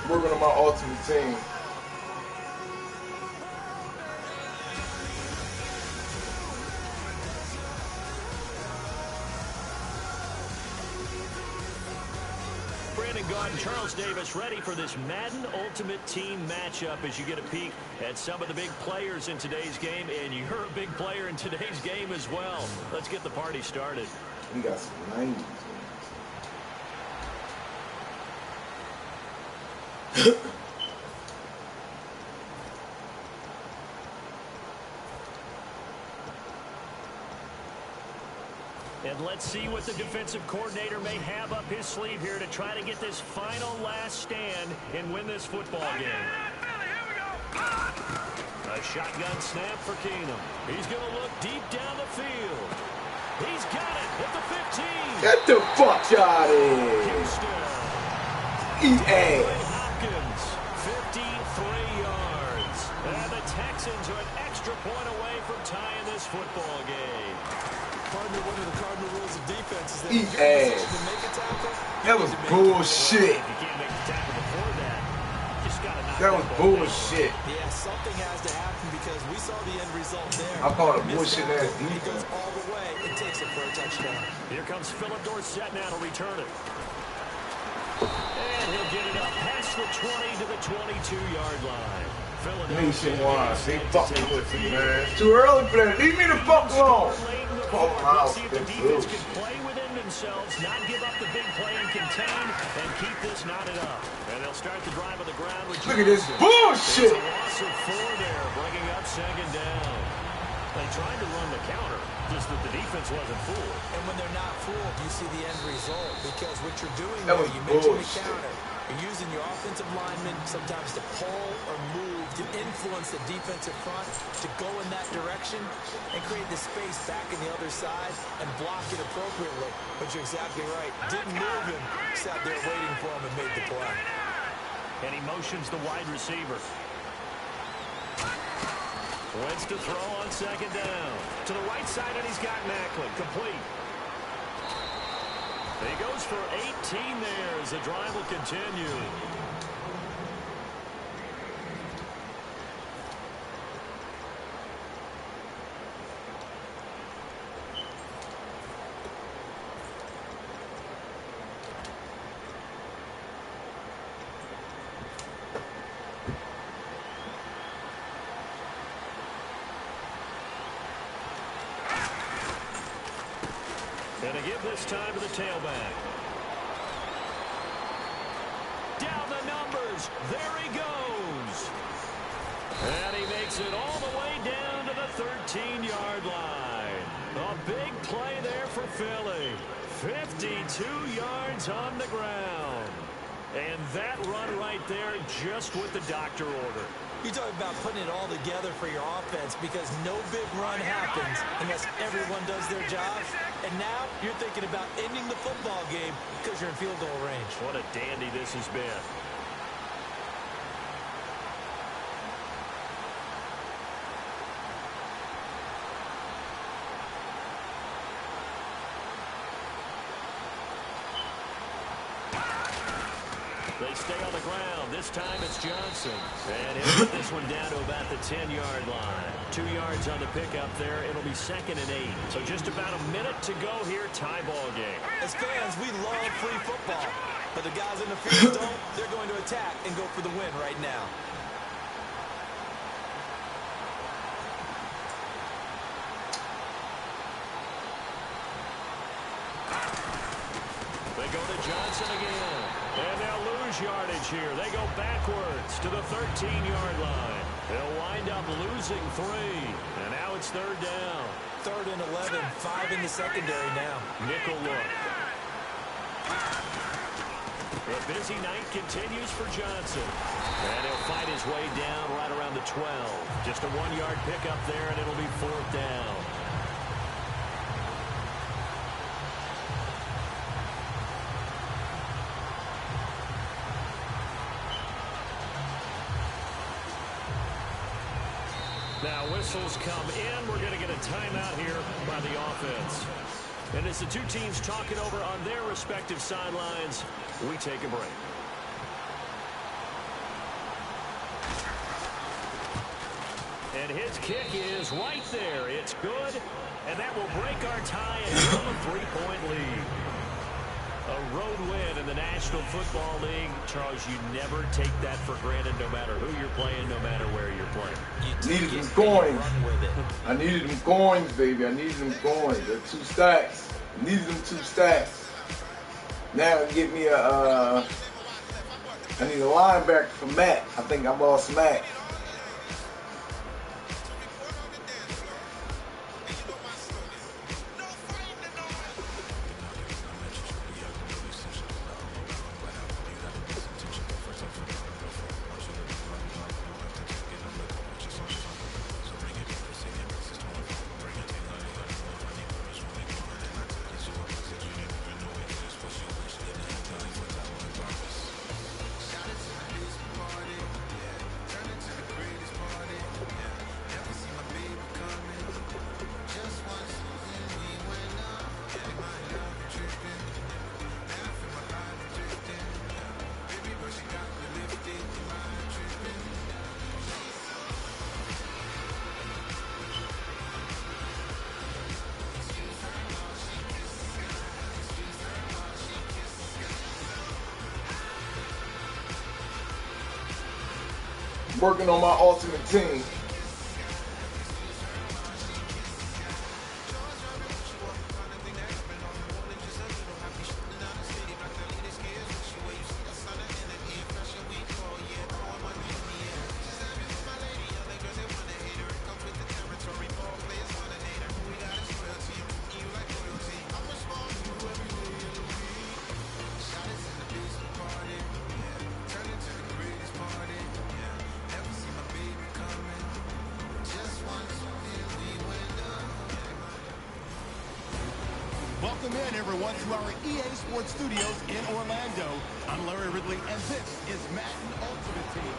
Working on my ultimate team. Brandon Gordon, Charles Davis ready for this Madden Ultimate Team matchup as you get a peek at some of the big players in today's game, and you're a big player in today's game as well. Let's get the party started. We got some 90s. And let's see what the defensive coordinator may have up his sleeve here to try to get this final last stand and win this football game. A shotgun snap for Keenum. He's going to look deep down the field. He's got it at the 15. Get the fuck out of here. Houston. Eat ass. Hopkins, 53 yards. And the Texans are an extra point away from tying this football game. Partner, one of the cardinal rules of defense is that Eat if you're in position ass. to make a tackle, That was bullshit. If you can't make the tackle before that, you just got to knock That was ball down. bullshit. yeah, something has to happen because we saw the end result there. I call it Missed bullshit tackle, ass He goes defense. all the way and takes it for a touchdown. Here comes Philip Dorsett now to return it. And he'll get it up past the 20 to the 22-yard line. Nationwide, they fucking with me, man. It's too early for that. Leave me the fuck alone. Call them out. See if the defense can play within themselves, not give up the big play and contain, and keep this knotted up. And they'll start the drive on the ground with Look at this It's bullshit. a loss of 4 there, bringing up second down. They tried to run the counter, just that the defense wasn't fooled. And when they're not fooled, you see the end result because what you're doing That there, was you mentioned the bullshit. counter. You're using your offensive linemen sometimes to pull or move to influence the defensive front to go in that direction and create the space back in the other side and block it appropriately. But you're exactly right. Didn't move him, sat there waiting for him and made the play. And he motions the wide receiver. Wentz to throw on second down. To the right side, and he's got Macklin. Complete. He goes for 18 there as the drive will continue. And to give this time to the tailback. Down the numbers. There he goes. And he makes it all the way down to the 13-yard line. A big play there for Philly. 52 yards on the ground. And that run right there just what the doctor ordered. You talk about putting it all together for your offense because no big run happens unless everyone does their job. And now you're thinking about ending the football game because you're in field goal range. What a dandy this has been. They stay on the ground. This time it's Johnson. And he'll get this one down to about the 10-yard line. 2 yards on the pickup there. It'll be 2nd and 8. So just about a minute to go here. Tie ball game. As fans, we love free football. But the guys in the field don't. They're going to attack and go for the win right now. They go to Johnson again. And they'll lose yardage here. They go backwards to the 13-yard line. They'll wind up losing 3. And now it's 3rd down. 3rd and 11. 5 in the secondary now. Nickel look. The busy night continues for Johnson. And he'll fight his way down right around the 12. Just a 1-yard pickup there, and it'll be 4th down. Now whistles come in. We're going to get a timeout here by the offense. And as the two teams talk it over on their respective sidelines, we take a break. And his kick is right there. It's good. And that will break our tie and give them a 3-point lead. A road win in the National Football League. Charles, you never take that for granted no matter who you're playing, no matter where you're playing. Needed them coins. I needed them coins, baby. I needed them coins. They're 2 stacks. I needed them 2 stacks. Now get me I need a linebacker for Matt. I think I lost Matt. Working on my ultimate team. Welcome in, everyone, to our EA Sports Studios in Orlando. I'm Larry Ridley, and this is Madden Ultimate Team.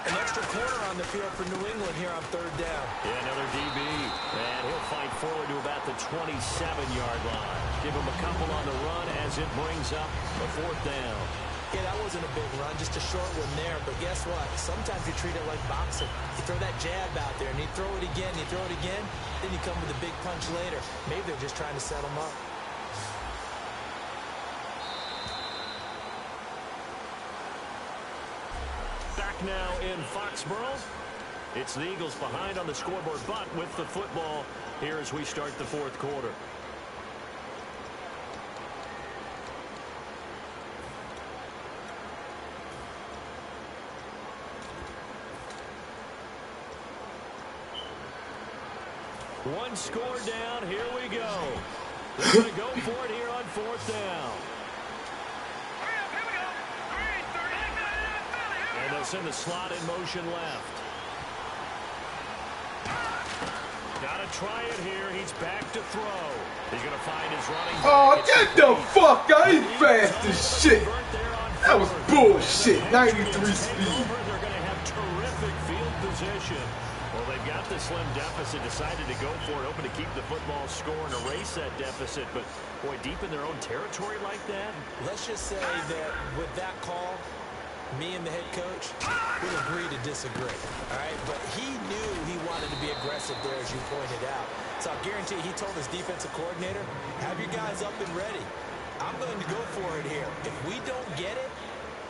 An extra corner on the field for New England here on 3rd down. Yeah, another DB. And he'll fight forward to about the 27-yard line. Give him a couple on the run as it brings up the 4th down. Yeah, that wasn't a big run, just a short one there. But guess what? Sometimes you treat it like boxing. You throw that jab out there, and you throw it again, you throw it again, then you come with a big punch later. Maybe they're just trying to set him up. Back now in Foxborough. It's the Eagles behind on the scoreboard, but with the football here as we start the 4th quarter. One score down. Here we go. They're going to go for it here on 4th down. And they'll send the slot in motion left. Got to try it here. He's back to throw. He's going to find his running back. Oh, get the fuck out. He's fast as shit. That was bullshit. 93 speed. They're going to have terrific field position. Well, they've got the slim deficit, decided to go for it, hoping to keep the football score and erase that deficit. But, boy, deep in their own territory like that. Let's just say that with that call, me and the head coach will agree to disagree, all right? But he knew he wanted to be aggressive there, as you pointed out. So I guarantee he told his defensive coordinator, have your guys up and ready. I'm going to go for it here. If we don't get it,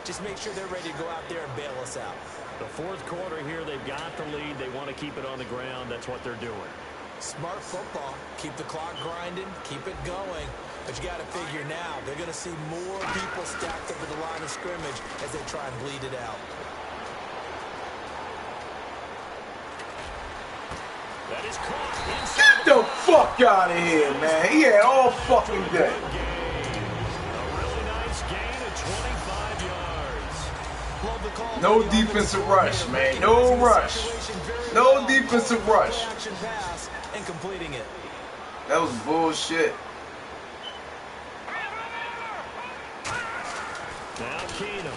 just make sure they're ready to go out there and bail us out. The 4th quarter here, they've got the lead. They want to keep it on the ground. That's what they're doing. Smart football. Keep the clock grinding. Keep it going. But you got to figure now, they're going to see more people stacked up at the line of scrimmage as they try and bleed it out. That is caught. Get the fuck out of here, man. He had all fucking day. A really nice gain of 25 yards. No defensive rush, man. No rush. No defensive rush. And completing it. That was bullshit. Now Keenum.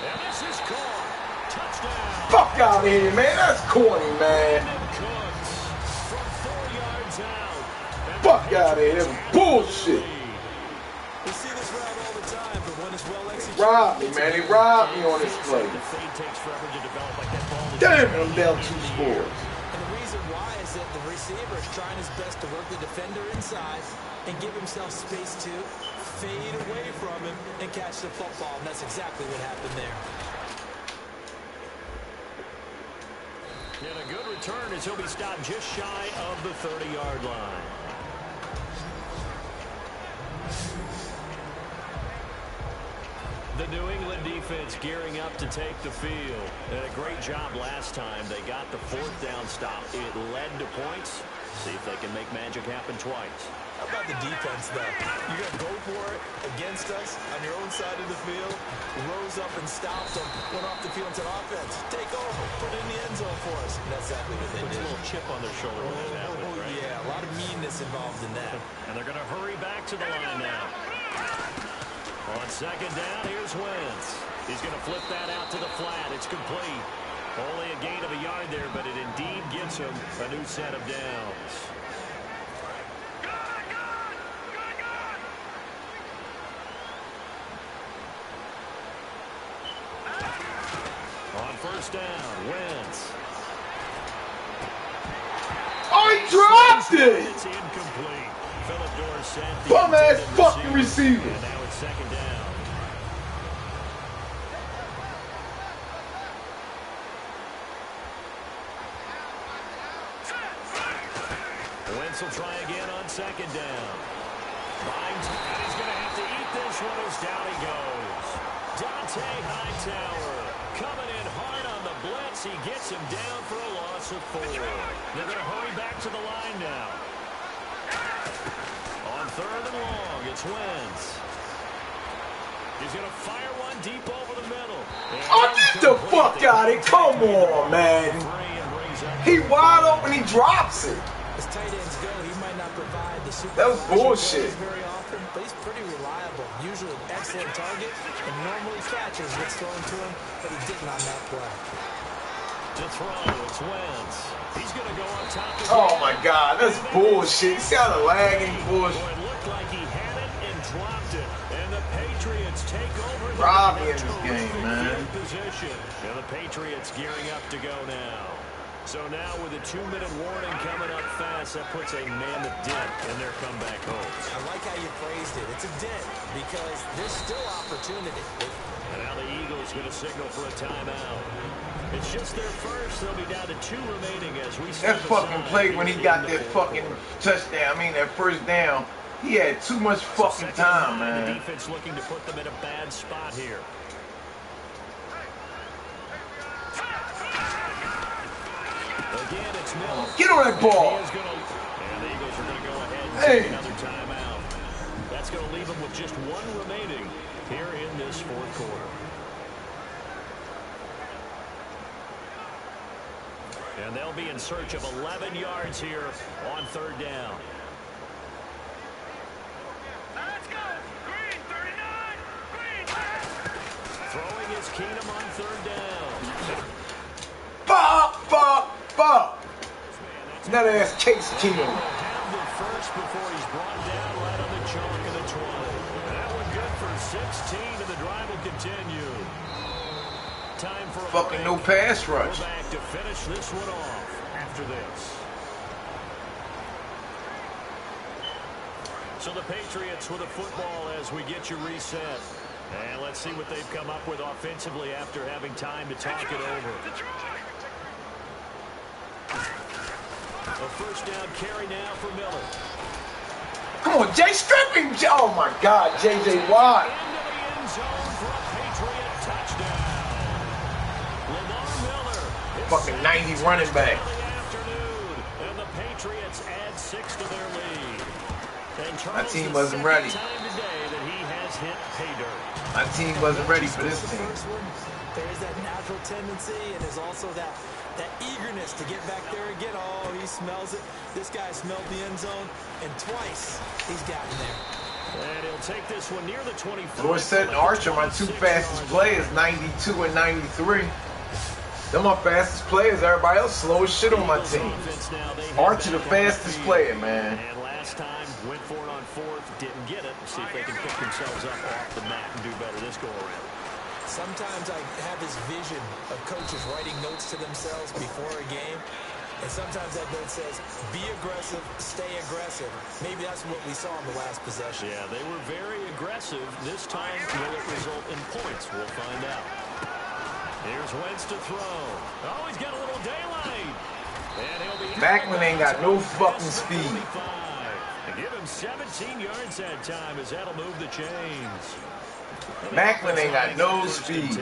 And this is caught. Touchdown. Fuck out of here, man. That's corny, man. Cooks from 4 yards out. And Fuck out of here. That was bullshit. We see this route all the time, but when it's well executed, Robbed me, man. They robbed me on this play. the fade takes forever to develop like that ball. Damn it, I'm down 2 scores. and the reason why is that the receiver is trying his best to work the defender inside and give himself space to fade away from him and catch the football, and that's exactly what happened there. And a good return as he'll be stopped just shy of the 30-yard line. The New England defense gearing up to take the field. Did a great job last time. They got the 4th down stop. It led to points. See if they can make magic happen twice. How about the defense, though? You're going to go for it against us on your own side of the field, rose up and stopped them, went off the field and said, offense, take over, put it in the end zone for us. And that's exactly what they did. A little chip on their shoulder when that happened, right? Yeah, a lot of meanness involved in that. And they're going to hurry back to the line now. On 2nd down, here's Wentz. He's going to flip that out to the flat. It's complete. Only a gain of a yard there, but it indeed gives him a new set of downs. On 1st down, Wentz. Oh, he dropped it! It's incomplete. Philip Dorsett, the Bum-ass intended fucking receiver. And now it's 2nd down. Wentz will try again on 2nd down. Buying time. He's going to have to eat this one as down he goes. Dante Hightower coming in hard on the blitz. He gets him down for a loss of 4. They're going to hurry back to the line now. On 3rd and long, it's Wentz. He's going to fire one deep over the middle. Oh, get the fuck out of here. Come on, man. He wide open. He drops it. As tight ends go, he might not provide the super. That was bullshit. Very often, but he's pretty reliable. Usually an excellent target, and normally catches what's thrown to him, but he didn't on that play. To throw, it's Wentz. He's going to go on top of Oh my God, that's bullshit. See how the lagging bullshit. Boy, it looked like he had it and dropped it. And the Patriots take over. Robbed me in this game, man. Position. And the Patriots gearing up to go now. So now with a 2-minute warning coming up fast, that puts a mammoth dent in their comeback hopes. I like how you phrased it. It's a dent because there's still opportunity. And now the Eagles going to signal for a timeout. It's just their first. They'll be down to 2 remaining as we That fucking play when he got that fucking touchdown, that 1st down, he had too much fucking time, The man. defense looking to put them in a bad spot here. The again, it's Miller. Get on that ball. And the Eagles are going to go ahead and take another timeout. That's going to leave them with just one remaining here in this fourth quarter. And they'll be in search of 11 yards here on third down. Let's go. Green, 39. Green. Throwing is Keenum on third down. Fuck. Now that's Case Keenum. Have the first before he's brought down right on the chalk of the 20. That one good for 16, and the drive will continue. Time for a fucking no pass rush. We're back to finish this one off after this. So the Patriots with a football as we get you reset. And let's see what they've come up with offensively after having time to talk it over. A first down carry now for Miller. Come on, Jay, strip him. Oh my God, J.J. Watt. Into the end zone for a Patriot touchdown. Lamar Miller. Fucking 90 running back. And the Patriots add 6 to their lead. My team wasn't ready. Time today that he has hit pay dirt. My team wasn't ready for this team. There is that natural tendency, and there's also that eagerness to get back there again. Oh, he smells it. This guy smelled the end zone, and twice he's gotten there. And he'll take this one near the 25. Dorsett and Archer, my two fastest players, 92 and 93. They're my fastest players. Everybody else slow as shit on my team. Archer the fastest player, man. And last time, went for it on fourth, didn't get it. See if they can pick themselves up off the mat and do better this go-around. Sometimes I have this vision of coaches writing notes to themselves before a game, and sometimes that note says, be aggressive, stay aggressive. Maybe that's what we saw in the last possession. Yeah, they were very aggressive. This time, will it result in points? We'll find out. Here's Wentz to throw. Oh, he's got a little daylight. And he'll be Backman ain't got no fucking speed. And give him 17 yards that time as that'll move the chains. Backman ain't got no speed.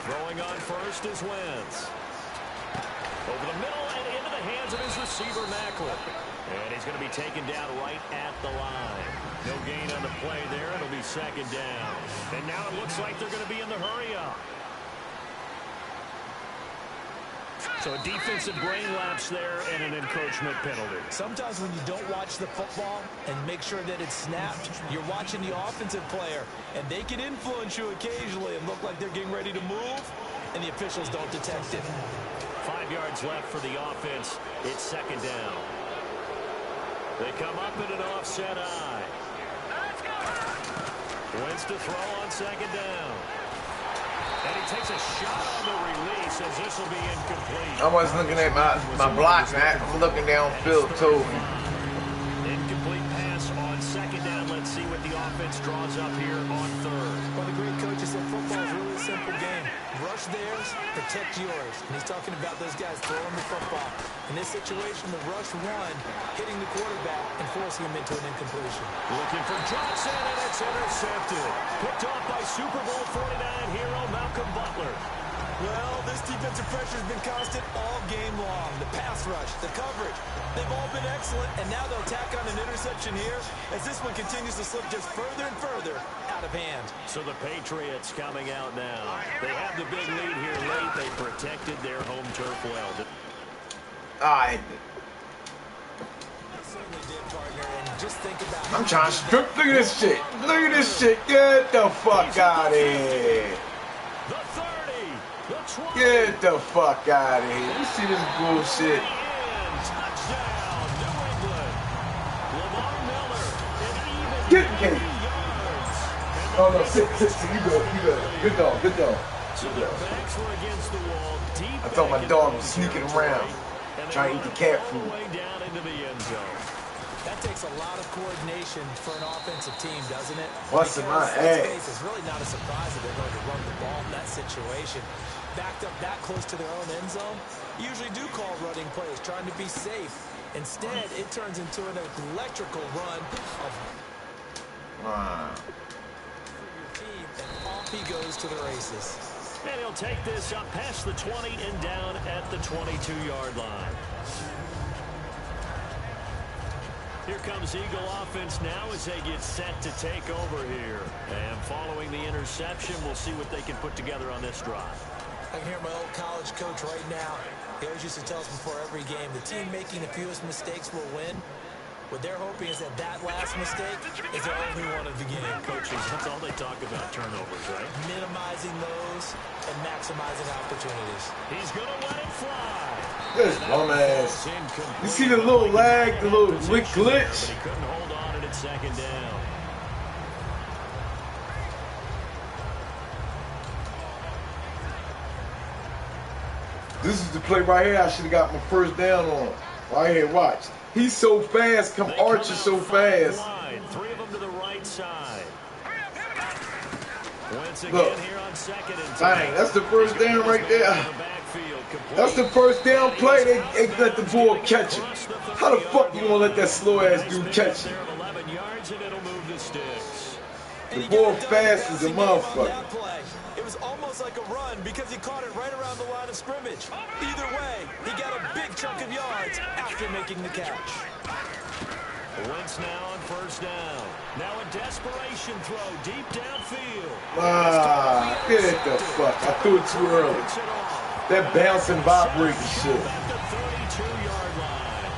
Throwing on first is Wentz. Over the middle and into the hands of his receiver, Macklin. And he's going to be taken down right at the line. No gain on the play there. It'll be second down. And now it looks like they're going to be in the hurry-up. So a defensive brain lapse there and an encroachment penalty. Sometimes when you don't watch the football and make sure that it's snapped, you're watching the offensive player, and they can influence you occasionally and look like they're getting ready to move, and the officials don't detect it. 5 yards left for the offense. It's second down. They come up in an offset eye. Wentz to throw on second down. And he takes a shot on the release as this will be incomplete. I was looking at my block, man. I'm looking downfield, too. Incomplete pass on second down. Let's see what the offense draws up here on third. One of the great coaches said football is really a simple game. Rush theirs, protect yours. And he's talking about those guys throwing the football. In this situation, the rush one, hitting the quarterback and forcing him into an incompletion. Looking for Johnson, and it's intercepted. Picked off by Super Bowl 49 hero Malcolm Butler. Well, this defensive pressure has been constant all game long. The pass rush, the coverage, they've all been excellent, and now they'll tack on an interception here as this one continues to slip just further and further out of hand. So the Patriots coming out now. They have the big lead here late. They protected their home turf well. I'm trying to strip. Look at this shit. Look at this shit. Get the fuck out of here. The 30, the 20. Get the fuck out of here. You see this bullshit. Touchdown, New England. Lamar Miller, an even Get him. yards. Oh, no, sit. You good. Good dog. So their backs were against the wall, deep. I thought my back dog into was the sneaking territory, around, and trying to eat the they cat all food. the way down into the end zone. That takes a lot of coordination for an offensive team, doesn't it? Busting my Because, let's ass. face it, it's really not a surprise that they're going to run the ball in that situation. Backed up that close to their own end zone, usually do call running plays, trying to be safe. Instead, it turns into an electrical run of for your team, and off he goes to the races. And he'll take this up past the 20 and down at the 22-yard line. Here comes Eagle offense now as they get set to take over here. And following the interception, we'll see what they can put together on this drive. I can hear my old college coach right now. He always used to tell us before every game, the team making the fewest mistakes will win. What they're hoping is that last mistake is their only one of the game. Coaches, that's all they talk about, turnovers, right? Minimizing those and maximizing opportunities. He's going to let it fly. This bum ass. You see the little lag, the little glitch? But he couldn't hold on and it's second down. This is the play right here I should have got my first down on. Right here, watch. He's so fast, Archer so fast. Three of them to the right side. Once again Look. here on second and 10. Bang, that's the first down right there. That's the first down play. They let the ball catch it. How the fuck you gonna let that slow ass dude catch it? 11 yards and it'll move the sticks. The ball fast as a motherfucker. It was almost like a run because he caught it right around the line of scrimmage. Either way, he got a big chunk of yards after making the catch. Wentz now on first down. Now a desperation throw deep downfield. Ah, get it the fuck. I threw it too early. That bouncing, vibrating shit. At the 32-yard line.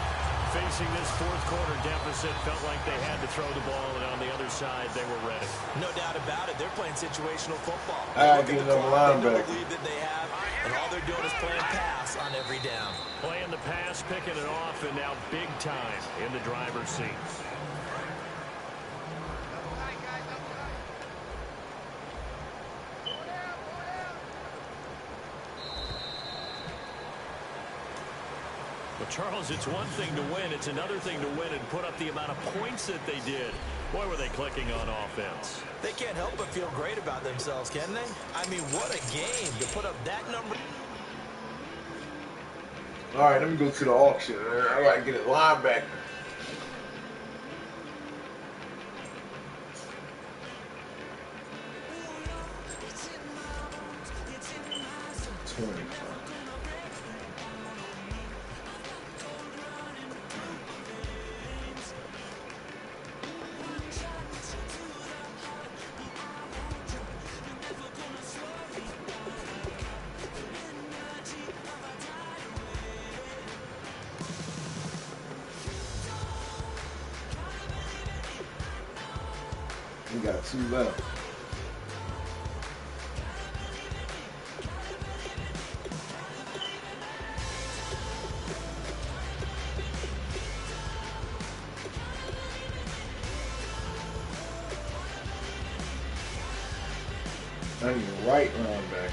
Facing this fourth quarter deficit, felt like they had to throw the ball, and on the other side, they were ready. No doubt about it. They're playing situational football. I get another linebacker. They know the lead that they have, and all they're doing is playing pass on every down. Playing the pass, picking it off, and now big time in the driver's seat. But Charles, it's one thing to win. It's another thing to win and put up the amount of points that they did. Boy, were they clicking on offense. They can't help but feel great about themselves, can they? I mean, what a game to put up that number. All right, let me go to the auction. I gotta get a linebacker. We got 2 left. I need a right linebacker.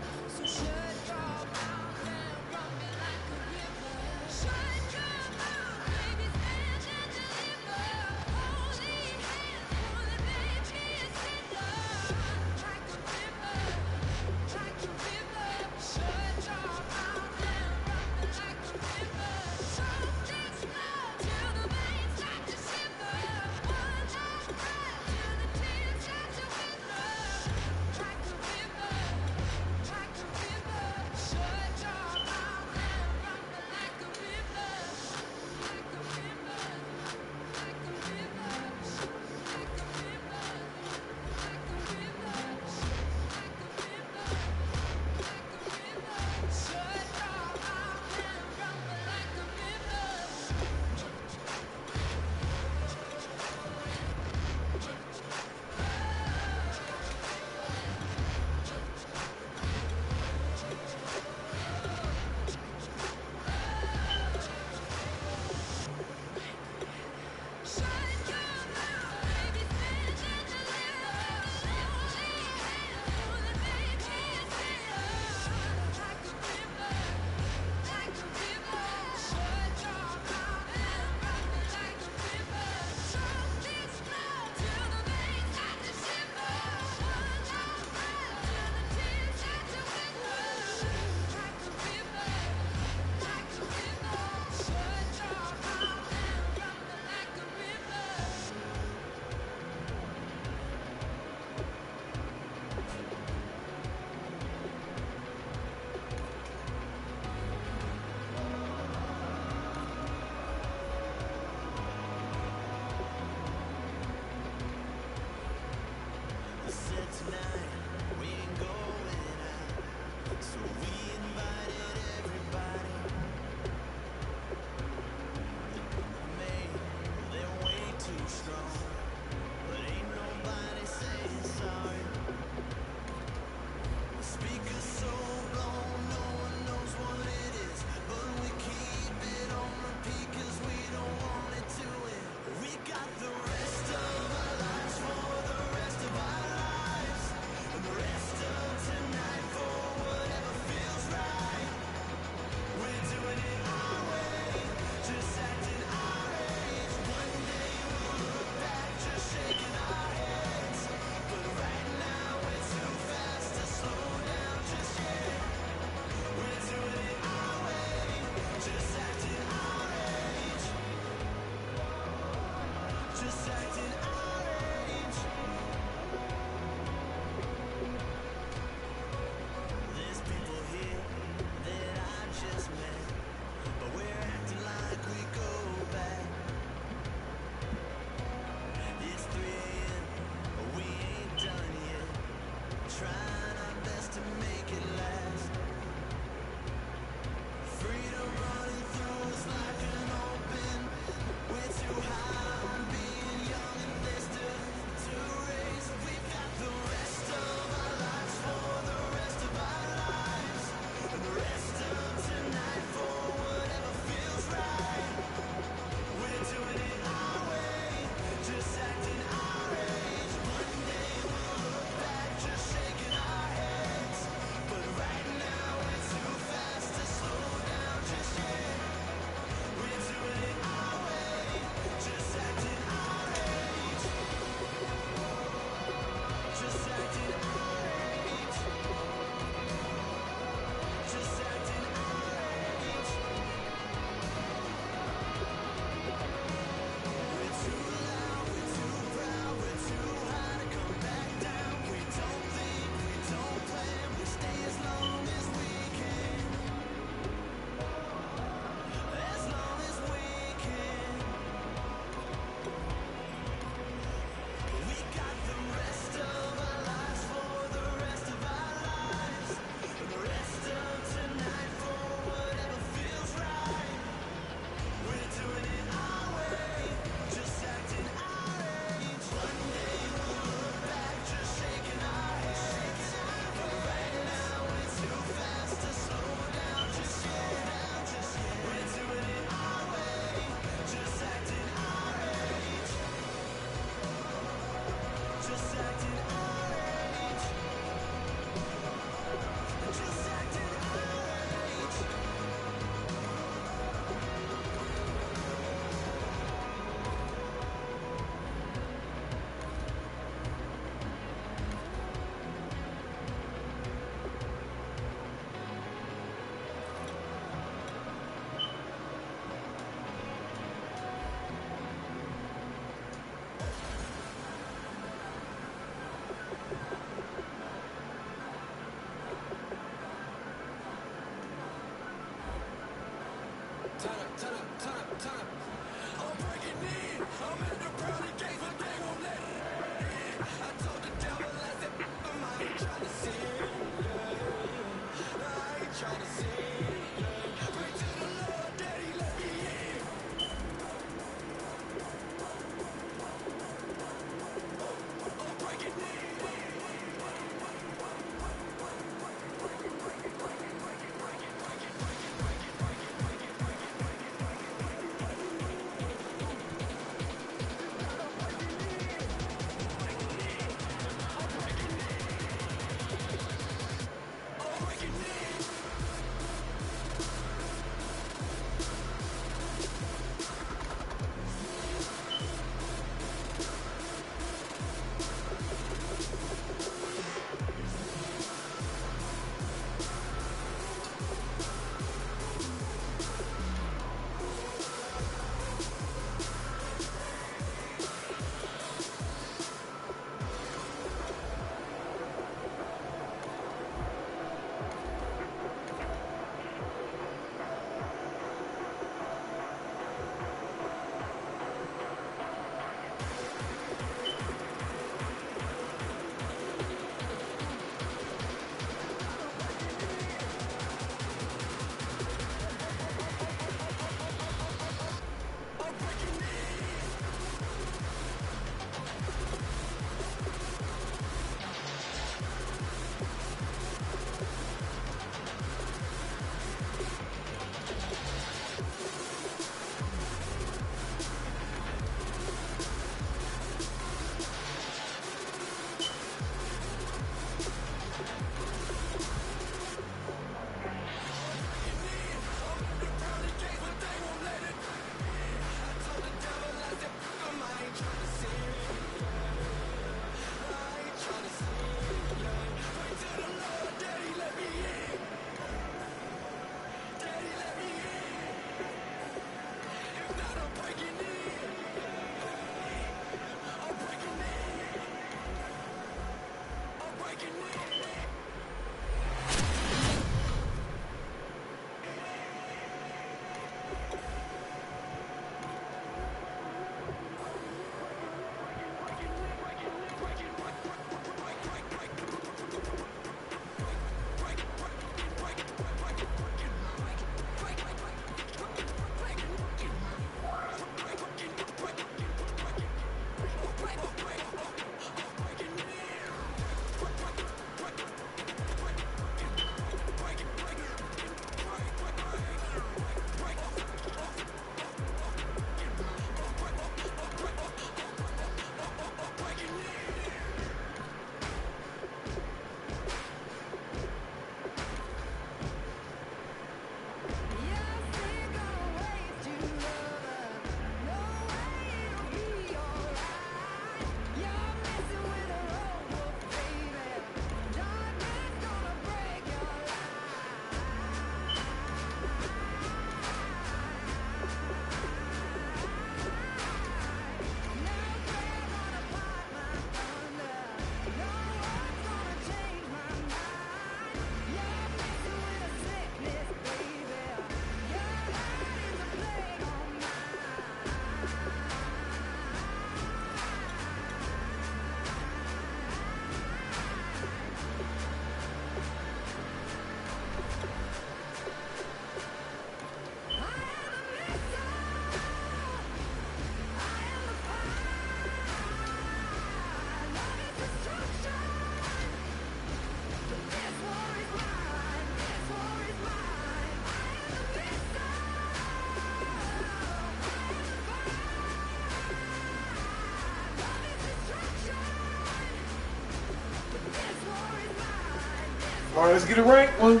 All right, let's get a ranked one.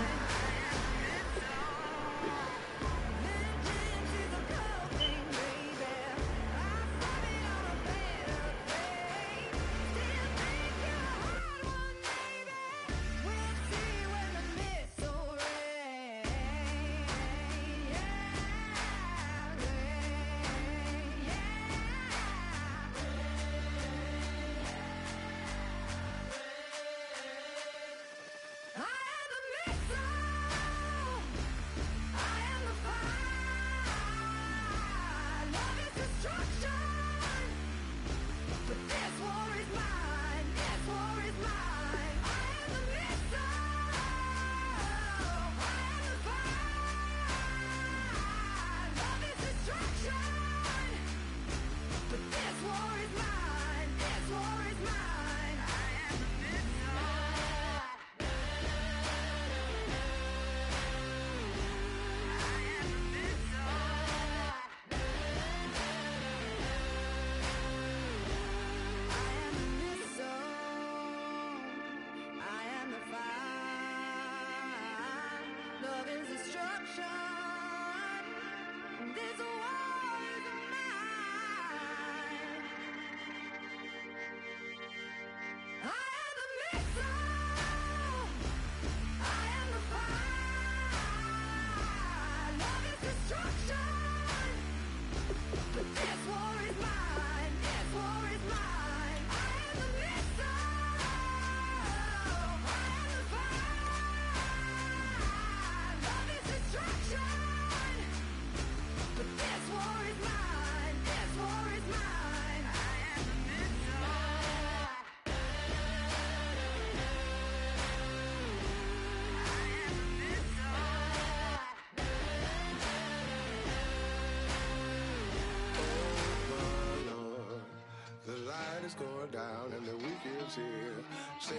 Is going down and the weekend's here. Save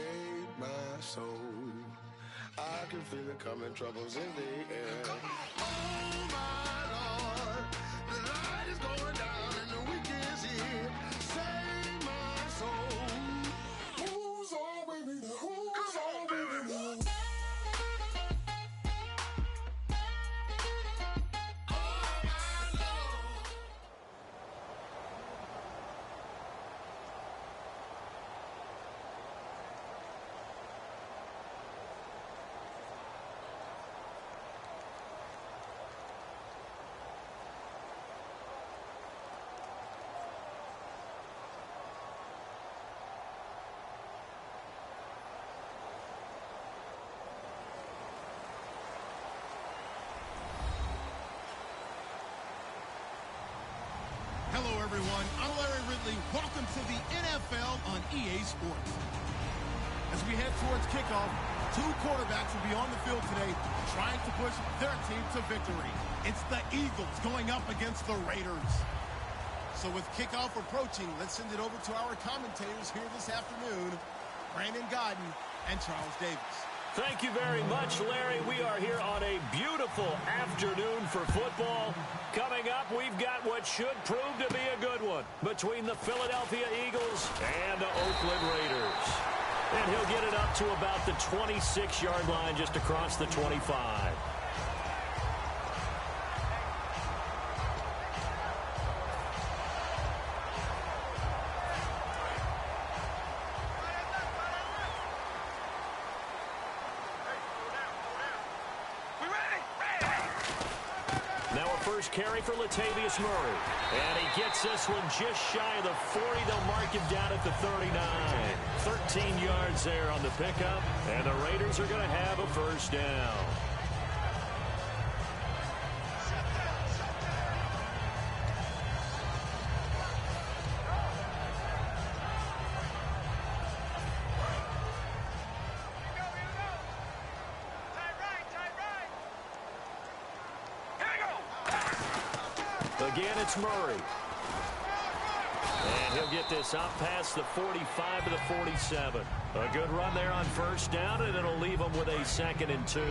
my soul. I can feel it coming, troubles in the air. Oh my Lord, the light is going down and the weekend's here. Save my soul. Who's on with me? Who's on with me? Hello, everyone. I'm Larry Ridley. Welcome to the NFL on EA Sports. As we head towards kickoff, two quarterbacks will be on the field today trying to push their team to victory. It's the Eagles going up against the Raiders. So with kickoff approaching, let's send it over to our commentators here this afternoon, Brandon Godden and Charles Davis. Thank you very much, Larry. We are here on a beautiful afternoon for football. Coming up, we've got what should prove to be a good one between the Philadelphia Eagles and the Oakland Raiders. And he'll get it up to about the 26-yard line just across the 25. First carry for Latavius Murray. And he gets this one just shy of the 40. They'll mark him down at the 39. 13 yards there on the pickup. And the Raiders are going to have a first down. Again, it's Murray. And he'll get this up past the 45 to the 47. A good run there on first down, and it'll leave him with a 2nd and 2.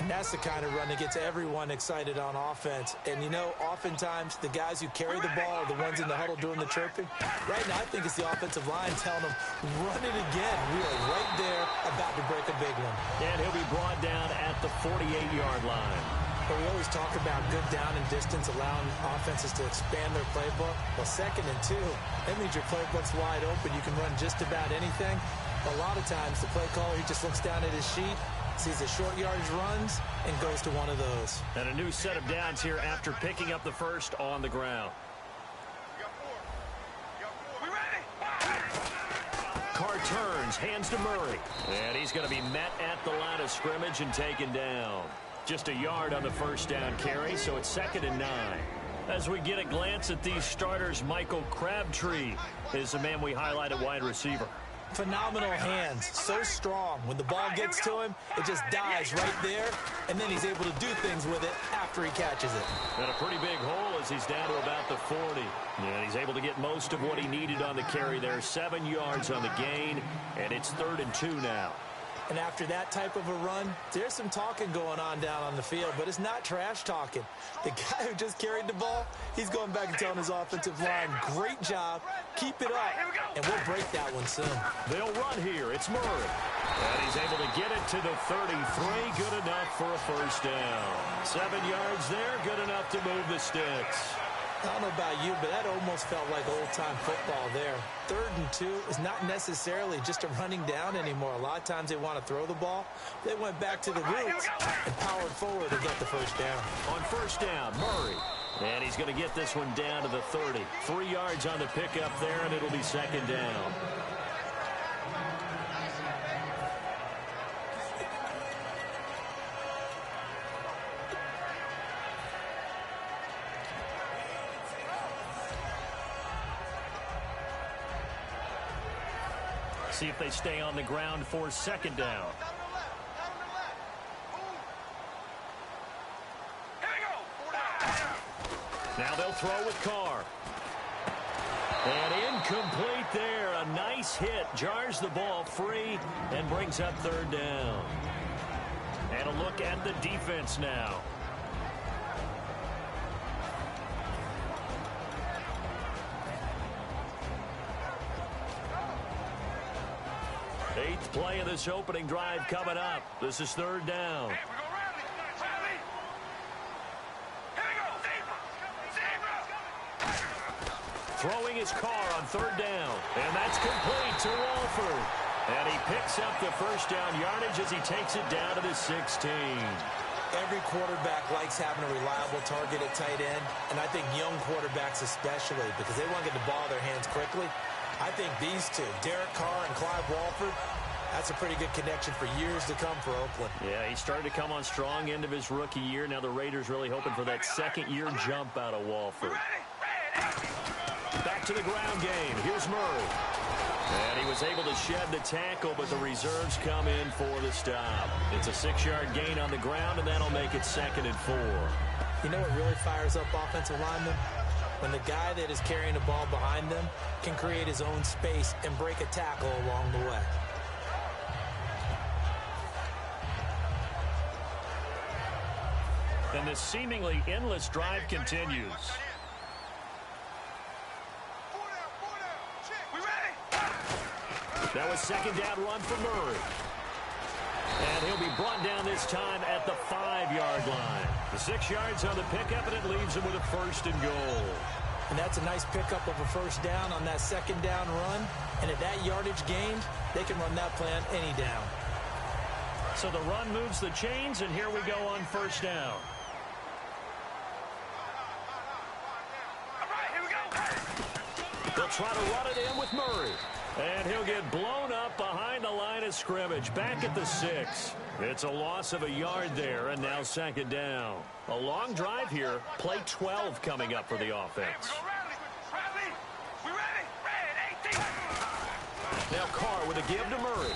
And that's the kind of run that gets everyone excited on offense. And, you know, oftentimes the guys who carry the ball are the ones in the huddle doing the chirping. Right now, I think it's the offensive line telling them, run it again. We are right there about to break a big one. And he'll be brought down at the 48-yard line. But we always talk about good down and distance, allowing offenses to expand their playbook. Well, 2nd and 2, that means your playbook's wide open. You can run just about anything. A lot of times, the play caller, he just looks down at his sheet, sees the short yardage runs, and goes to one of those. And a new set of downs here after picking up the first on the ground. Carr turns, hands to Murray. And he's going to be met at the line of scrimmage and taken down. Just a yard on the first down carry, so it's 2nd and 9. As we get a glance at these starters, Michael Crabtree is the man we highlight at wide receiver. Phenomenal hands, so strong. When the ball gets to him, it just dies right there, and then he's able to do things with it after he catches it. And a pretty big hole as he's down to about the 40. And he's able to get most of what he needed on the carry there. 7 yards on the gain, and it's 3rd and 2 now. And after that type of a run, there's some talking going on down on the field, but it's not trash talking. The guy who just carried the ball, he's going back and telling his offensive line, great job, keep it up, and we'll break that one soon. They'll run here. It's Murray. And he's able to get it to the 33. Good enough for a first down. 7 yards there, good enough to move the sticks. I don't know about you, but that almost felt like old-time football there. 3rd and 2 is not necessarily just a running down anymore. A lot of times they want to throw the ball. They went back to the roots and powered forward to get the first down. On first down, Murray. And he's going to get this one down to the 30. 3 yards on the pickup there, and it'll be 2nd down. See if they stay on the ground for 2nd down. Now they'll throw with Carr. And incomplete there. A nice hit. Jars the ball free and brings up 3rd down. And a look at the defense now. Eighth play of this opening drive coming up. This is 3rd down. Throwing his Carr on 3rd down. And that's complete to Walford. And he picks up the first down yardage as he takes it down to the 16. Every quarterback likes having a reliable target at tight end, and I think young quarterbacks especially, because they want to get the ball in their hands quickly. I think these two, Derek Carr and Clive Walford, that's a pretty good connection for years to come for Oakland. Yeah, he started to come on strong end of his rookie year. Now the Raiders really hoping for that 2nd-year jump out of Walford. Back to the ground game. Here's Murray. And he was able to shed the tackle, but the reserves come in for the stop. It's a 6-yard gain on the ground, and that'll make it 2nd and 4. You know what really fires up offensive linemen? When the guy that is carrying the ball behind them can create his own space and break a tackle along the way. And this seemingly endless drive continues. That was 2nd down run for Murray. And he'll be brought down this time at the 5-yard line. The 6 yards on the pickup, and it leaves him with a 1st and goal. And that's a nice pickup of a first down on that 2nd down run. And at that yardage gained, they can run that play on any down. So the run moves the chains, and here we go on 1st down. They'll try to run it in with Murray. And he'll get blown up behind the line of scrimmage, back at the 6. It's a loss of a yard there, and now 2nd down. A long drive here. Play 12 coming up for the offense. Now Carr with a give to Murray.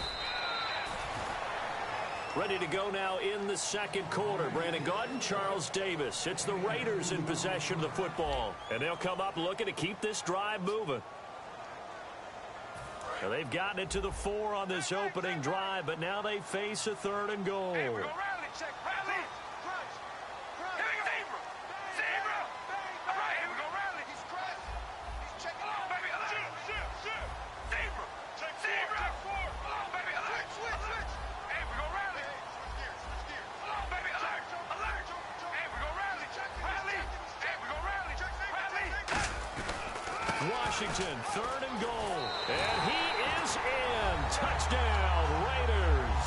Ready to go now in the 2nd quarter. Brandon Gaudin, Charles Davis. It's the Raiders in possession of the football. And they'll come up looking to keep this drive moving. Now they've gotten it to the 4 on this opening drive, but now they face a 3rd and goal. Washington, 3rd and goal. And he is in. Touchdown, Raiders.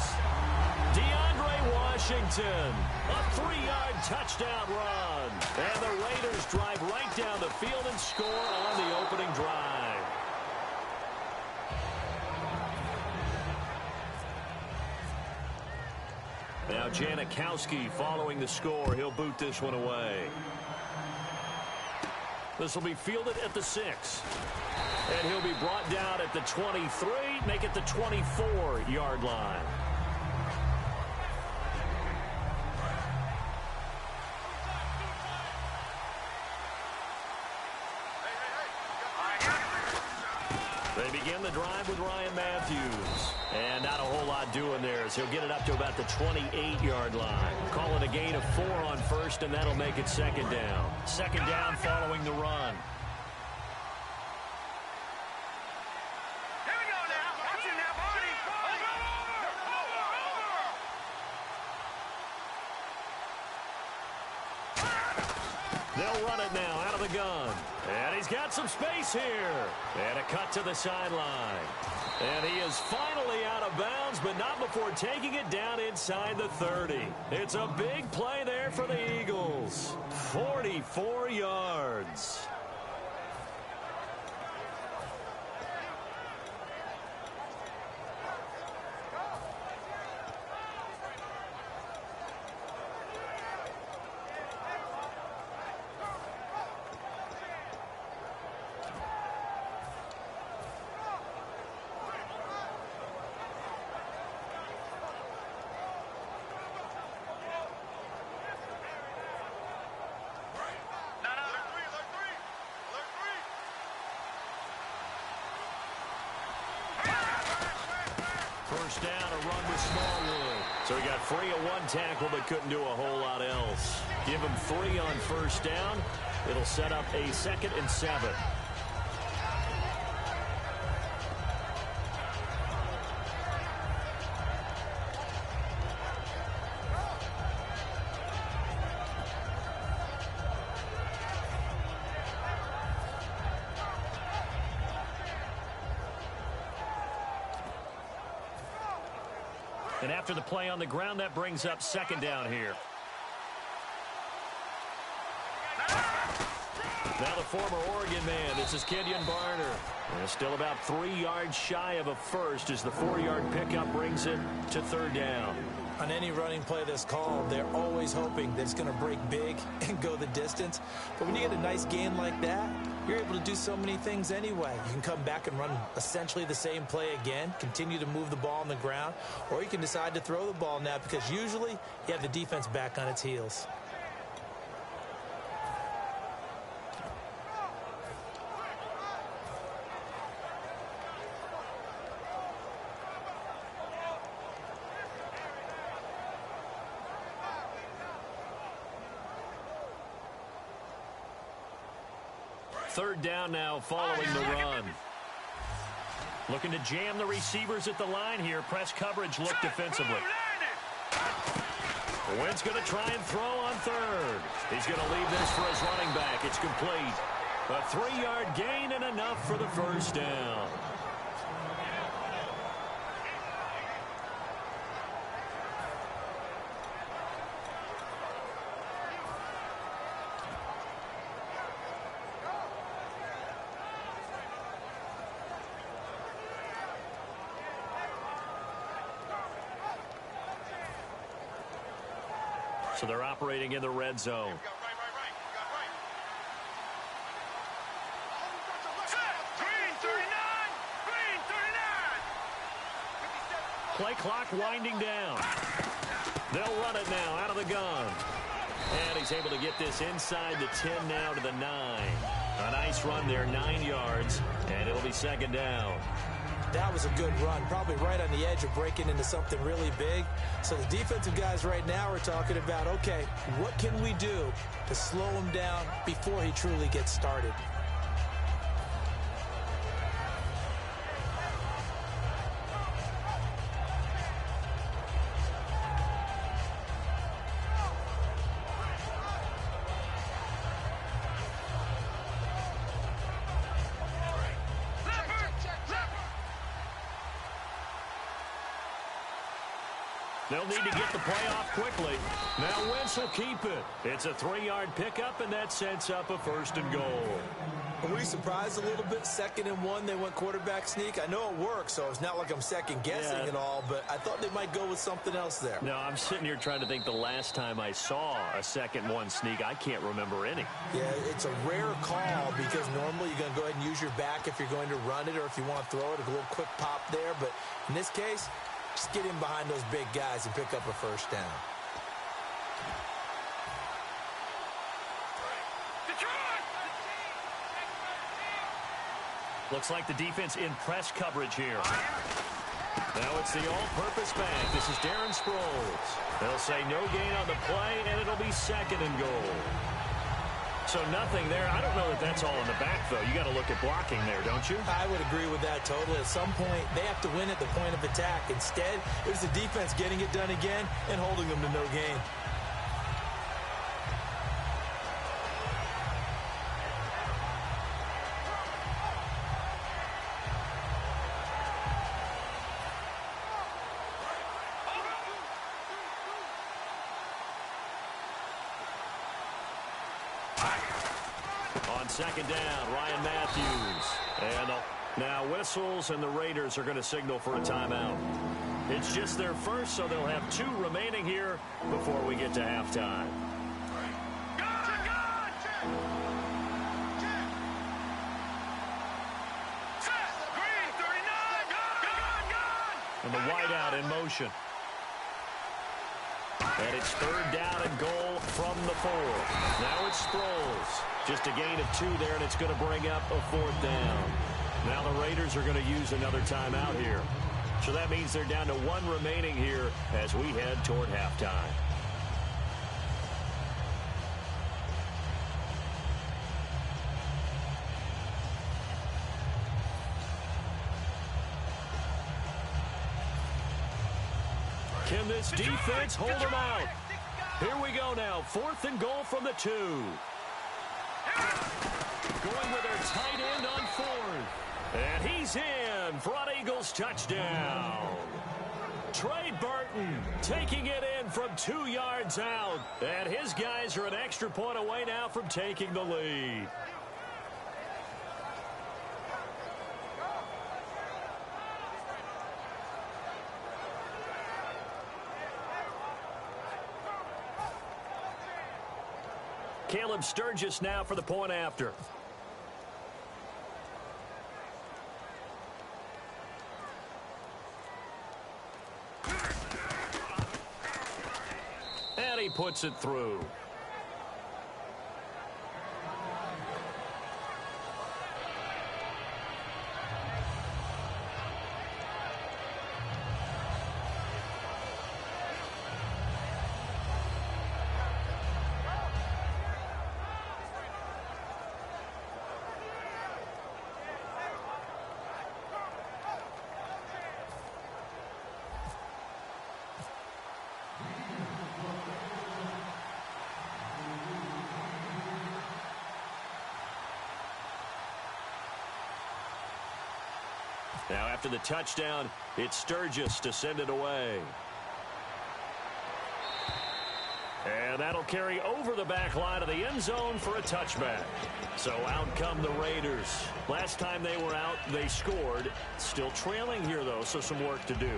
DeAndre Washington, a 3-yard touchdown run. And the Raiders drive right down the field and score on the opening drive. Now Janikowski following the score. He'll boot this one away. This will be fielded at the 6. And he'll be brought down at the 23, make it the 24-yard line. They begin the drive with Ryan Matthews. And not a whole lot doing there as he'll get it up to about the 28-yard line. Call it a gain of 4 on first, and that'll make it 2nd down. 2nd down following the run. Here we go now. Watch it now, Barney. They'll run it now out of the gun. And he's got some space here. And a cut to the sideline. And he is finally out of bounds, but not before taking it down inside the 30. It's a big play there for the Eagles. 44 yards. First down, a run with Smallwood. So he got free of 1 tackle, but couldn't do a whole lot else. Give him 3 on first down. It'll set up a 2nd and 7. And after the play on the ground, that brings up 2nd down here. Now the former Oregon man, this is Kenyon Barner. And still about 3 yards shy of a first as the 4-yard pickup brings it to 3rd down. On any running play that's called, they're always hoping that it's going to break big and go the distance. But when you get a nice gain like that, you're able to do so many things anyway. You can come back and run essentially the same play again, continue to move the ball on the ground, or you can decide to throw the ball now because usually you have the defense back on its heels. Third down now following the run. Looking to jam the receivers at the line here. Press coverage look defensively. Wentz going to try and throw on third. He's going to leave this for his running back. It's complete. A 3-yard gain and enough for the first down. So they're operating in the red zone. Play clock winding down. They'll run it now out of the gun. And he's able to get this inside the 10 now to the 9. A nice run there, 9 yards, and it'll be 2nd down. That was a good run, probably right on the edge of breaking into something really big. So the defensive guys right now are talking about, okay, what can we do to slow him down before he truly gets started? They'll need to get the play off quickly. Now Wentz will keep it. It's a 3-yard pickup, and that sets up a 1st and goal. Were we surprised a little bit? 2nd and 1, they went quarterback sneak. I know it works, so it's not like I'm second-guessing at all, but I thought they might go with something else there. No, I'm sitting here trying to think the last time I saw a 2nd-1 sneak. I can't remember any. Yeah, it's a rare call because normally you're going to go ahead and use your back if you're going to run it or if you want to throw it, a little quick pop there. But in this case, just get in behind those big guys and pick up a 1st down. Looks like the defense in press coverage here. Now it's the all-purpose back. This is Darren Sproles. They'll say no gain on the play, and it'll be 2nd and goal. So nothing there. I don't know that that's all in the back, though. You got to look at blocking there, don't you? I would agree with that totally. At some point, they have to win at the point of attack. Instead, it was the defense getting it done again and holding them to no gain. On 2nd down, Ryan Matthews. And now whistles, and the Raiders are going to signal for a timeout. It's just their 1st, so they'll have 2 remaining here before we get to halftime. And the wideout in motion. And it's 3rd down and goal from the 4. Now it's Sproles. Just a gain of 2 there, and it's going to bring up a 4th down. Now the Raiders are going to use another timeout here. So that means they're down to 1 remaining here as we head toward halftime. Can this defense hold them out? Here we go now. 4th and goal from the 2. Going with their tight end on 4th. And he's in for an Eagles touchdown. Trey Burton taking it in from 2 yards out. And his guys are an extra point away now from taking the lead. Caleb Sturgis now for the point after. And he puts it through. Now after the touchdown, it's Sturgis to send it away. And that'll carry over the back line of the end zone for a touchback. So out come the Raiders. Last time they were out, they scored. Still trailing here, though, so some work to do.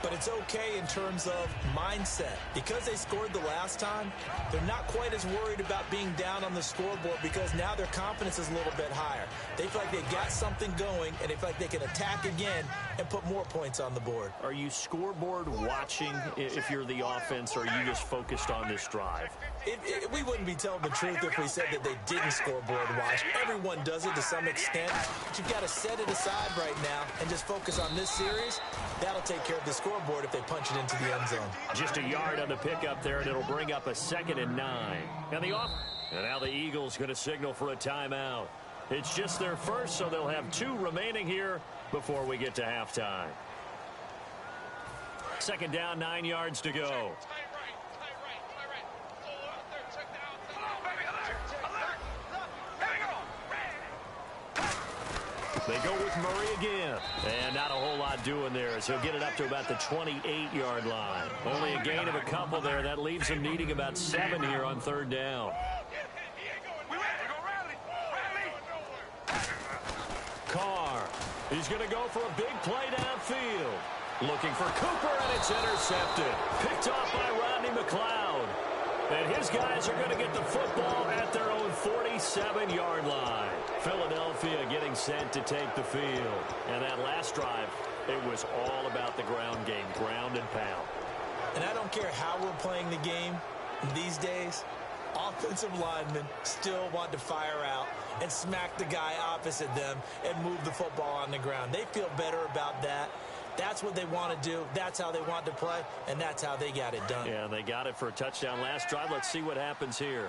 But it's okay in terms of mindset. Because they scored the last time, they're not quite as worried about being down on the scoreboard because now their confidence is a little bit higher. They feel like they got something going, and they feel like they can attack again and put more points on the board. Are you scoreboard watching if you're the offense, or are you just focused on this drive? We wouldn't be telling the truth if we said that they didn't scoreboard watch. Everyone does it to some extent. But you've got to set it aside right now and just focus on this series. That'll take care of the scoreboard if they punch it into the end zone. Just a yard on the pickup there, and it'll bring up a 2nd and 9. And now the Eagles going to signal for a timeout. It's just their first, so they'll have 2 remaining here before we get to halftime. 2nd down, 9 yards to go. They go with Murray again. And not a whole lot doing there as he'll get it up to about the 28-yard line. Only a gain of a couple there. That leaves him needing about 7 here on third down. Carr. He's going to go for a big play downfield. Looking for Cooper, and it's intercepted. Picked off by Rodney McLeod. And his guys are going to get the football at their own 47-yard line. Philadelphia getting set to take the field. And that last drive, it was all about the ground game, ground and pound. And I don't care how we're playing the game these days, offensive linemen still want to fire out and smack the guy opposite them and move the football on the ground. They feel better about that. That's what they want to do. That's how they want to play, and that's how they got it done. Yeah, they got it for a touchdown last drive. Let's see what happens here.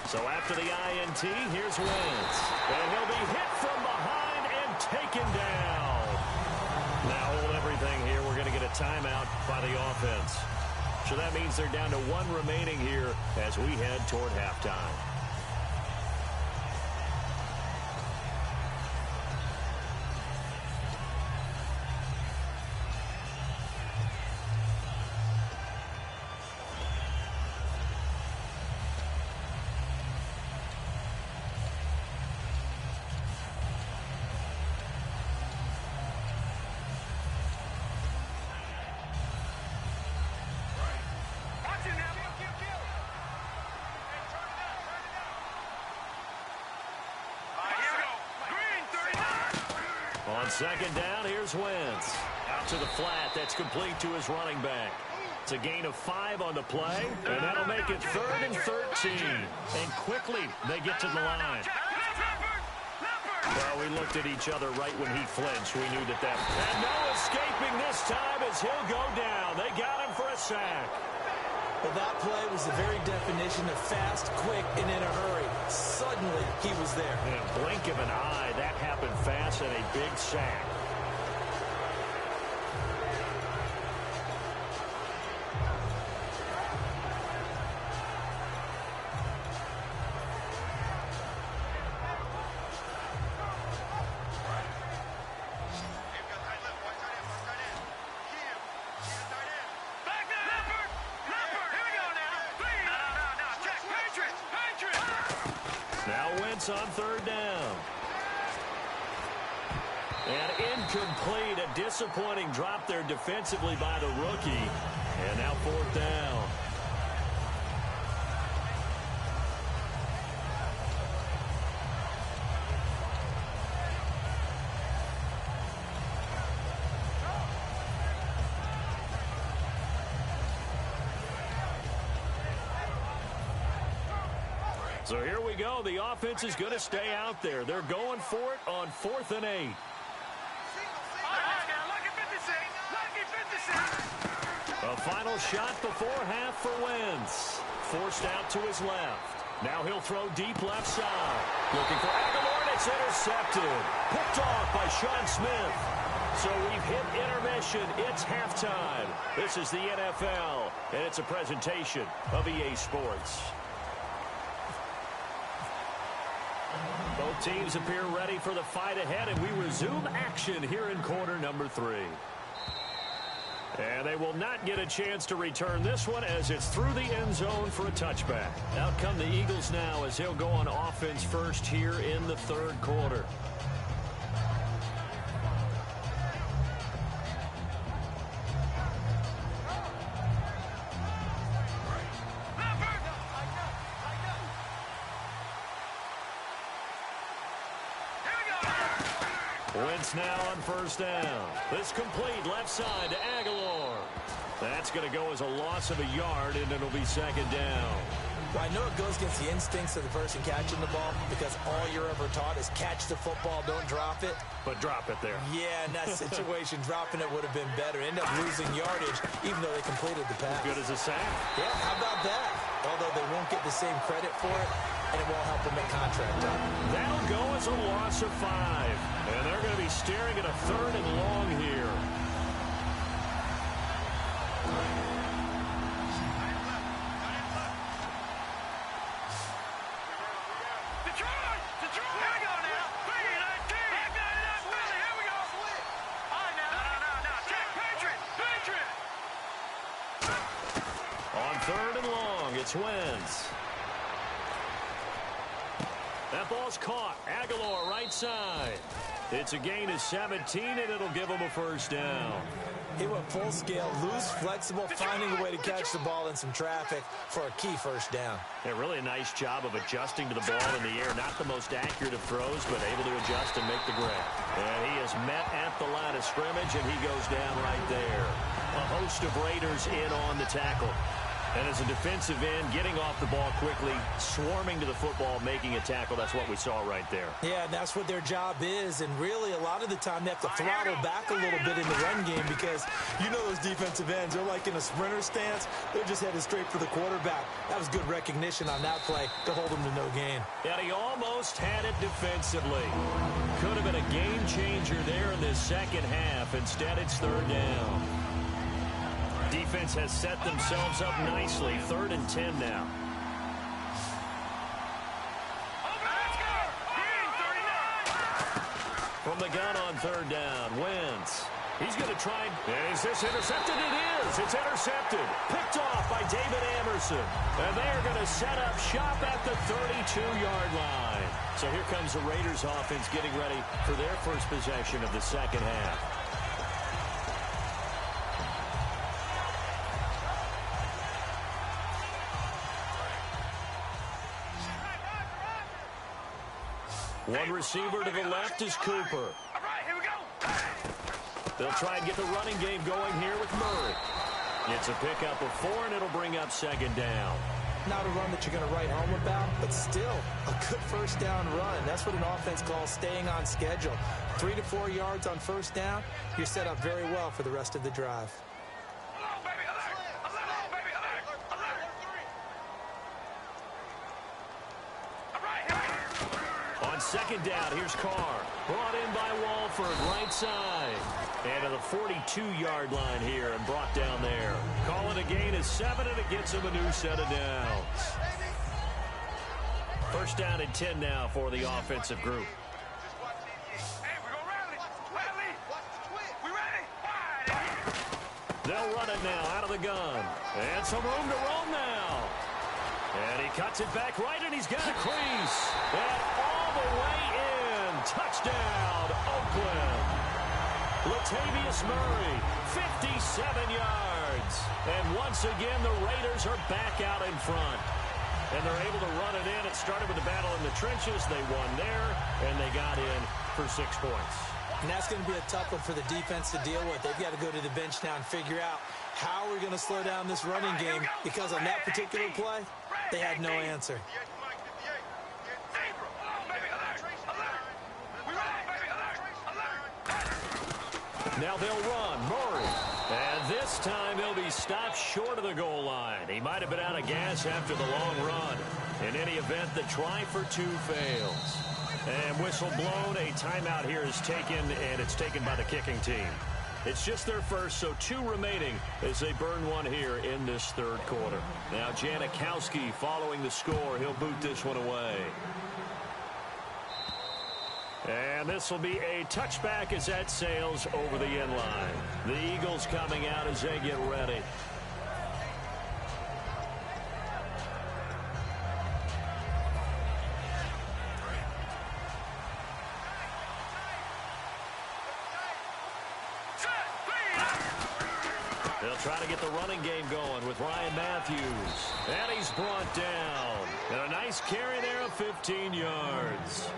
So after the INT, here's Wentz. And he'll be hit from behind and taken down. Now hold everything here. We're going to get a timeout by the offense. So that means they're down to 1 remaining here as we head toward halftime. On second down, here's Wentz. Out to the flat, that's complete to his running back. It's a gain of 5 on the play, and that'll make it 3rd and 13. And quickly, they get to the line. Well, we looked at each other right when he flinched. We knew that. And no escaping this time as he'll go down. They got him for a sack. Well, that play was the very definition of fast, quick, and in a hurry. Suddenly, he was there. In a blink of an eye, that happened fast and a big sack. On third down. And incomplete. A disappointing drop there defensively by the rookie. And now 4th down. So here we go. The offense is going to stay out there. They're going for it on 4th and 8. A final shot before half for Wentz. Forced out to his left. Now he'll throw deep left side. Looking for Aguilar, and it's intercepted. Picked off by Sean Smith. So we've hit intermission. It's halftime. This is the NFL, and it's a presentation of EA Sports. Both teams appear ready for the fight ahead, and we resume action here in quarter number 3. And they will not get a chance to return this one as it's through the end zone for a touchback. Out come the Eagles now as he'll go on offense first here in the 3rd quarter. Wentz now on 1st down. This complete left side to Aguilar. That's going to go as a loss of a yard, and it'll be 2nd down. Well, I know it goes against the instincts of the person catching the ball because all you're ever taught is catch the football, don't drop it. But drop it there. Yeah, in that situation, dropping it would have been better. End up losing yardage, even though they completed the pass. Good as a sack. Yeah, how about that? Although they won't get the same credit for it, and it won't help them at contract time. That'll go as a loss of 5. And they're going to be staring at a 3rd and long here. Here we go now. 319. Back 99, Philly. Here we go. All right, now. No. Check. Patriot. On 3rd and long, it's Wentz. That ball's caught. Aguilar right side. It's a gain of 17, and it'll give him a first down. He went full scale, loose, flexible, finding a way to catch the ball in some traffic for a key first down. Yeah, really a nice job of adjusting to the ball in the air. Not the most accurate of throws, but able to adjust and make the grab. And he is met at the line of scrimmage, and he goes down right there. A host of Raiders in on the tackle. And as a defensive end, getting off the ball quickly, swarming to the football, making a tackle, that's what we saw right there. Yeah, and that's what their job is. And really, a lot of the time, they have to throttle back a little bit in the run game because you know those defensive ends, they're like in a sprinter stance. They're just headed straight for the quarterback. That was good recognition on that play to hold him to no gain. And he almost had it defensively. Could have been a game changer there in this second half. Instead, it's 3rd down. Defense has set themselves up nicely. 3rd and 10 now. From the gun on 3rd down, Wentz. He's going to try. Is this intercepted? It is. It's intercepted. Picked off by David Amerson. And they're going to set up shop at the 32-yard line. So here comes the Raiders offense getting ready for their first possession of the second half. One receiver to the left is Cooper. All right, here we go. They'll try and get the running game going here with Murray. It's a pickup of 4, and it'll bring up 2nd down. Not a run that you're going to write home about, but still a good first down run. That's what an offense calls staying on schedule. 3 to 4 yards on first down, you're set up very well for the rest of the drive. On 2nd down, here's Carr. Brought in by Walford, right side. And to the 42-yard line here and brought down there. Call it a gain of 7, and it gets him a new set of downs. First down and 10 now for the offensive group. Hey, we're going to rally. We ready? They'll run it now out of the gun. And some room to roam now. And he cuts it back right, and he's got a crease. And all the way in. Touchdown, Oakland. Latavius Murray, 57 yards. And once again, the Raiders are back out in front. And they're able to run it in. It started with a battle in the trenches. They won there, and they got in for 6 points. And that's going to be a tough one for the defense to deal with. They've got to go to the bench now and figure out how we're going to slow down this running game, because on that particular play, they had no answer. Now they'll run. Murray. And this time he'll be stopped short of the goal line. He might have been out of gas after the long run. In any event, the try for 2 fails. And whistle blown. A timeout here is taken, and it's taken by the kicking team. It's just their first, so 2 remaining as they burn one here in this 3rd quarter. Now Janikowski following the score. He'll boot this one away. And this will be a touchback as that sails over the end line. The Eagles coming out as they get ready. They'll try to get the running game going with Ryan Matthews. And he's brought down. And a nice carry there of 15 yards.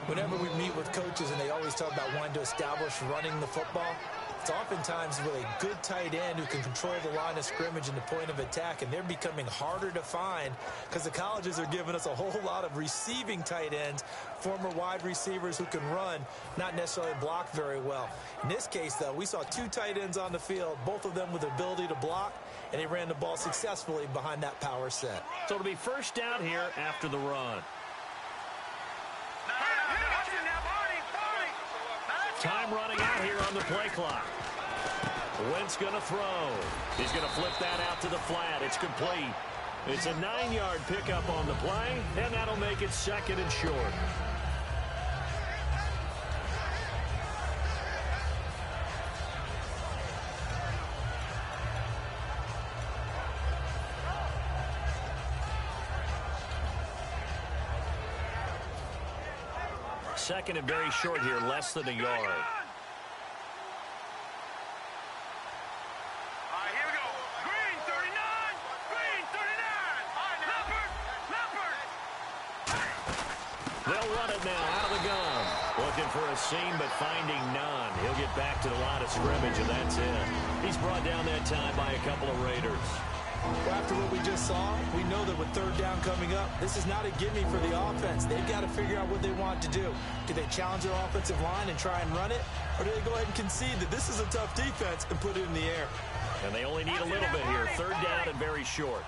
Whenever we meet with coaches and they always talk about wanting to establish running the football, it's oftentimes with a good tight end who can control the line of scrimmage and the point of attack, and they're becoming harder to find because the colleges are giving us a whole lot of receiving tight ends, former wide receivers who can run, not necessarily block very well. In this case, though, we saw 2 tight ends on the field, both of them with the ability to block, and they ran the ball successfully behind that power set. So it'll be first down here after the run. Time running out here on the play clock. Wentz going to throw. He's going to flip that out to the flat. It's complete. It's a 9-yard pickup on the play, and that'll make it 2nd and short. second and very short here, less than a yard. They'll run it now out of the gun. Looking for a seam, but finding none. He'll get back to the line of scrimmage, and that's it. He's brought down that time by a couple of Raiders. Well, after what we just saw, we know that with third down coming up, this is not a gimme for the offense. They've got to figure out what they want to do. Do they challenge their offensive line and try and run it? Or do they go ahead and concede that this is a tough defense and put it in the air? And they only need a little bit here. Third down and very short.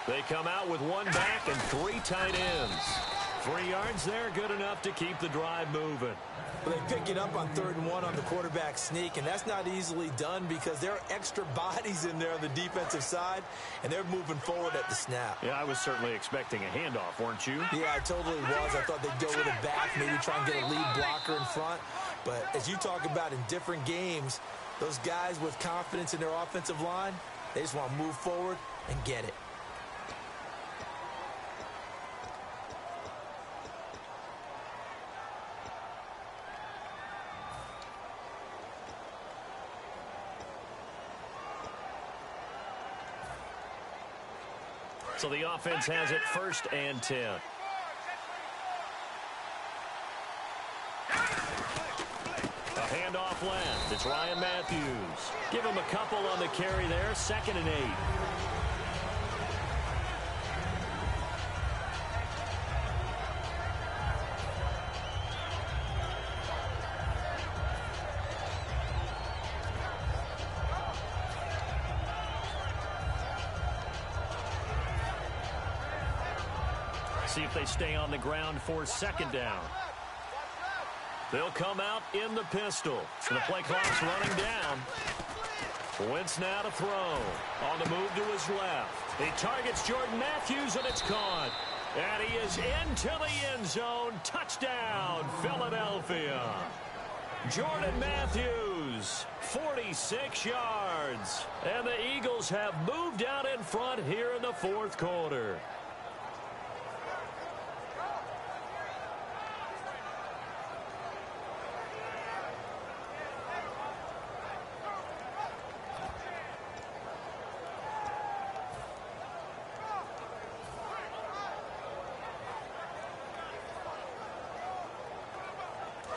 They come out with one back and three tight ends. 3 yards there, good enough to keep the drive moving. Well, they pick it up on 3rd and 1 on the quarterback sneak, and that's not easily done because there are extra bodies in there on the defensive side, and they're moving forward at the snap. Yeah, I was certainly expecting a handoff, weren't you? Yeah, I totally was. I thought they'd go with it back, maybe try and get a lead blocker in front. But as you talk about in different games, those guys with confidence in their offensive line, they just want to move forward and get it. So the offense has it 1st and 10. A handoff left. It's Ryan Matthews. Give him a couple on the carry there. 2nd and 8. See if they stay on the ground for 2nd down. They'll come out in the pistol. So the play clock's running down. Wentz now to throw. On the move to his left. He targets Jordan Matthews, and it's caught. And he is into the end zone. Touchdown, Philadelphia. Jordan Matthews, 46 yards. And the Eagles have moved out in front here in the 4th quarter.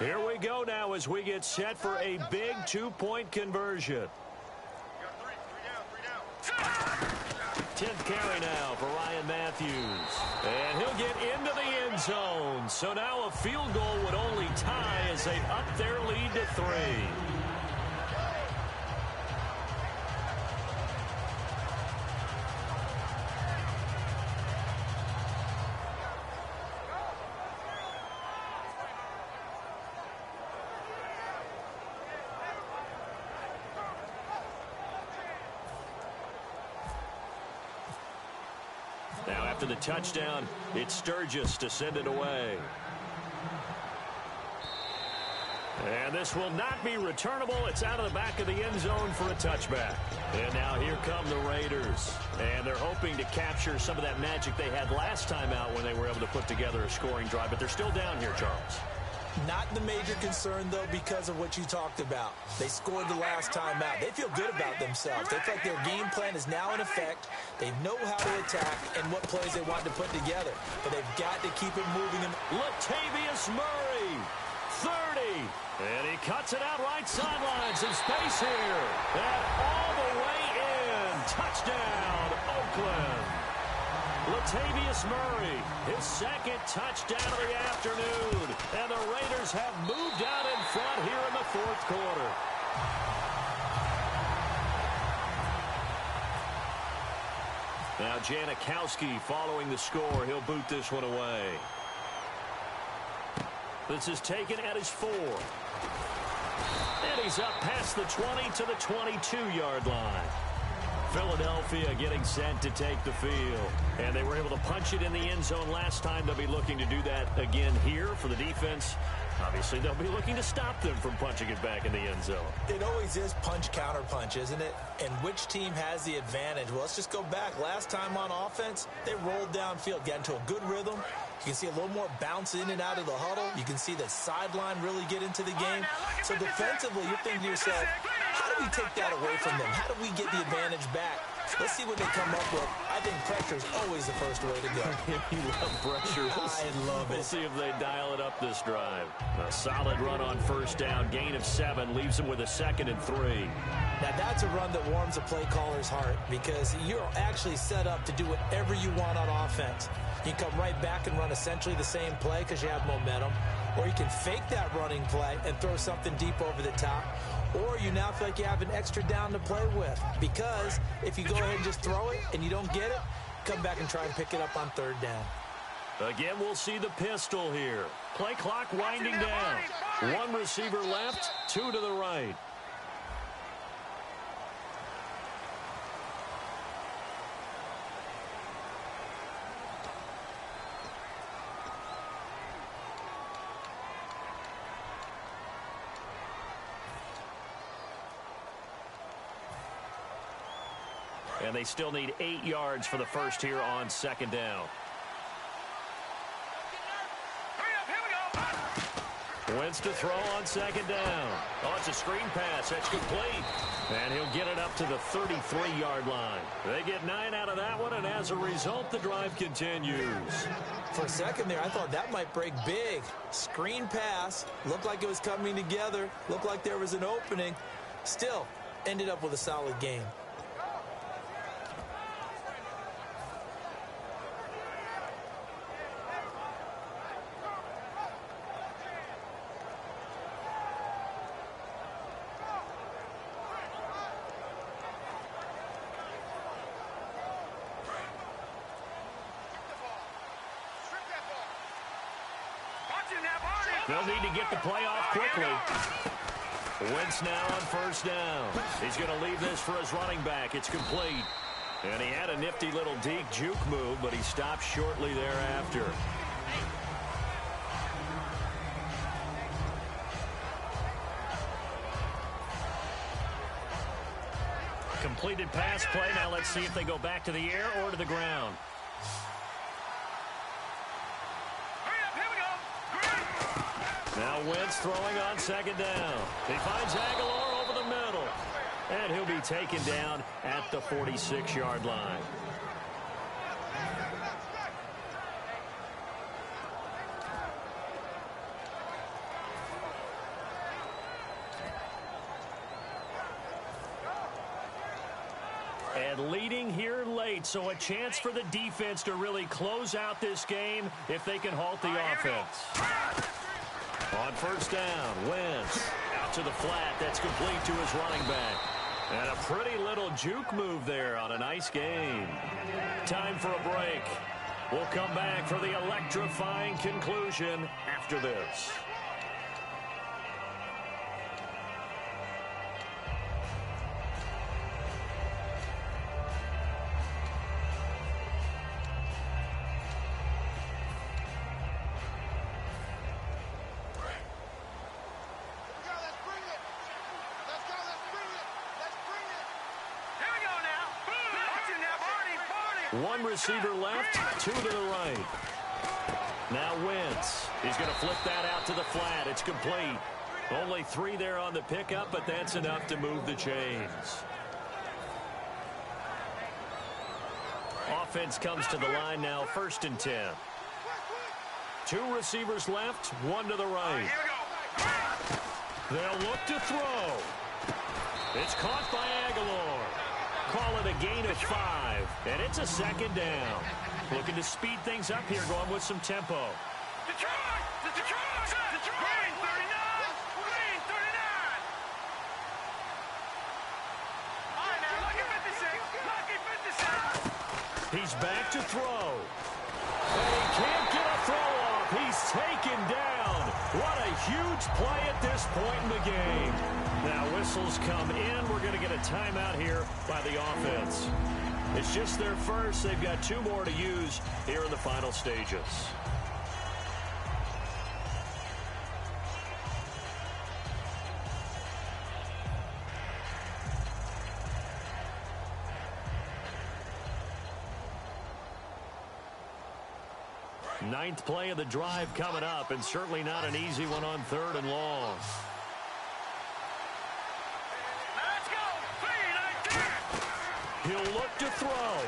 Here we go now as we get set for a big 2-point conversion. 10th carry now for Ryan Matthews. And he'll get into the end zone. So now a field goal would only tie as they up their lead to 3. Now after the touchdown, it's Sturgis to send it away. And this will not be returnable. It's out of the back of the end zone for a touchback. And now here come the Raiders. And they're hoping to capture some of that magic they had last time out when they were able to put together a scoring drive. But they're still down here, Charles. Not the major concern, though, because of what you talked about. They scored the last time out. They feel good about themselves. They feel like their game plan is now in effect. They know how to attack and what plays they want to put together. But they've got to keep it moving. Latavius Murray, 30. And he cuts it out right sideline. Some space here. And all the way in. Touchdown, Oakland. Latavius Murray, his 2nd touchdown of the afternoon. And the Raiders have moved out in front here in the 4th quarter. Now Janikowski following the score. He'll boot this one away. This is taken at his 4. And he's up past the 20 to the 22-yard line. Philadelphia getting set to take the field. And they were able to punch it in the end zone last time. They'll be looking to do that again here for the defense. Obviously, they'll be looking to stop them from punching it back in the end zone. It always is punch-counter-punch, isn't it? And which team has the advantage? Well, let's just go back. Last time on offense, they rolled downfield, got into a good rhythm. You can see a little more bounce in and out of the huddle. You can see the sideline really get into the game. So defensively, you're thinking to yourself, how do we take that away from them? How do we get the advantage back? Let's see what they come up with. I think pressure is always the first way to go. You love pressure. I love it. We'll see if they dial it up this drive. A solid run on first down. Gain of 7 leaves them with a 2nd and 3. Now, that's a run that warms a play caller's heart because you're actually set up to do whatever you want on offense. You can come right back and run essentially the same play because you have momentum, or you can fake that running play and throw something deep over the top, or you now feel like you have an extra down to play with because if you go ahead and just throw it and you don't get it, come back and try and pick it up on 3rd down. Again, we'll see the pistol here. Play clock winding down. 1 receiver left, 2 to the right. And they still need 8 yards for the first here on 2nd down. Wentz to throw on 2nd down. Oh, it's a screen pass. That's complete. And he'll get it up to the 33-yard line. They get 9 out of that one, and as a result, the drive continues. For a second there, I thought that might break big. Screen pass. Looked like it was coming together. Looked like there was an opening. Still, ended up with a solid game. They'll need to get the play off quickly. Wentz now on first down. He's going to leave this for his running back. It's complete. And he had a nifty little deep juke move, but he stopped shortly thereafter. Completed pass play. Now let's see if they go back to the air or to the ground. Now Wentz throwing on 2nd down. He finds Aguilar over the middle. And he'll be taken down at the 46-yard line. And leading here late, so a chance for the defense to really close out this game if they can halt the offense. On first down, Wentz out to the flat. That's complete to his running back. And a pretty little juke move there on a nice game. Time for a break. We'll come back for the electrifying conclusion after this. One receiver left, 2 to the right. Now Wentz. He's going to flip that out to the flat. It's complete. Only 3 there on the pickup, but that's enough to move the chains. Offense comes to the line now, 1st and 10. 2 receivers left, 1 to the right. They'll look to throw. It's caught by Aguilar. Call it a gain of 5, and it's a 2nd down. Looking to speed things up here, going with some tempo. He's back to throw. And he can't get a throw off. He's taken down. What a huge play at this point in the game. Now whistles come in. We're going to get a timeout here by the offense. It's just their first. They've got 2 more to use here in the final stages. Ninth play of the drive coming up, and certainly not an easy one on 3rd and long. Let's go. He'll look to throw.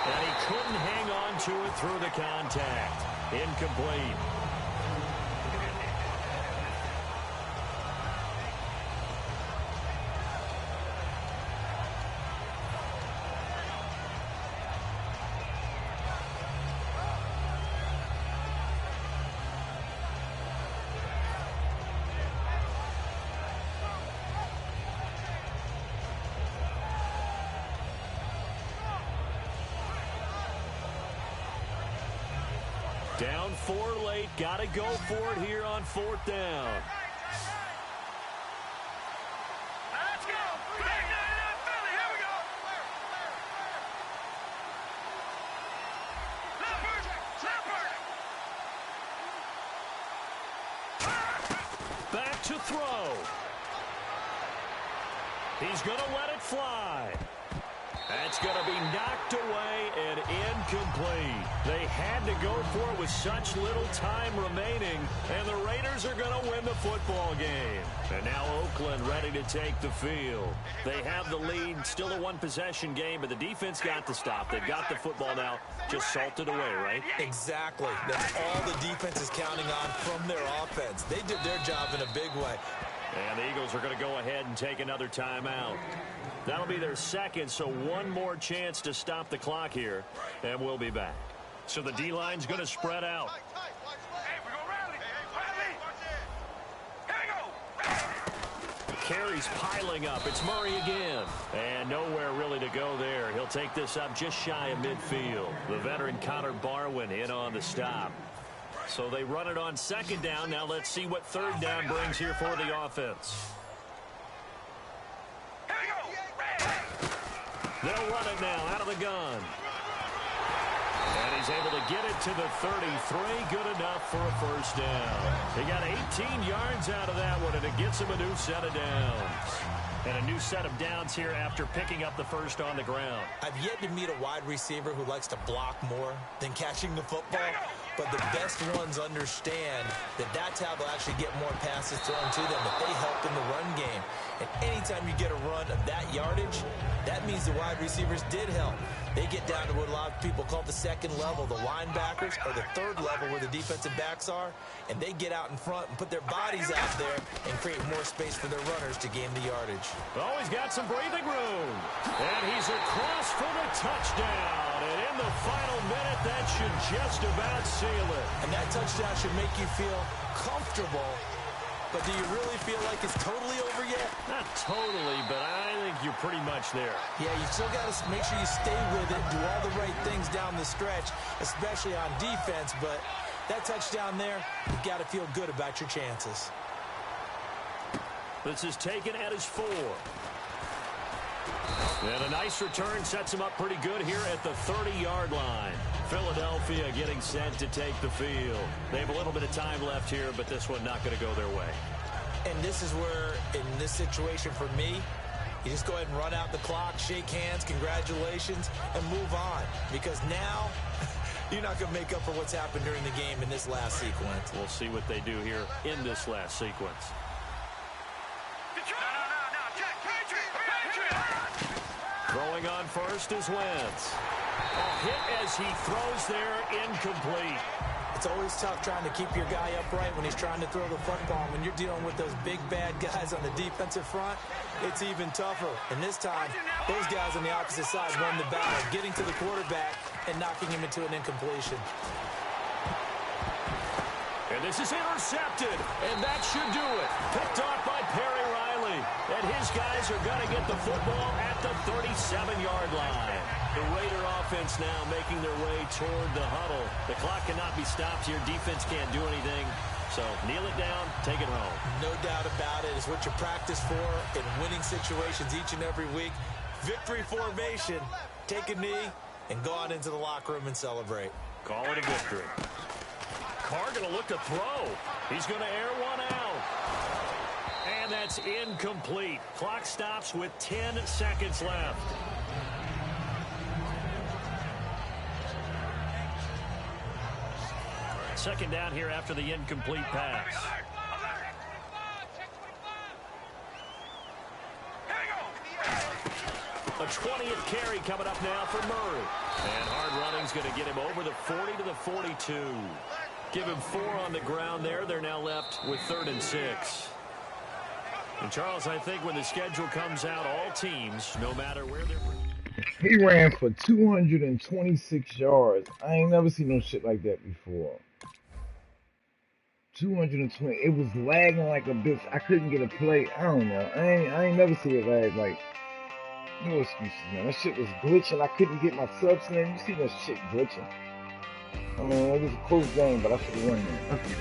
And he couldn't hang on to it through the contact. Incomplete. Down 4 late. Got to go for it here on 4th down. Let's go. Big 99 Philly. Here we go. Leopard. Back to throw. He's going to let it fly. That's going to be knocked away and incomplete. They had to go for it with such little time remaining, and the Raiders are going to win the football game. And now Oakland ready to take the field. They have the lead, still a one-possession game, but the defense got the stop. They've got the football now, just salted away, right? Exactly. That's all the defense is counting on from their offense. They did their job in a big way. And the Eagles are going to go ahead and take another timeout. That'll be their second, so one more chance to stop the clock here, and we'll be back. So the D-line's going to spread out. Hey, we're going to rally. Here we go. Carries piling up. It's Murray again. And nowhere really to go there. He'll take this up just shy of midfield. The veteran Connor Barwin in on the stop. So they run it on 2nd down. Now let's see what 3rd down brings here for the offense. They'll run it now out of the gun. And he's able to get it to the 33. Good enough for a 1st down. He got 18 yards out of that one, and it gets him a new set of downs. And a new set of downs here after picking up the 1st on the ground. I've yet to meet a wide receiver who likes to block more than catching the football. But the best ones understand that that's how they'll actually get more passes thrown to them, if they help in the run game. And anytime you get a run of that yardage, that means the wide receivers did help. They get down to what a lot of people call the 2nd level, the linebackers, or the 3rd level where the defensive backs are, and they get out in front and put their bodies out there and create more space for their runners to gain the yardage. Oh, he's got some breathing room. And he's across for the touchdown. And in the final minute, that should just about seal it. And that touchdown should make you feel comfortable. But do you really feel like it's totally over yet? Not totally, but I think you're pretty much there. Yeah, you still got to make sure you stay with it, do all the right things down the stretch, especially on defense. But that touchdown there, you got to feel good about your chances. This is taken at his 4. And a nice return sets him up pretty good here at the 30-yard line. Philadelphia getting set to take the field. They have a little bit of time left here, but this one not going to go their way. And this is where, in this situation for me, you just go ahead and run out the clock, shake hands, congratulations, and move on. Because now, you're not going to make up for what's happened during the game in this last sequence. We'll see what they do here in this last sequence. Throwing on 1st is Wentz. A hit as he throws there, incomplete. It's always tough trying to keep your guy upright when he's trying to throw the football. When you're dealing with those big, bad guys on the defensive front, it's even tougher. And this time, those guys on the opposite side won the battle, getting to the quarterback and knocking him into an incompletion. And this is intercepted, and that should do it. Picked off by Perry Riley. And his guys are going to get the football at the 37-yard line. The Raider offense now making their way toward the huddle. The clock cannot be stopped here. Defense can't do anything. So kneel it down, take it home. No doubt about it. It's what you practice for in winning situations each and every week. Victory formation. Take a knee and go on into the locker room and celebrate. Call it a victory. Carr going to look to throw. He's going to air one out. And that's incomplete. Clock stops with 10 seconds left. Second down here after the incomplete pass. A 20th carry coming up now for Murray. And hard running's going to get him over the 40 to the 42. Give him 4 on the ground there. They're now left with 3rd and 6. And Charles, I think when the schedule comes out, all teams, no matter where they're... He ran for 226 yards. I ain't never seen no shit like that before. 220. It was lagging like a bitch. I couldn't get a play. I don't know. I ain't never seen it lag like. No excuses, man. That shit was glitching. I couldn't get my subs in. You see that shit glitching. I mean, it was a close game, but I should have won that. Okay.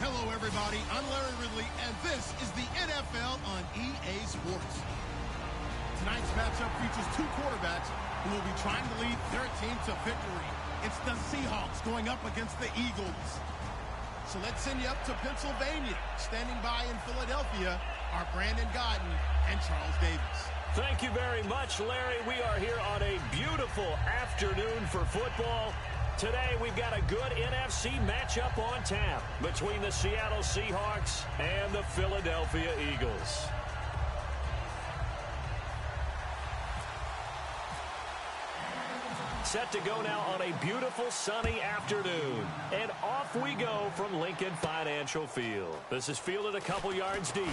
Hello, everybody. I'm Larry Ridley, and this is the NFL on EA Sports. Tonight's matchup features 2 quarterbacks who will be trying to lead their team to victory. It's the Seahawks going up against the Eagles. So let's send you up to Pennsylvania. Standing by in Philadelphia are Brandon Godden and Charles Davis. Thank you very much, Larry. We are here on a beautiful afternoon for football. Today, we've got a good NFC matchup on tap between the Seattle Seahawks and the Philadelphia Eagles. Set to go now on a beautiful sunny afternoon. And off we go from Lincoln Financial Field. This is fielded a couple yards deep.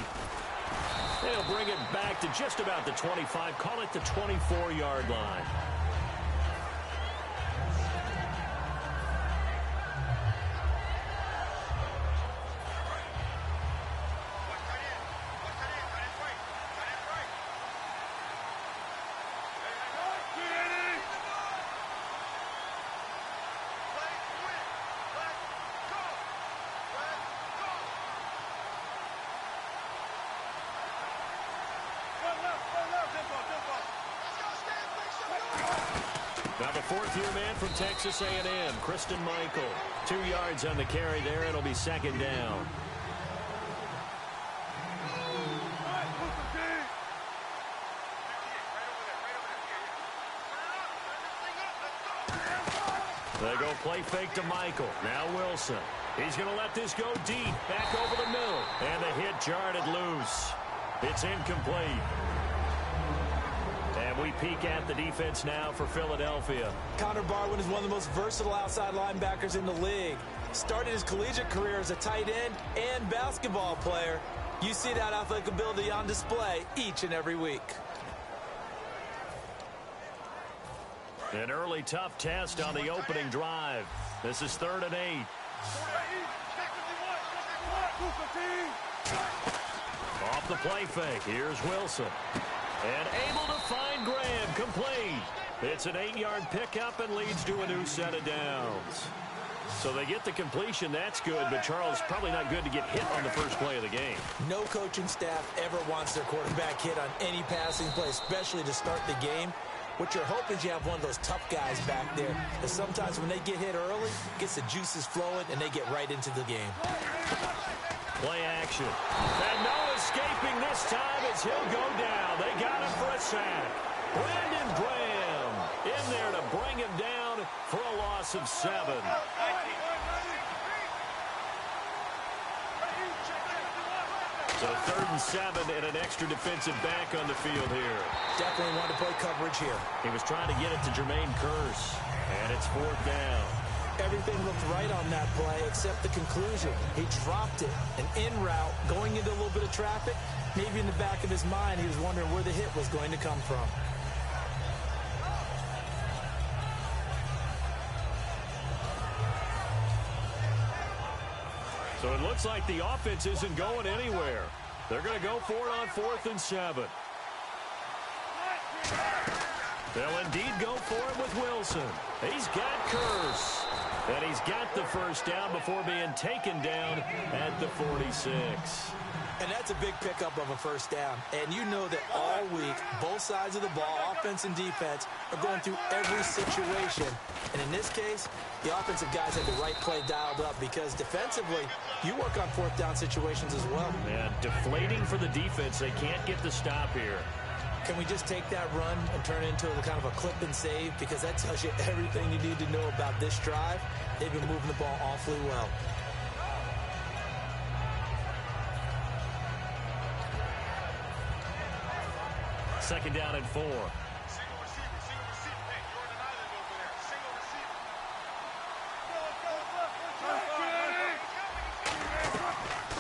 They'll bring it back to just about the 25, call it the 24-yard line. Now the 4th-year man from Texas A&M, Christian Michael. 2 yards on the carry there. It'll be 2nd down. They go play fake to Michael. Now Wilson. He's going to let this go deep. Back over the middle. And the hit jarred it loose. It's incomplete. And we peek at the defense now for Philadelphia. Connor Barwin is one of the most versatile outside linebackers in the league. Started his collegiate career as a tight end and basketball player. You see that athletic ability on display each and every week. An early tough test on the opening drive. This is 3rd and 8. Off the play fake. Here's Wilson. And able to find Graham, complete. It's an 8-yard pickup and leads to a new set of downs. So they get the completion, that's good, but Charles, probably not good to get hit on the first play of the game. No coaching staff ever wants their quarterback hit on any passing play, especially to start the game. What you're hoping is you have one of those tough guys back there, that sometimes when they get hit early, gets the juices flowing, and they get right into the game. Play action. And no escaping this time as he'll go down. They got him for a sack. Brandon Graham in there to bring him down for a loss of 7. So 3rd and 7 and an extra defensive back on the field here. Definitely wanted to play coverage here. He was trying to get it to Jermaine Kearse, and it's 4th down. Everything looked right on that play except the conclusion. He dropped it, an in route, going into a little bit of traffic. Maybe in the back of his mind, he was wondering where the hit was going to come from. So it looks like the offense isn't going anywhere. They're going to go for it on 4th and 7. They'll indeed go for it with Wilson. He's got Kearse. And he's got the 1st down before being taken down at the 46. And that's a big pickup of a 1st down. And you know that all week, both sides of the ball, offense and defense, are going through every situation. And in this case, the offensive guys had the right play dialed up because defensively, you work on 4th down situations as well. And deflating for the defense. They can't get the stop here. Can we just take that run and turn it into a kind of a clip and save? Because that tells you everything you need to know about this drive. They've been moving the ball awfully well. Second down and 4. Single receiver. Hey, you're an island over there. Single receiver.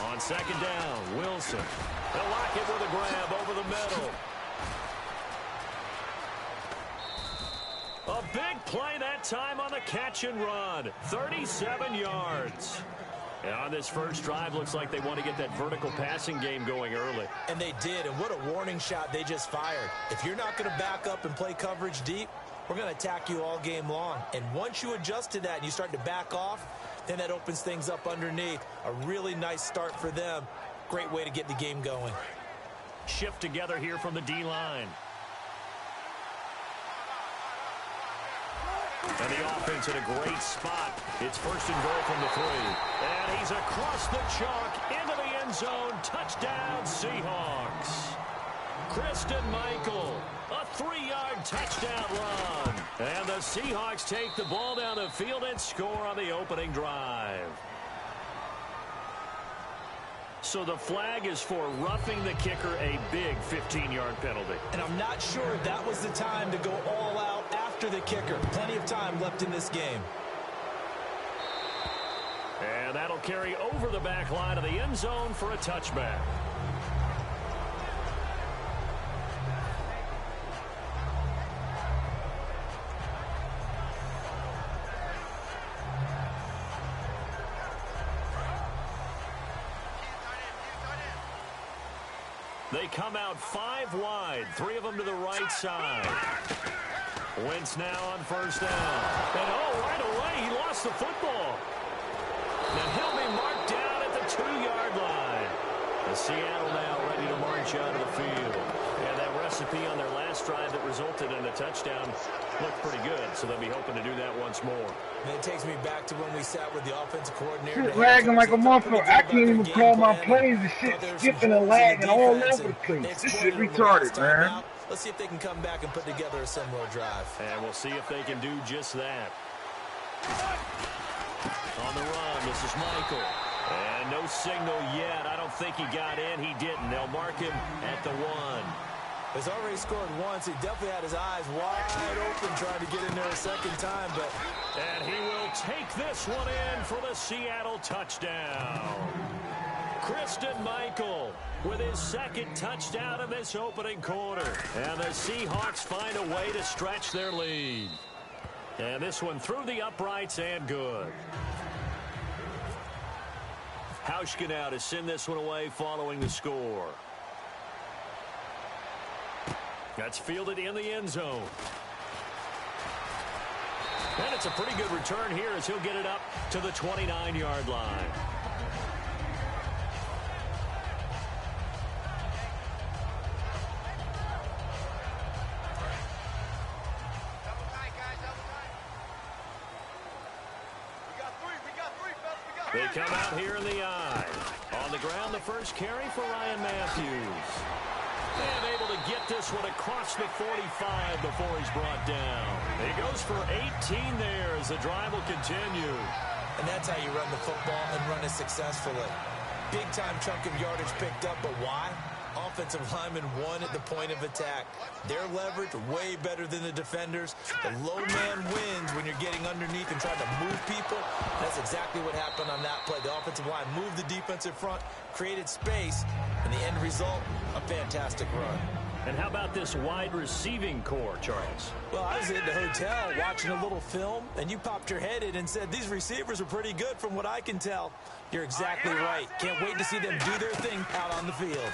On 2nd down, Wilson. They'll lock it with a grab over the middle. A big play that time on the catch and run. 37 yards. And on this first drive, looks like they want to get that vertical passing game going early. And they did, and what a warning shot they just fired. If you're not going to back up and play coverage deep, we're going to attack you all game long. And once you adjust to that and you start to back off, then that opens things up underneath. A really nice start for them. Great way to get the game going. Shift together here from the D-line. And the offense in a great spot. It's 1st and goal from the 3. And he's across the chalk into the end zone. Touchdown, Seahawks. Christian Michael, a 3-yard touchdown run. And the Seahawks take the ball down the field and score on the opening drive. So the flag is for roughing the kicker, a big 15-yard penalty. And I'm not sure that was the time to go all out after the kicker. Plenty of time left in this game. And that'll carry over the back line of the end zone for a touchback. They come out 5 wide, 3 of them to the right side. Wentz now on 1st down. And right away, he lost the football. And he'll be marked down at the 2-yard line. And Seattle now ready to march out of the field. And that recipe on their last drive that resulted in a touchdown looked pretty good, so they'll be hoping to do that once more. And it takes me back to when we sat with the offensive coordinator. Shit lagging like a motherfucker. I can't even call my plays. The shit skipping and lagging all over the place. This shit retarded, man. Let's see if they can come back and put together a similar drive. And we'll see if they can do just that. On the run, this is Michael. And no signal yet. I don't think he got in. He didn't. They'll mark him at the 1. He's already scored once. He definitely had his eyes wide open trying to get in there a second time. And he will take this one in for the Seattle touchdown. Christian Michael with his 2nd touchdown of this opening quarter. And the Seahawks find a way to stretch their lead. And this one through the uprights and good. Hauschka now to send this one away following the score. That's fielded in the end zone. And it's a pretty good return here as he'll get it up to the 29-yard line. They come out here in the eye. On the ground, the first carry for Ryan Matthews. And able to get this one across the 45 before he's brought down. He goes for 18 there as the drive will continue. And that's how you run the football and run it successfully. Big-time chunk of yardage picked up, but why? Offensive lineman won at the point of attack. Their leverage way better than the defenders. The low man wins when you're getting underneath and trying to move people. That's exactly what happened on that play. The offensive line moved the defensive front, created space, and the end result, a fantastic run. And how about this wide receiving core, Charles? Well, I was in the hotel watching a little film, and you popped your head in and said, these receivers are pretty good from what I can tell. You're exactly right. Can't wait to see them do their thing out on the field.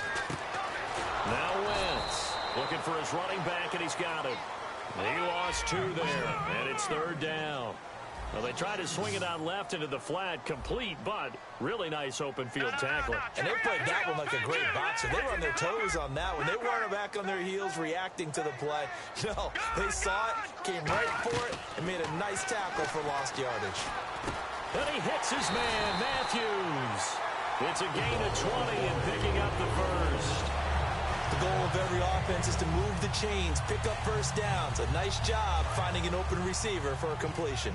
Now Wentz looking for his running back, and he's got him. He lost 2 there, and it's 3rd down. Well, they tried to swing it out left into the flat, complete, but really nice open field tackling. And they played that one like a great boxer. They were on their toes on that one. They weren't back on their heels reacting to the play. No, they saw it, came right for it, and made a nice tackle for lost yardage. And he hits his man, Matthews. It's a gain of 20 and picking up the first. The goal of every offense is to move the chains, pick up first downs. A nice job finding an open receiver for a completion.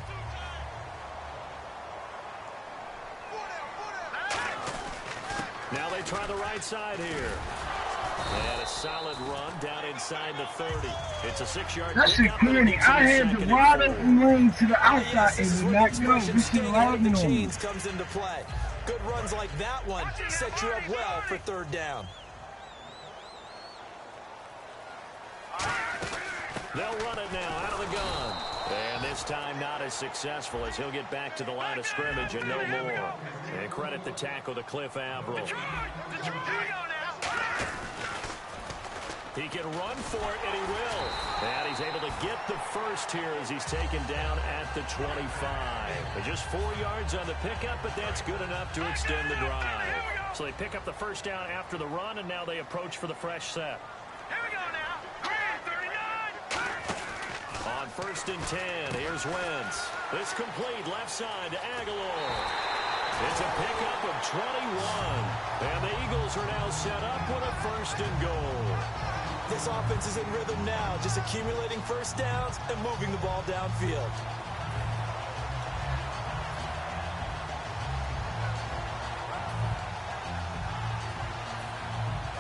Now they try the right side here. And a solid run down inside the 30. It's a 6-yard That shit clearly. I had the wide open lane to the outside and did not go. This shit lagging on me. Comes into play. Good runs like that one set you up well for 3rd down. They'll run it now out of the gun. And this time not as successful as he'll get back to the line of scrimmage and no more. And credit the tackle to Cliff Averill. He can run for it, and he will. And he's able to get the first here as he's taken down at the 25. Just 4 yards on the pickup, but that's good enough to extend the drive. So they pick up the first down after the run, and now they approach for the fresh set. Here we go now. 39. On 1st and 10, here's Wentz. This complete left side to Aguilar. It's a pickup of 21. And the Eagles are now set up with a 1st and goal. This offense is in rhythm now, just accumulating first downs and moving the ball downfield.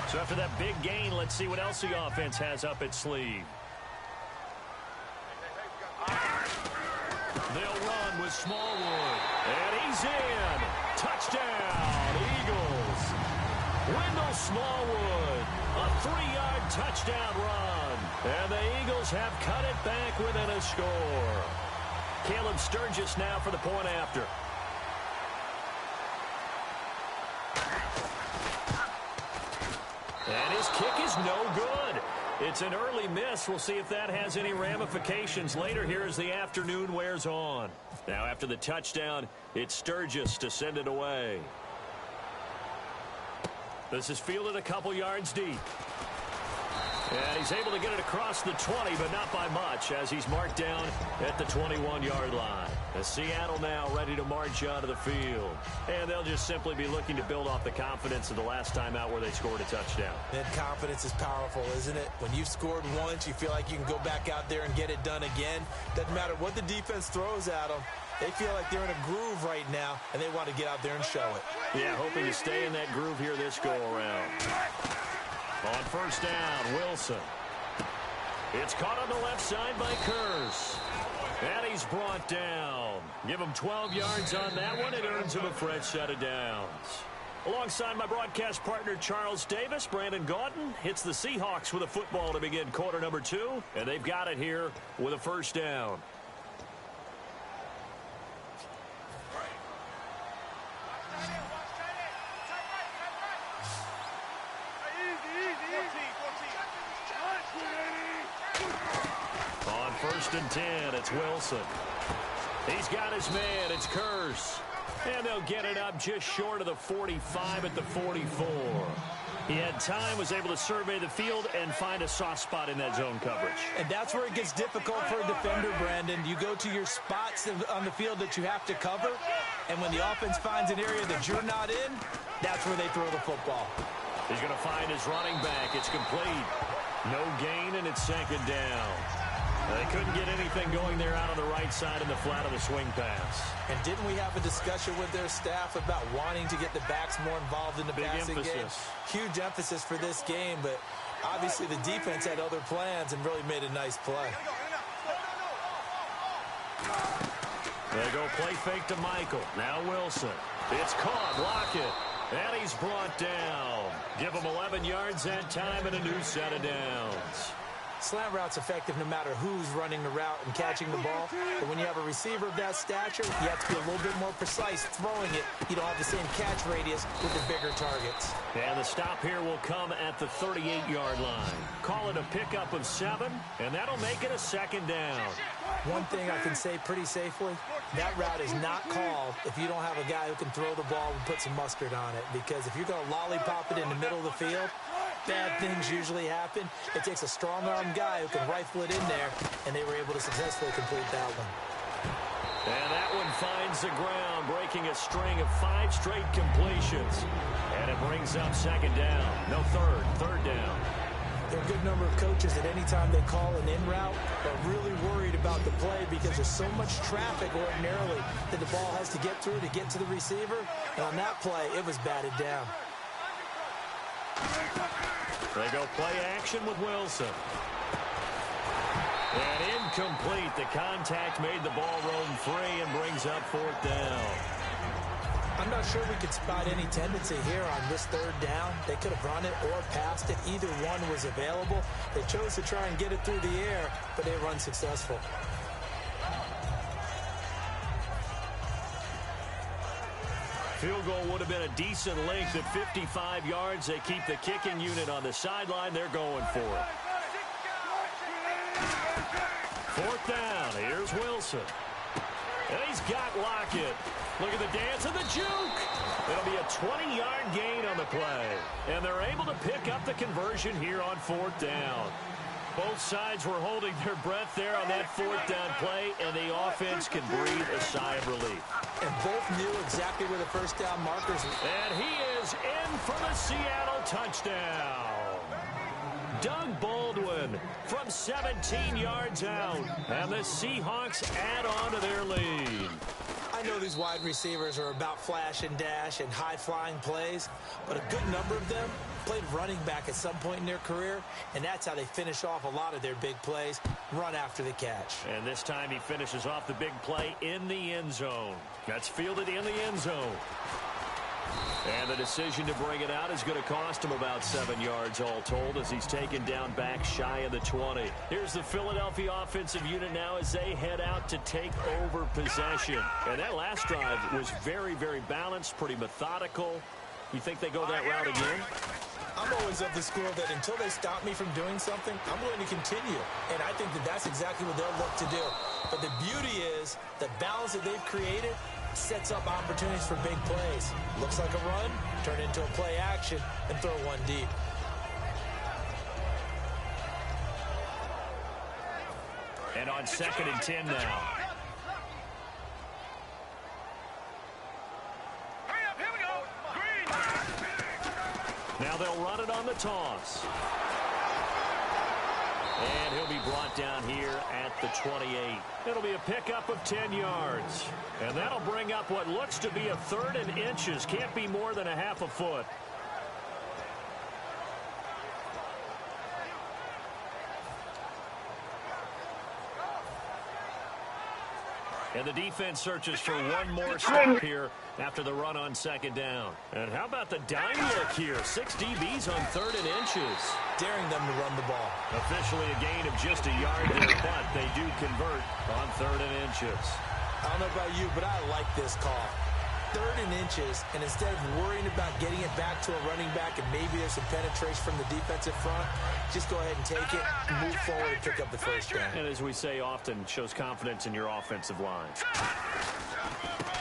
So after that big gain, let's see what else the offense has up its sleeve. They'll run with Smallwood. And he's in. Touchdown, Eagles. Wendell Smallwood. A 3-yard touchdown run. And the Eagles have cut it back within a score. Caleb Sturgis now for the point after. And his kick is no good. It's an early miss. We'll see if that has any ramifications later here as the afternoon wears on. Now after the touchdown, it's Sturgis to send it away. This is fielded a couple yards deep. And he's able to get it across the 20, but not by much, as he's marked down at the 21-yard line. As Seattle now ready to march onto the field. And they'll just simply be looking to build off the confidence of the last time out where they scored a touchdown. And confidence is powerful, isn't it? When you've scored once, you feel like you can go back out there and get it done again. Doesn't matter what the defense throws at them. They feel like they're in a groove right now, and they want to get out there and show it. Yeah, hoping to stay in that groove here this go-around. On 1st down, Wilson. It's caught on the left side by Kurz. And he's brought down. Give him 12 yards on that one. It earns him a fresh set of downs. Alongside my broadcast partner, Charles Davis, Brandon Gaudin hits the Seahawks with a football to begin quarter number 2. And they've got it here with a 1st down. On 1st and 10, it's Wilson. He's got his man. It's Kurz. And they'll get it up just short of the 45 at the 44. He had time, was able to survey the field and find a soft spot in that zone coverage. And that's where it gets difficult for a defender, Brandon. You go to your spots on the field that you have to cover, and when the offense finds an area that you're not in, that's where they throw the football. He's going to find his running back. It's complete. No gain, and it's 2nd down. They couldn't get anything going there out on the right side in the flat of the swing pass. And didn't we have a discussion with their staff about wanting to get the backs more involved in the passing game? Huge emphasis for this game, but obviously the defense had other plans and really made a nice play. They go play fake to Michael. Now Wilson. It's caught. Lockett. And he's brought down. Give him 11 yards that time and a new set of downs. Slant route's effective no matter who's running the route and catching the ball. But when you have a receiver of that stature, you have to be a little bit more precise throwing it. You don't have the same catch radius with the bigger targets. And the stop here will come at the 38-yard line. Call it a pickup of 7, and that'll make it a second down. One thing I can say pretty safely, that route is not called if you don't have a guy who can throw the ball and put some mustard on it. Because if you're going to lollipop it in the middle of the field, bad things usually happen. It takes a strong-arm guy who can rifle it in there, and they were able to successfully complete that one. And that one finds the ground, breaking a string of 5 straight completions. And it brings up second down. No, third down. There are a good number of coaches that any time they call an in route are really worried about the play because there's so much traffic ordinarily that the ball has to get through to get to the receiver. And on that play, it was batted down. They go play action with Wilson. And incomplete. The contact made the ball roam free and brings up 4th down. I'm not sure we could spot any tendency here on this 3rd down. They could have run it or passed it. Either one was available. They chose to try and get it through the air, but they run successful. Field goal would have been a decent length at 55 yards. They keep the kicking unit on the sideline. They're going for it. 4th down. Here's Wilson. And he's got Lockett. Look at the dance and the juke. It'll be a 20-yard gain on the play. And they're able to pick up the conversion here on 4th down. Both sides were holding their breath there on that 4th down play, and the offense can breathe a sigh of relief. And both knew exactly where the first down markers were. And he is in for the Seattle touchdown. Doug Baldwin from 17 yards out. And the Seahawks add on to their lead. I know these wide receivers are about flash and dash and high-flying plays, but a good number of them played running back at some point in their career, and that's how they finish off a lot of their big plays, run after the catch. And this time he finishes off the big play in the end zone. That's fielded in the end zone. And the decision to bring it out is going to cost him about 7 yards all told as he's taken down back shy of the 20. Here's the Philadelphia offensive unit now as they head out to take over possession. And that last drive was very, very balanced, pretty methodical. You think they go that route again? I'm always of the school that until they stop me from doing something, I'm going to continue. And I think that that's exactly what they'll look to do. But the beauty is the balance that they've created sets up opportunities for big plays. Looks like a run, turn into a play action, and throw one deep. And on 2nd and 10 now. Now they'll run it on the toss. And he'll be brought down here at the 28. It'll be a pickup of 10 yards. And that'll bring up what looks to be a 3rd and inches. Can't be more than a half a foot. And the defense searches for one more stop here after the run on 2nd down. And how about the dime look here? 6 DBs on 3rd and inches. Daring them to run the ball. Officially a gain of just a yard there, but they do convert on 3rd and inches. I don't know about you, but I like this call. 3rd and inches, and instead of worrying about getting it back to a running back and maybe there's some penetration from the defensive front, just go ahead and take it, move forward, and pick up the first down. And as we say often, shows confidence in your offensive line.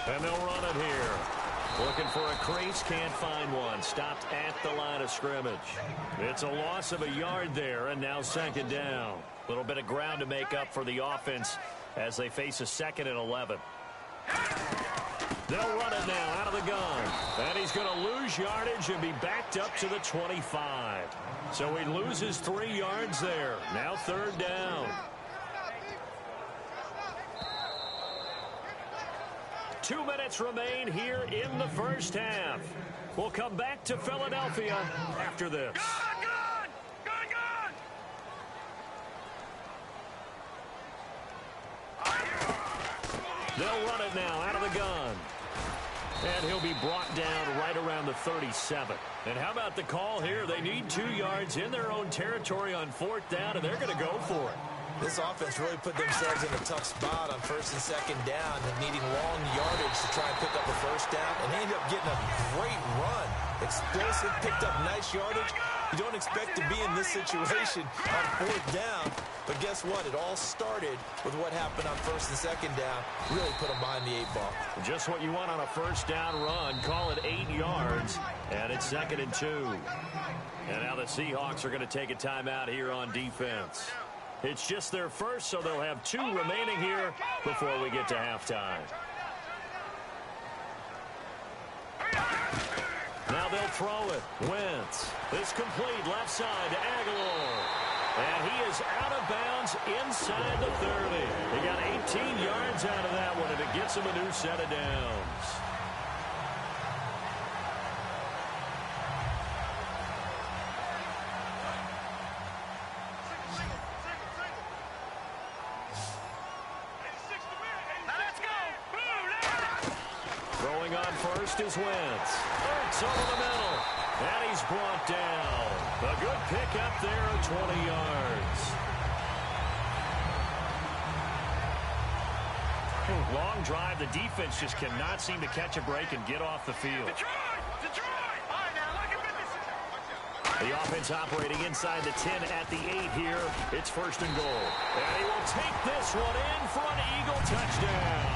And they'll run it here. Looking for a crease, can't find one. Stopped at the line of scrimmage. It's a loss of a yard there, and now 2nd down. A little bit of ground to make up for the offense as they face a 2nd and 11. They'll run it now out of the gun. And he's going to lose yardage and be backed up to the 25. So he loses 3 yards there. Now 3rd down. 2 minutes remain here in the first half. We'll come back to Philadelphia after this. They'll run it now out of the gun. And he'll be brought down right around the 37. And how about the call here? They need 2 yards in their own territory on 4th down, and they're going to go for it. This offense really put themselves in a tough spot on 1st and 2nd down, needing long yardage to try and pick up a 1st down, and they ended up getting a great run. Explosive, picked up nice yardage. You don't expect to be in this situation on 4th down, but guess what? It all started with what happened on 1st and 2nd down. Really put them behind the 8 ball. Just what you want on a 1st down run. Call it 8 yards, and it's 2nd and 2. And now the Seahawks are going to take a timeout here on defense. It's just their first, so they'll have 2 remaining here before we get to halftime. Now they'll throw it. Wentz. It's complete left side to Aguilar. And he is out of bounds inside the 30. He got 18 yards out of that one, and it gets him a new set of downs. Throwing on first is Wentz. Hurts over the middle. And he's brought down. A good pickup there of 20 yards. Long drive. The defense just cannot seem to catch a break and get off the field. Detroit! All right, now, look at The offense operating inside the 10 at the 8 here. It's 1st and goal. And he will take this one in for an Eagle touchdown.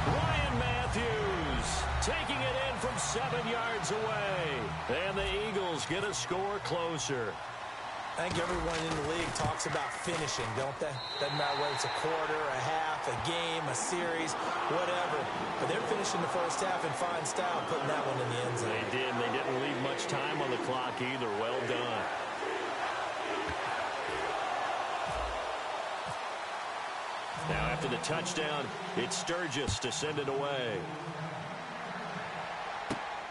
Ryan Matthews taking it in from 7 yards away. And the Eagles get a score closer. I think everyone in the league talks about finishing, don't they? Doesn't matter whether it's a quarter, a half, a game, a series, whatever. But they're finishing the first half in fine style, putting that one in the end zone. They did. They didn't leave much time on the clock either. Well done. Now after the touchdown, it's Sturgis to send it away.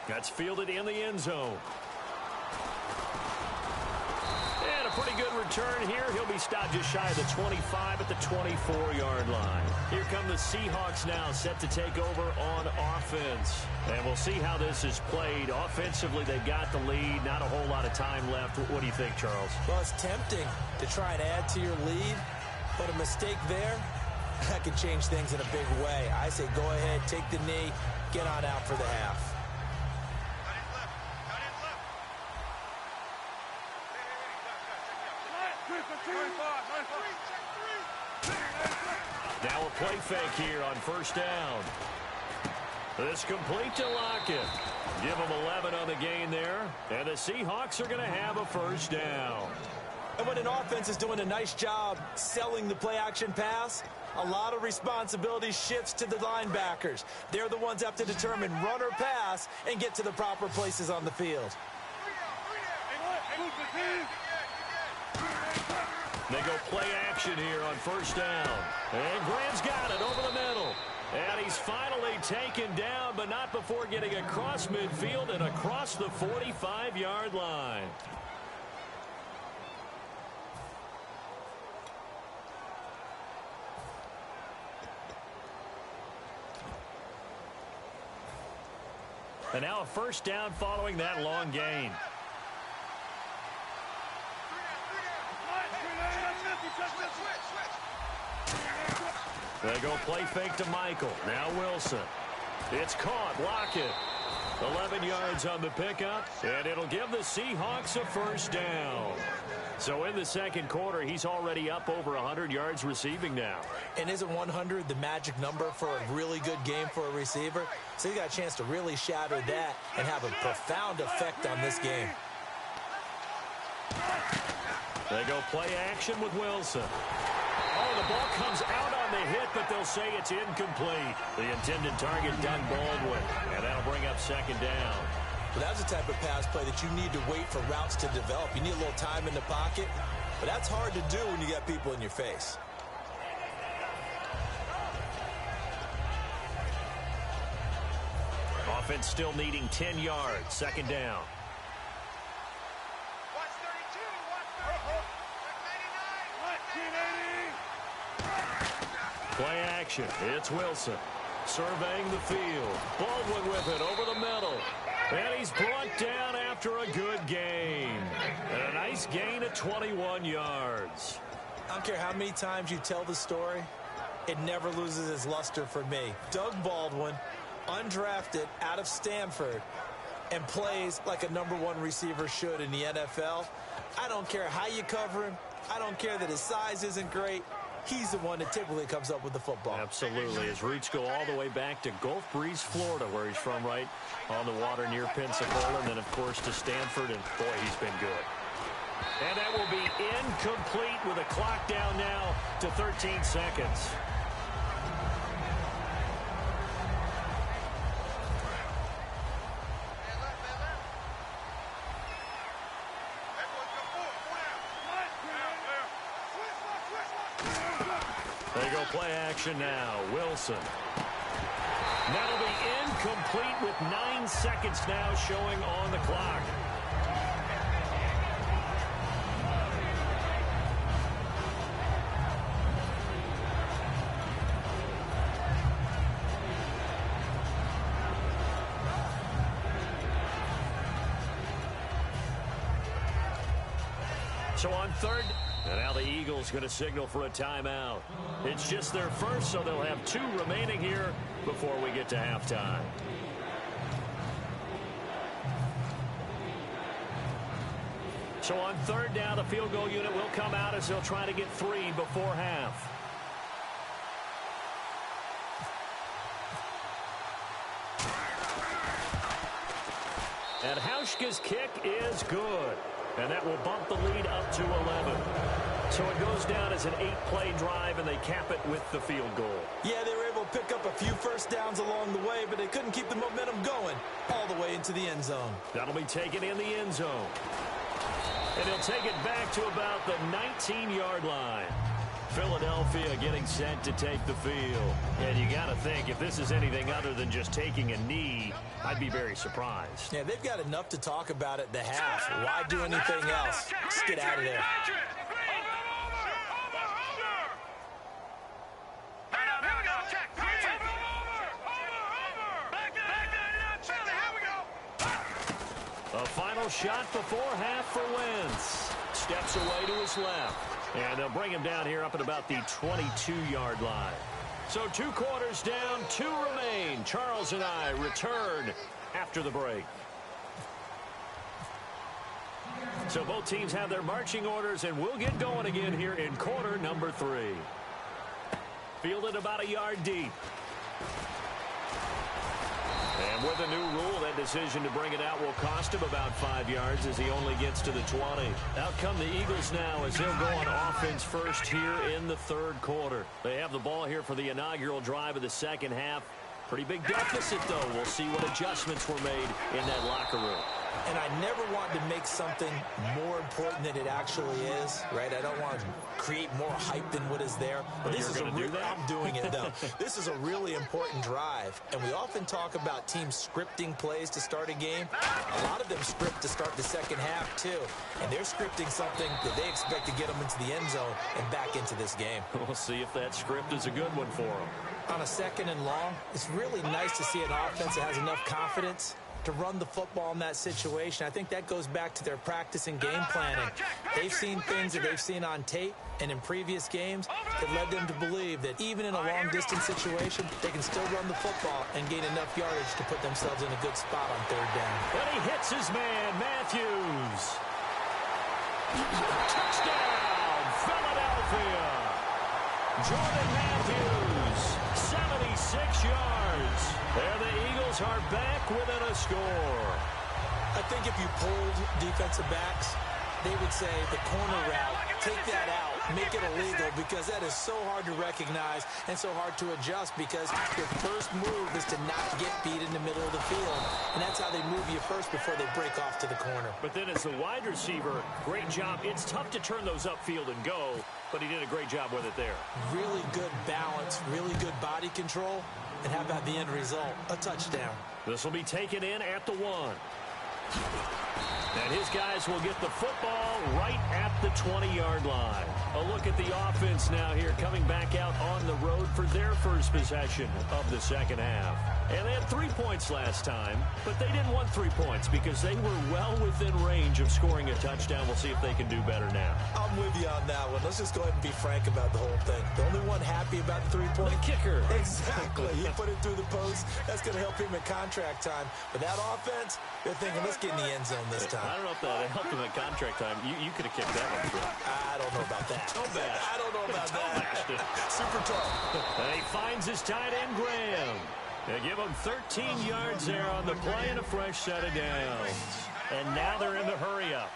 That's fielded in the end zone. And a pretty good return here. He'll be stopped just shy of the 25 at the 24-yard line. Here come the Seahawks now, set to take over on offense. And we'll see how this is played. Offensively, they've got the lead. Not a whole lot of time left. What do you think, Charles? Well, it's tempting to try and add to your lead, but a mistake there, that can change things in a big way. I say go ahead, take the knee, get on out for the half. Now a play fake here on 1st down. This complete to Lockett. Give him 11 on the gain there. And the Seahawks are going to have a 1st down. And when an offense is doing a nice job selling the play-action pass, a lot of responsibility shifts to the linebackers. They're the ones that have to determine run or pass and get to the proper places on the field. They go play action here on 1st down. And Graham's got it over the middle. And he's finally taken down, but not before getting across midfield and across the 45-yard line. And now a 1st down following that long gain. They go play fake to Michael. Now Wilson. It's caught. Lockett. 11 yards on the pickup, and it'll give the Seahawks a 1st down. So in the second quarter, he's already up over 100 yards receiving now. And isn't 100 the magic number for a really good game for a receiver? So he got a chance to really shatter that and have a profound effect on this game. They go play action with Wilson. Oh, the ball comes out on the hit, but they'll say it's incomplete. The intended target, Doug Baldwin, and that'll bring up 2nd down. Well, that's the type of pass play that you need to wait for routes to develop. You need a little time in the pocket, but that's hard to do when you got people in your face. Offense still needing 10 yards. Second down. Play action. It's Wilson. Surveying the field. Baldwin with it over the middle. And he's brought down after a good gain. And a nice gain of 21 yards. I don't care how many times you tell the story, it never loses its luster for me. Doug Baldwin, undrafted out of Stanford, and plays like a #1 receiver should in the NFL. I don't care how you cover him. I don't care that his size isn't great. He's the one that typically comes up with the football. Absolutely. His roots go all the way back to Gulf Breeze, Florida, where he's from, right on the water near Pensacola, and then, of course, to Stanford, and boy, he's been good. And that will be incomplete with a clock down now to 13 seconds. They go play action now. Wilson. That'll be incomplete with 9 seconds now showing on the clock. So on third, and now the Eagles going to signal for a timeout. It's just their first, so they'll have 2 remaining here before we get to halftime. So on third down, the field goal unit will come out as they'll try to get 3 before half. And Hauschka's kick is good. And that will bump the lead up to 11. So it goes down as an 8-play drive, and they cap it with the field goal. Yeah, they were able to pick up a few first downs along the way, but they couldn't keep the momentum going all the way into the end zone. That'll be taken in the end zone. And he'll take it back to about the 19-yard line. Philadelphia getting set to take the field. And you got to think, if this is anything other than just taking a knee, I'd be very surprised. Yeah, they've got enough to talk about at the half. Why do anything else? Just get out of there. A final shot before half for Wentz. Steps away to his left. And they'll bring him down here up at about the 22-yard line. So 2 quarters down, 2 remain. Charles and I return after the break. So both teams have their marching orders, and we'll get going again here in quarter number 3. Fielded about a yard deep. And with a new rule, that decision to bring it out will cost him about 5 yards as he only gets to the 20. Out come the Eagles now as they'll go on offense first here in the third quarter. They have the ball here for the inaugural drive of the second half. Pretty big deficit, though. We'll see what adjustments were made in that locker room. And I never want to make something more important than it actually is, right? I don't want to create more hype than what is there. But this is a real, I'm doing it, though. This is a really important drive. And we often talk about teams scripting plays to start a game. A lot of them script to start the second half, too. And they're scripting something that they expect to get them into the end zone and back into this game. We'll see if that script is a good one for them. On a second and long, it's really nice to see an offense that has enough confidence to run the football in that situation. I think that goes back to their practice and game planning. They've seen things that they've seen on tape and in previous games that led them to believe that even in a long-distance situation, they can still run the football and gain enough yardage to put themselves in a good spot on third down. And he hits his man, Matthews. Touchdown, Philadelphia. Jordan Matthews, 76 yards. And the Eagles are back within a score. I think if you polled defensive backs, they would say the corner route, take that out, make it illegal, because that is so hard to recognize and so hard to adjust, because your first move is to not get beat in the middle of the field. And that's how they move you first before they break off to the corner. But then as the wide receiver, great job. It's tough to turn those upfield and go, but he did a great job with it there. Really good balance, really good body control. and how about the end result? A touchdown. This will be taken in at the 1. And his guys will get the football right at the 20-yard line. A look at the offense now here, coming back out on the road for their first possession of the second half. And they had 3 points last time, but they didn't want 3 points because they were well within range of scoring a touchdown. We'll see if they can do better now. I'm with you on that one. Let's just go ahead and be frank about the whole thing. The only one happy about the 3-point? The kicker. Exactly. He put it through the post. That's going to help him at contract time. But that offense, they're thinking, let's get in the end zone this time. I don't know if that helped him at contract time. You could have kicked that one through. I don't know about that. Toe bash. I don't know about that. Super tough. And he finds his tight end, Graham. They give him 13 yards there on the play and a fresh set of downs. And now they're in the hurry-up.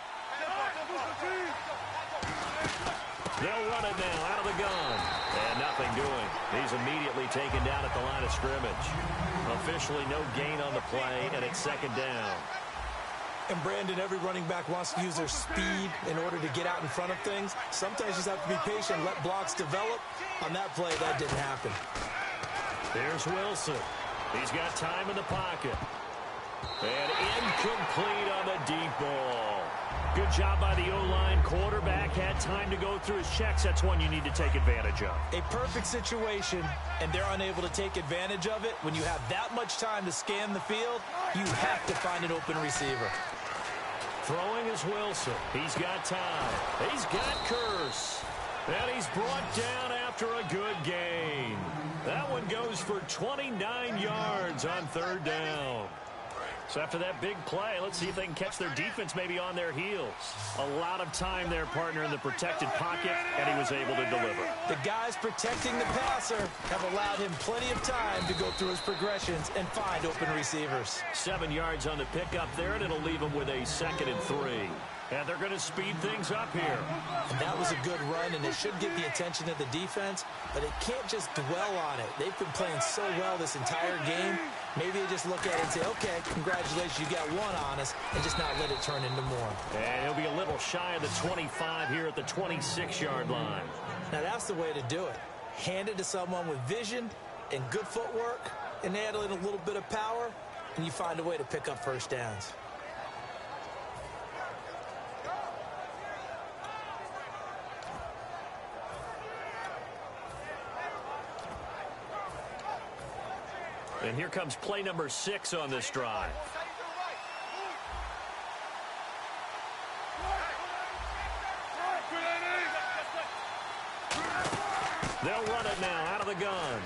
They'll run it now out of the gun. And nothing doing. He's immediately taken down at the line of scrimmage. Officially no gain on the play, and it's second down. And Brandon, every running back wants to use their speed in order to get out in front of things. Sometimes you just have to be patient, let blocks develop. On that play, that didn't happen. There's Wilson. He's got time in the pocket. And incomplete on the deep ball. Good job by the O-line. Quarterback had time to go through his checks. That's one you need to take advantage of. A perfect situation, and they're unable to take advantage of it. When you have that much time to scan the field, you have to find an open receiver. Throwing is Wilson. He's got time. He's got Curse. And he's brought down after a good gain. That one goes for 29 yards on third down. So after that big play, let's see if they can catch their defense maybe on their heels. A lot of time there, partner, in the protected pocket, and he was able to deliver. The guys protecting the passer have allowed him plenty of time to go through his progressions and find open receivers. 7 yards on the pickup there, and it'll leave him with a 2nd and 3. And they're going to speed things up here. And that was a good run, and it should get the attention of the defense, but it can't just dwell on it. They've been playing so well this entire game. Maybe they just look at it and say, okay, congratulations, you got one on us, and just not let it turn into more. And he'll be a little shy of the 25 here at the 26-yard line. Now, that's the way to do it. Hand it to someone with vision and good footwork, and add in a little bit of power, and you find a way to pick up first downs. And here comes play number 6 on this drive. They'll run it now out of the gun.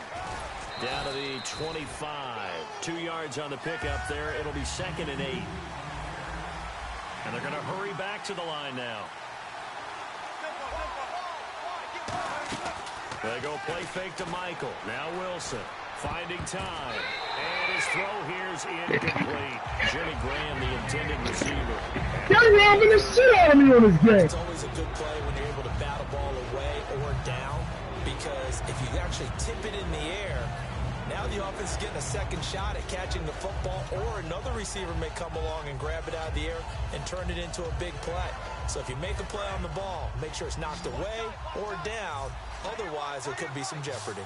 Down to the 25. 2 yards on the pickup there. It'll be 2nd and 8. And they're going to hurry back to the line now. They go play fake to Michael. Now Wilson. Finding time. And his throw here's incomplete. Jimmy Graham, the intended receiver. They're robbing the shit out of me on this game. It's always a good play when you're able to bat a ball away or down, because if you actually tip it in the air, now the offense is getting a second shot at catching the football, or another receiver may come along and grab it out of the air and turn it into a big play. So if you make a play on the ball, make sure it's knocked away or down. Otherwise, there could be some jeopardy.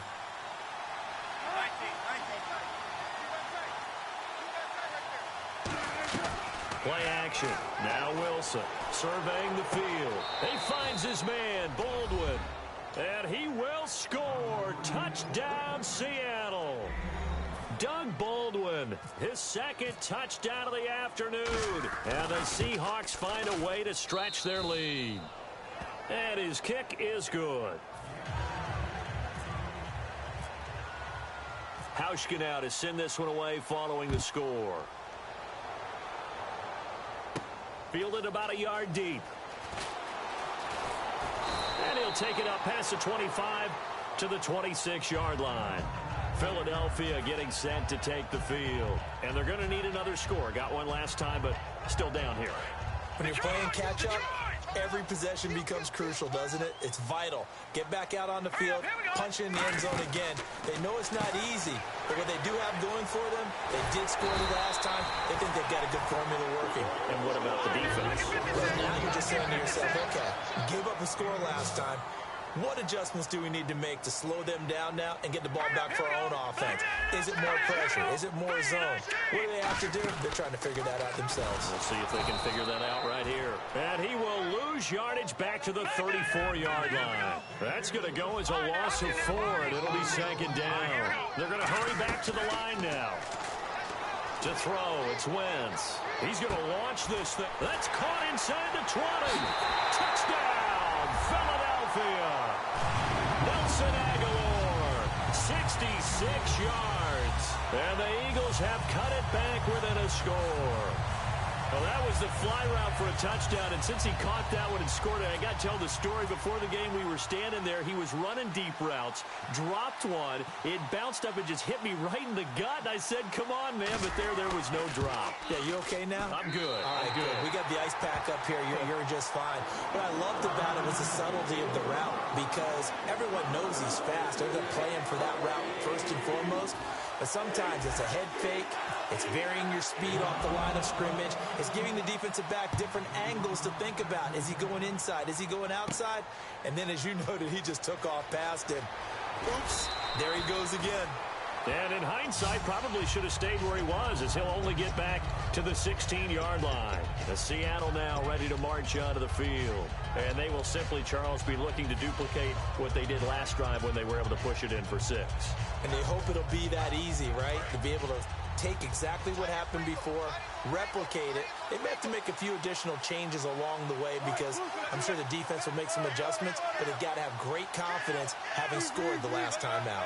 Play action. Now Wilson surveying the field. He finds his man, Baldwin. And he will score. Touchdown, Seattle. Doug Baldwin, his 2nd touchdown of the afternoon. And the Seahawks find a way to stretch their lead. And his kick is good. Hauschka now to send this one away following the score. Fielded about a yard deep. And he'll take it up past the 25 to the 26-yard line. Philadelphia getting set to take the field. And they're going to need another score. Got one last time, but still down here. When you're playing catch-up, every possession becomes crucial, doesn't it? It's vital. Get back out on the field, punch in the end zone again. They know it's not easy, but what they do have going for them, they did score the last time. They think they've got a good formula working. And what about the defense? Well, now you're just saying to yourself, okay, you gave up a score last time. What adjustments do we need to make to slow them down now and get the ball back for our own offense? Is it more pressure? Is it more zone? What do they have to do? They're trying to figure that out themselves. We'll see if they can figure that out right here. And he will lose yardage back to the 34-yard line. That's going to go as a loss of 4, and it'll be second down. They're going to hurry back to the line now. To throw, it's Wentz. He's going to launch this thing. That's caught inside the 20. Touchdown, Philadelphia. Nelson Aguilar, 66 yards. And the Eagles have cut it back within a score. Well, that was the fly route for a touchdown, and since he caught that one and scored it, I got to tell the story. Before the game, we were standing there. He was running deep routes, dropped one. It bounced up and just hit me right in the gut, and I said, come on, man, but there was no drop. Yeah, you okay now? I'm good. All right, good. We got the ice pack up here. You're just fine. What I loved about it was the subtlety of the route, because everyone knows he's fast. They're going to play him for that route first and foremost. But sometimes it's a head fake. It's varying your speed off the line of scrimmage. It's giving the defensive back different angles to think about. Is he going inside? Is he going outside? And then, as you noted, he just took off past him. Oops, there he goes again. And in hindsight, probably should have stayed where he was, as he'll only get back to the 16-yard line. The Seattle now ready to march onto the field. And they will simply, Charles, be looking to duplicate what they did last drive when they were able to push it in for 6. And they hope it'll be that easy, right? To be able to take exactly what happened before, replicate it. They may have to make a few additional changes along the way, because I'm sure the defense will make some adjustments, but they've got to have great confidence having scored the last time out.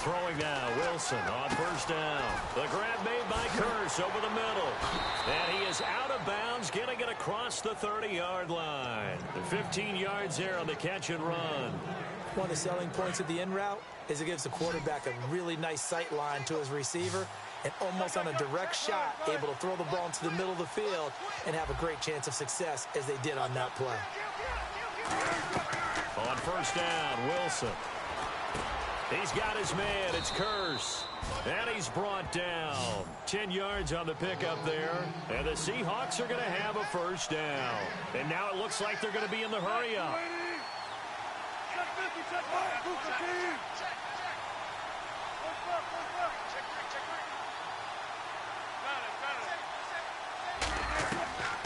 Throwing now, Wilson on first down. The grab made by Curse over the middle. And he is out of bounds, getting it across the 30-yard line. 15 yards there on the catch and run. One of the selling points of the in route is it gives the quarterback a really nice sight line to his receiver, and almost on a direct shot, able to throw the ball into the middle of the field and have a great chance of success, as they did on that play. On first down, Wilson. He's got his man. It's Curse. And he's brought down. 10 yards on the pickup there. And the Seahawks are going to have a first down. And now it looks like they're going to be in the hurry-up.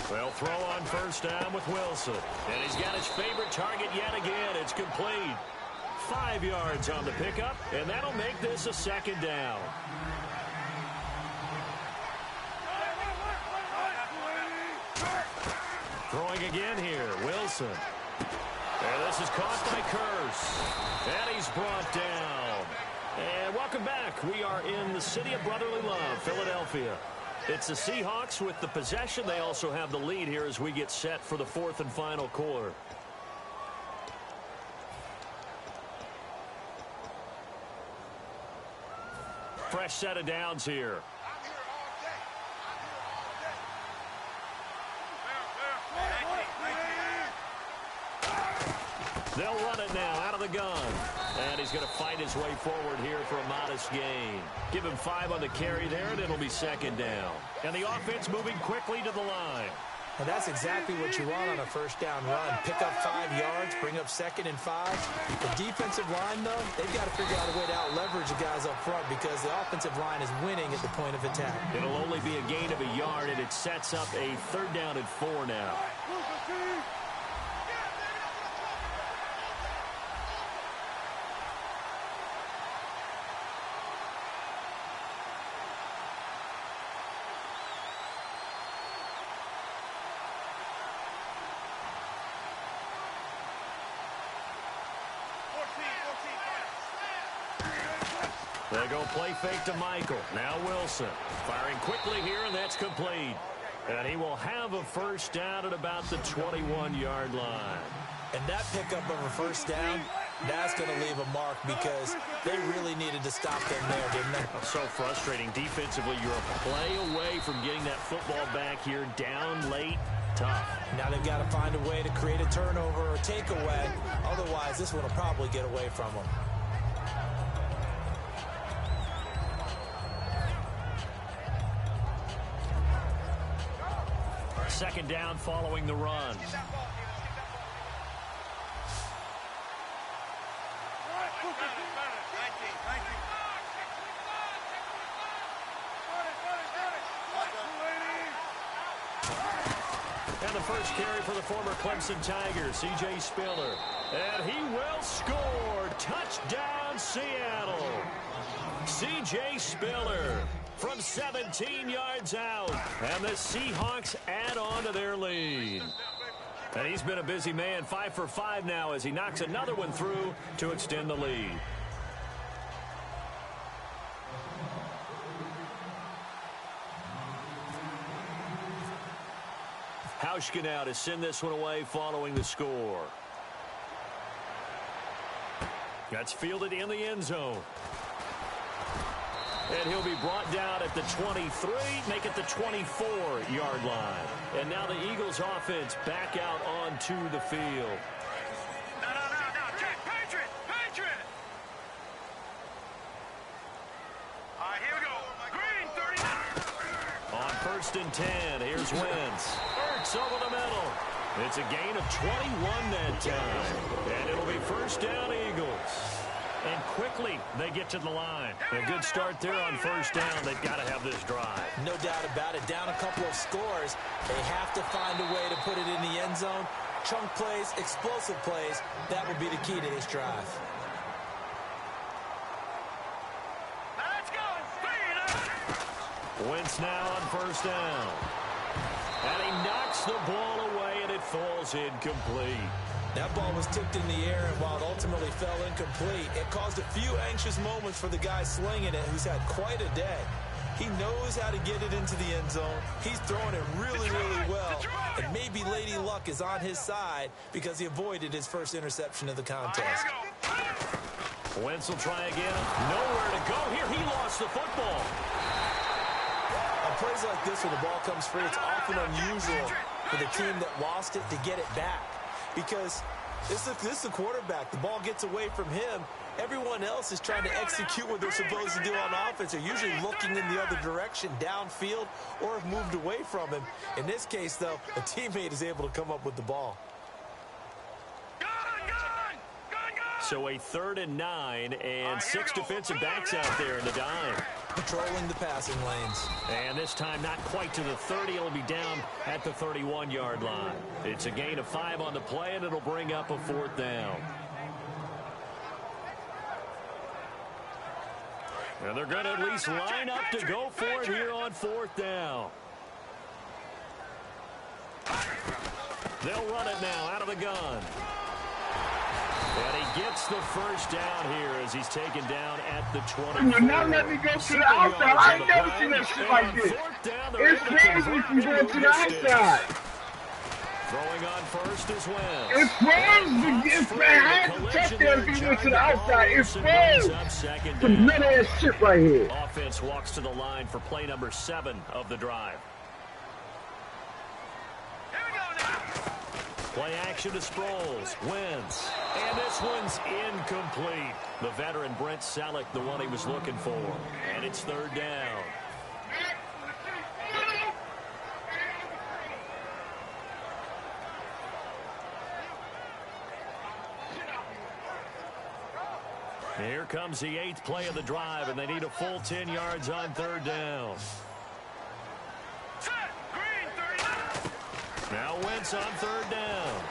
They'll throw on first down with Wilson. And he's got his favorite target yet again. It's complete. 5 yards on the pickup, and that'll make this a second down. Throwing again here, Wilson. And this is caught by Curse. And he's brought down. And welcome back. We are in the city of brotherly love, Philadelphia. It's the Seahawks with the possession. They also have the lead here as we get set for the 4th and final quarter. Fresh set of downs here. They'll run it now out of the gun. And he's going to fight his way forward here for a modest gain. Give him 5 on the carry there, and it'll be second down. And the offense moving quickly to the line. And that's exactly what you want on a first down run. Pick up 5 yards, bring up 2nd and 5. The defensive line, though, they've got to figure out a way to out-leverage the guys up front, because the offensive line is winning at the point of attack. It'll only be a gain of a yard, and it sets up a 3rd down and 4 now. They go play fake to Michael. Now Wilson firing quickly here, and that's complete. And he will have a first down at about the 21-yard line. And that pickup of a first down, that's going to leave a mark, because they really needed to stop them there, didn't they? So frustrating. Defensively, you're a play away from getting that football back here, down late. Tough. Now they've got to find a way to create a turnover or takeaway. Otherwise, this one will probably get away from them. second down following the run. And the first carry for the former Clemson Tiger, C.J. Spiller. And he will score. Touchdown, Seattle. C.J. Spiller from 17 yards out. And the Seahawks add on to their lead. And he's been a busy man, 5 for 5 now as he knocks another one through to extend the lead. Hauschka now to send this one away following the score. That's fielded in the end zone. And he'll be brought down at the 23, make it the 24-yard line. And now the Eagles offense back out onto the field. No, Jack, Patriot! All right, here we go. Green, 39. On 1st and 10, here's Wentz. Ertz over the middle. It's a gain of 21 that time. And it'll be first down, Eagles. And quickly, they get to the line. A good start there on first down. They've got to have this drive. No doubt about it. Down a couple of scores. They have to find a way to put it in the end zone. Chunk plays, explosive plays. That will be the key to this drive. Let's go. Wentz now on first down. And he knocks the ball away, and it falls incomplete. That ball was tipped in the air, and while it ultimately fell incomplete, it caused a few anxious moments for the guy slinging it, who's had quite a day. He knows how to get it into the end zone. He's throwing it really, really well. And maybe Lady Luck is on his side because he avoided his first interception of the contest. Wentz will try again. Nowhere to go here. He lost the football. On plays like this where the ball comes free, it's often unusual for the team that lost it to get it back. Because this is a quarterback. The ball gets away from him. Everyone else is trying to execute what they're supposed to do on offense. They're usually looking in the other direction, downfield, or have moved away from him. In this case, though, a teammate is able to come up with the ball. So a 3rd and 9, and 6 defensive backs out there in the dime. Patrolling the passing lanes. And this time not quite to the 30. It'll be down at the 31-yard line. It's a gain of 5 on the play, and it'll bring up a 4th down. And they're going to at least line up to go for it here on 4th down. They'll run it now out of the gun. And he gets the first down here as he's taken down at the 20. You're not letting me go to the outside. I ain't never seen that shit like this. It's crazy if you go to the outside. Throwing on first is Wentz. It's crazy. It's man, I had to touch that if he went to the outside. It's crazy. Some nut ass shit right here. Offense walks to the line for play number 7 of the drive. Play action to Sproles. Wentz. And this one's incomplete. The veteran Brent Selleck, the one he was looking for. And it's 3rd down. Here comes the 8th play of the drive, and they need a full 10 yards on 3rd down. Now Wentz on 3rd down.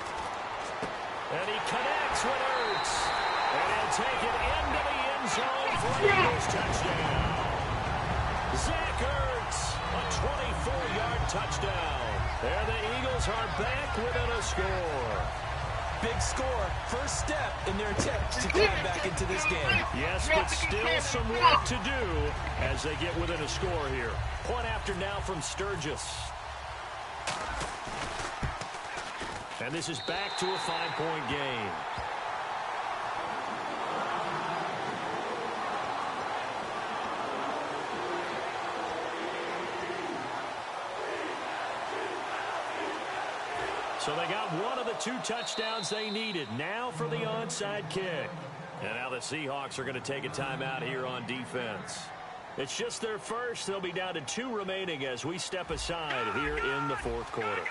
And he connects with Ertz. And he'll take it into the end zone for an Eagles touchdown. Zach Ertz, a 24-yard touchdown. And the Eagles are back within a score. Big score, first step in their attempt to climb back into this game. Yes, but still some work to do as they get within a score here. Point after now from Sturgis. And this is back to a 5-point game. So they got one of the 2 touchdowns they needed. Now for the onside kick. And now the Seahawks are going to take a timeout here on defense. It's just their first. They'll be down to 2 remaining as we step aside here in the fourth quarter.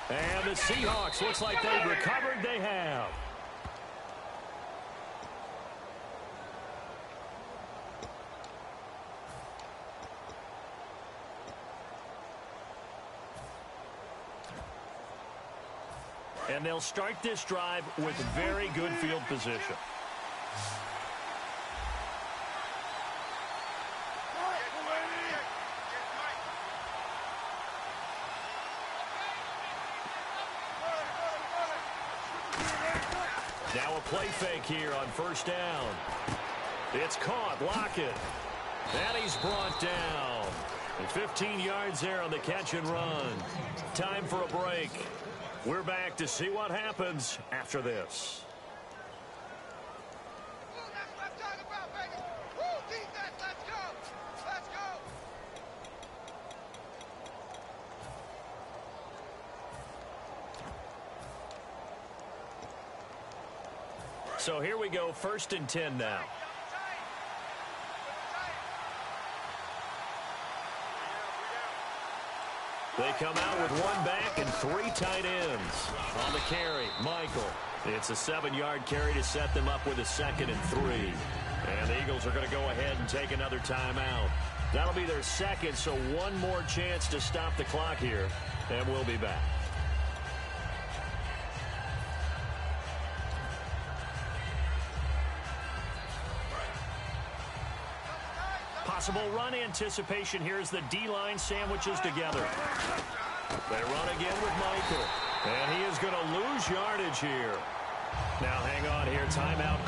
And the Seahawks, looks like they've recovered. They have. And they'll start this drive with very good field position. Now a play fake here on first down. It's caught. Lockett. And he's brought down. And 15 yards there on the catch and run. Time for a break. We're back to see what happens after this. That's what I'm talking about, baby. Woo, defense, let's go. Let's go. So here we go, 1st and 10 now. They come out with 1 back and 3 tight ends. On the carry, Michael. It's a 7-yard carry to set them up with a 2nd and 3. And the Eagles are going to go ahead and take another timeout. That'll be their 2nd, so 1 more chance to stop the clock here. And we'll be back. Possible run anticipation here as the D-line sandwiches together. They run again with Michael. And he is going to lose yardage here. Now hang on here. Timeout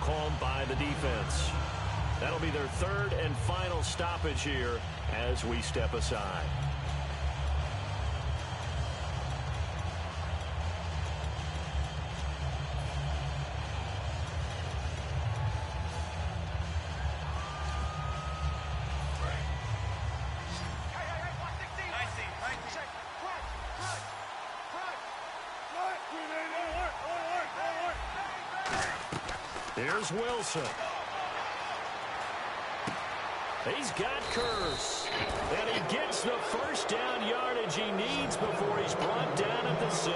called by the defense. That'll be their 3rd and final stoppage here as we step aside. Here's Wilson. He's got Curse. And he gets the first down yardage he needs before he's brought down at the 6.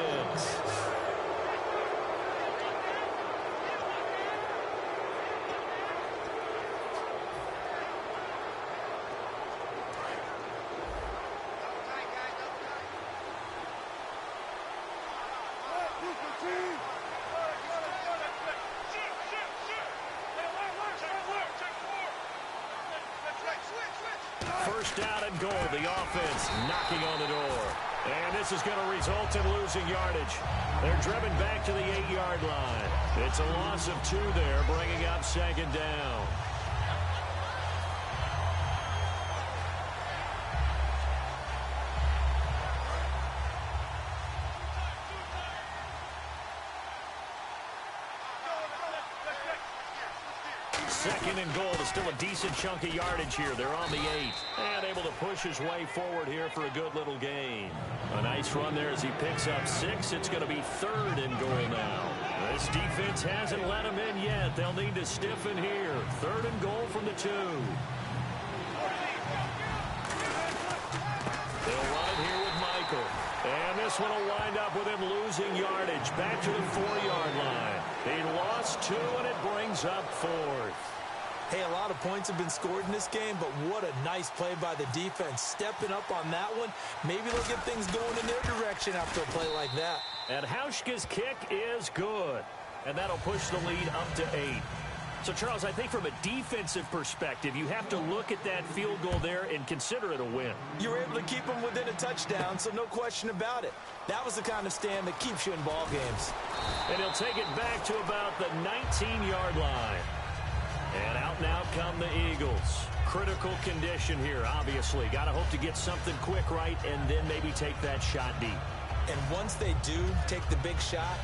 First down and goal. The offense knocking on the door. And this is going to result in losing yardage. They're driven back to the 8-yard line. It's a loss of 2 there, bringing up 2nd down. Second and goal. Is still a decent chunk of yardage here. They're on the 8. And able to push his way forward here for a good little gain. A nice run there as he picks up 6. It's going to be 3rd and goal now. This defense hasn't let him in yet. They'll need to stiffen here. 3rd and goal from the 2. They'll run it here with Michael. And this one will wind up with him losing yardage. Back to the 4-yard line. He lost 2, and it brings up 4th. Hey, a lot of points have been scored in this game, but what a nice play by the defense. Stepping up on that one. Maybe they'll get things going in their direction after a play like that. And Hauschka's kick is good. And that'll push the lead up to 8. So, Charles, I think from a defensive perspective, you have to look at that field goal there and consider it a win. You were able to keep them within a touchdown, so no question about it. That was the kind of stand that keeps you in ball games. And he'll take it back to about the 19-yard line. And out now come the Eagles. Critical condition here, obviously. Got to hope to get something quick right and then maybe take that shot deep. And once they do take the big shot,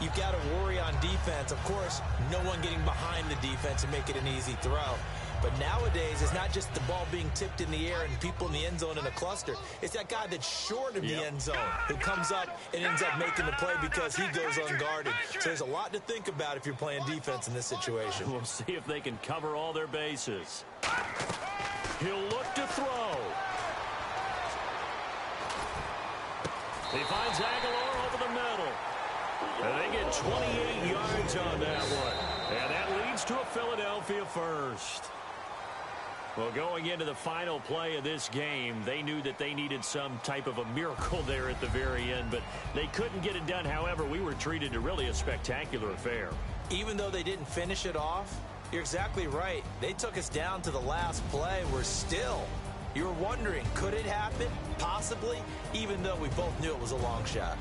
you've got to worry on defense. Of course, no one getting behind the defense and make it an easy throw. But nowadays, it's not just the ball being tipped in the air and people in the end zone in a cluster. It's that guy that's short of the end zone who comes up and ends up making the play because he goes unguarded. So there's a lot to think about if you're playing defense in this situation. We'll see if they can cover all their bases. He'll look to throw. He finds Aguilar over the middle. And they get 28 yards on that one. And that leads to a Philadelphia first. Well, going into the final play of this game, they knew that they needed some type of a miracle there at the very end, but they couldn't get it done. However, we were treated to really a spectacular affair. Even though they didn't finish it off, you're exactly right. They took us down to the last play. We're still. You were wondering, could it happen? Possibly, even though we both knew it was a long shot.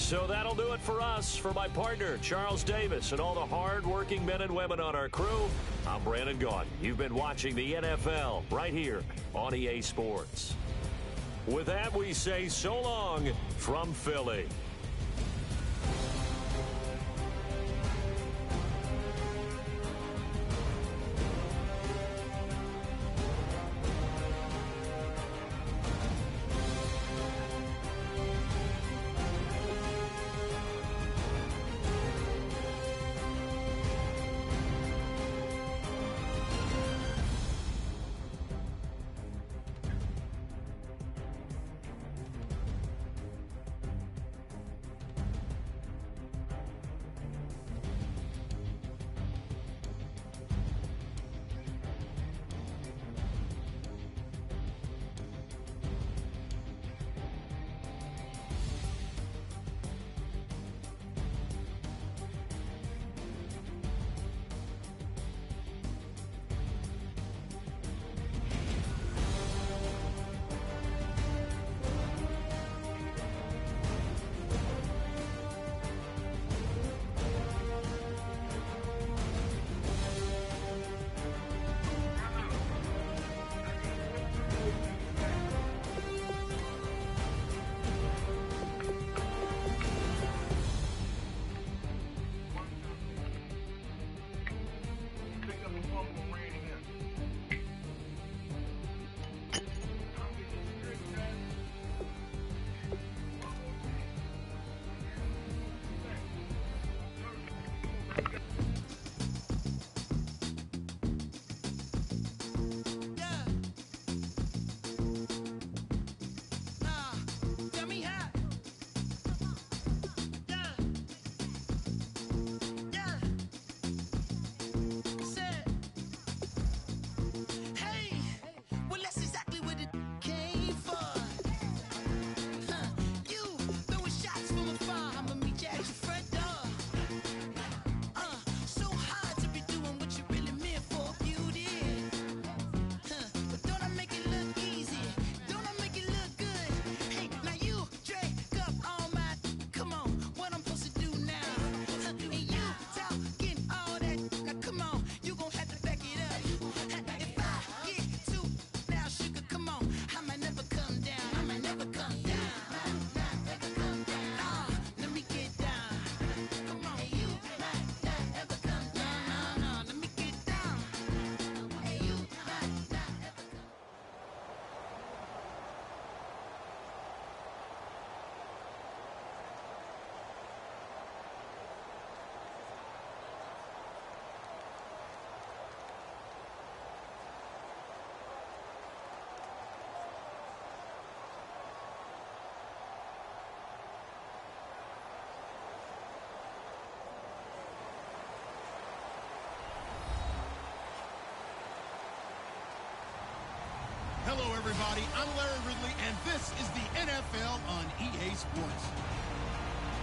So that'll do it for us. For my partner, Charles Davis, and all the hard-working men and women on our crew, I'm Brandon Gaudin. You've been watching the NFL right here on EA Sports. With that, we say so long from Philly. everybody. I'm Larry Ridley, and this is the NFL on EA Sports.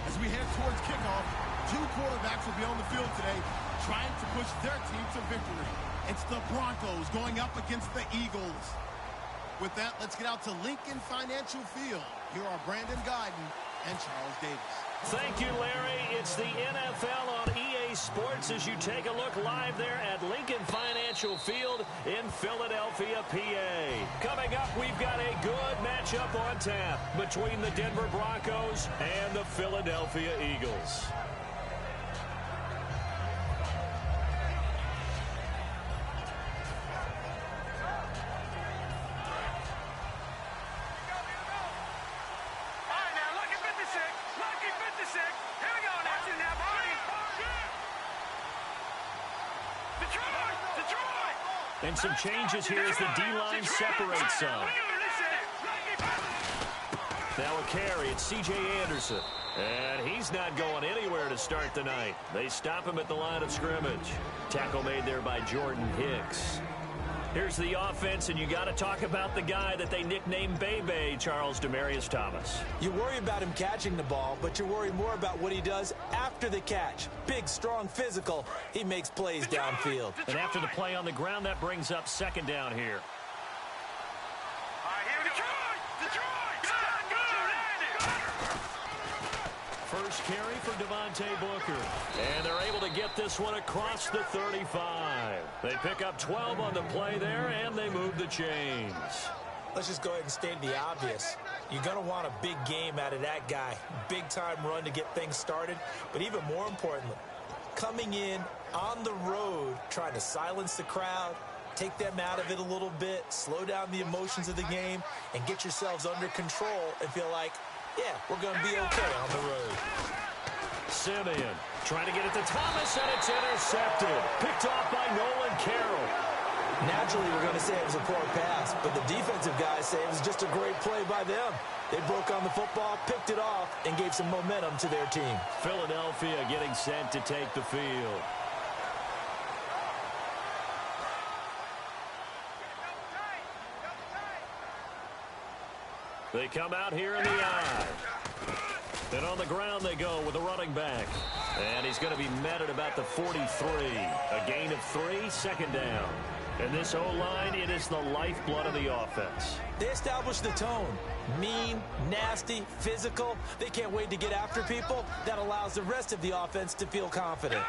As we head towards kickoff, two quarterbacks will be on the field today trying to push their team to victory. It's the Broncos going up against the Eagles. With that, let's get out to Lincoln Financial Field. Here are Brandon Guyton and Charles Davis. Thank you, Larry. It's the NFL on EA Sports as you take a look live there at Lincoln Financial Field in Philadelphia, PA. Coming up, we've got a good matchup on tap between the Denver Broncos and the Philadelphia Eagles. And some changes here as the D-line separates some. Now a carry, it's C.J. Anderson. And he's not going anywhere to start the night. They stop him at the line of scrimmage. Tackle made there by Jordan Hicks. Here's the offense, and you got to talk about the guy that they nicknamed Bebe, Charles Demarius Thomas. You worry about him catching the ball, but you worry more about what he does after the catch. Big, strong, physical. He makes plays downfield. And after the play on the ground, that brings up second down here. First carry for Devontae Booker. And they're able to get this one across the 35. They pick up 12 on the play there, and they move the chains. Let's just go ahead and state the obvious. You're going to want a big game out of that guy. Big-time run to get things started. But even more importantly, coming in on the road, trying to silence the crowd, take them out of it a little bit, slow down the emotions of the game, and get yourselves under control and feel like, yeah, we're going to be okay on the road. Simeon trying to get it to Thomas, and it's intercepted. Picked off by Nolan Carroll. Naturally, we're going to say it was a poor pass, but the defensive guys say it was just a great play by them. They broke on the football, picked it off, and gave some momentum to their team. Philadelphia getting set to take the field. They come out here in the eye. And on the ground they go with the running back. And he's going to be met at about the 43. A gain of 3, second down. And this O-line, it is the lifeblood of the offense. They establish the tone. Mean, nasty, physical. They can't wait to get after people. That allows the rest of the offense to feel confident.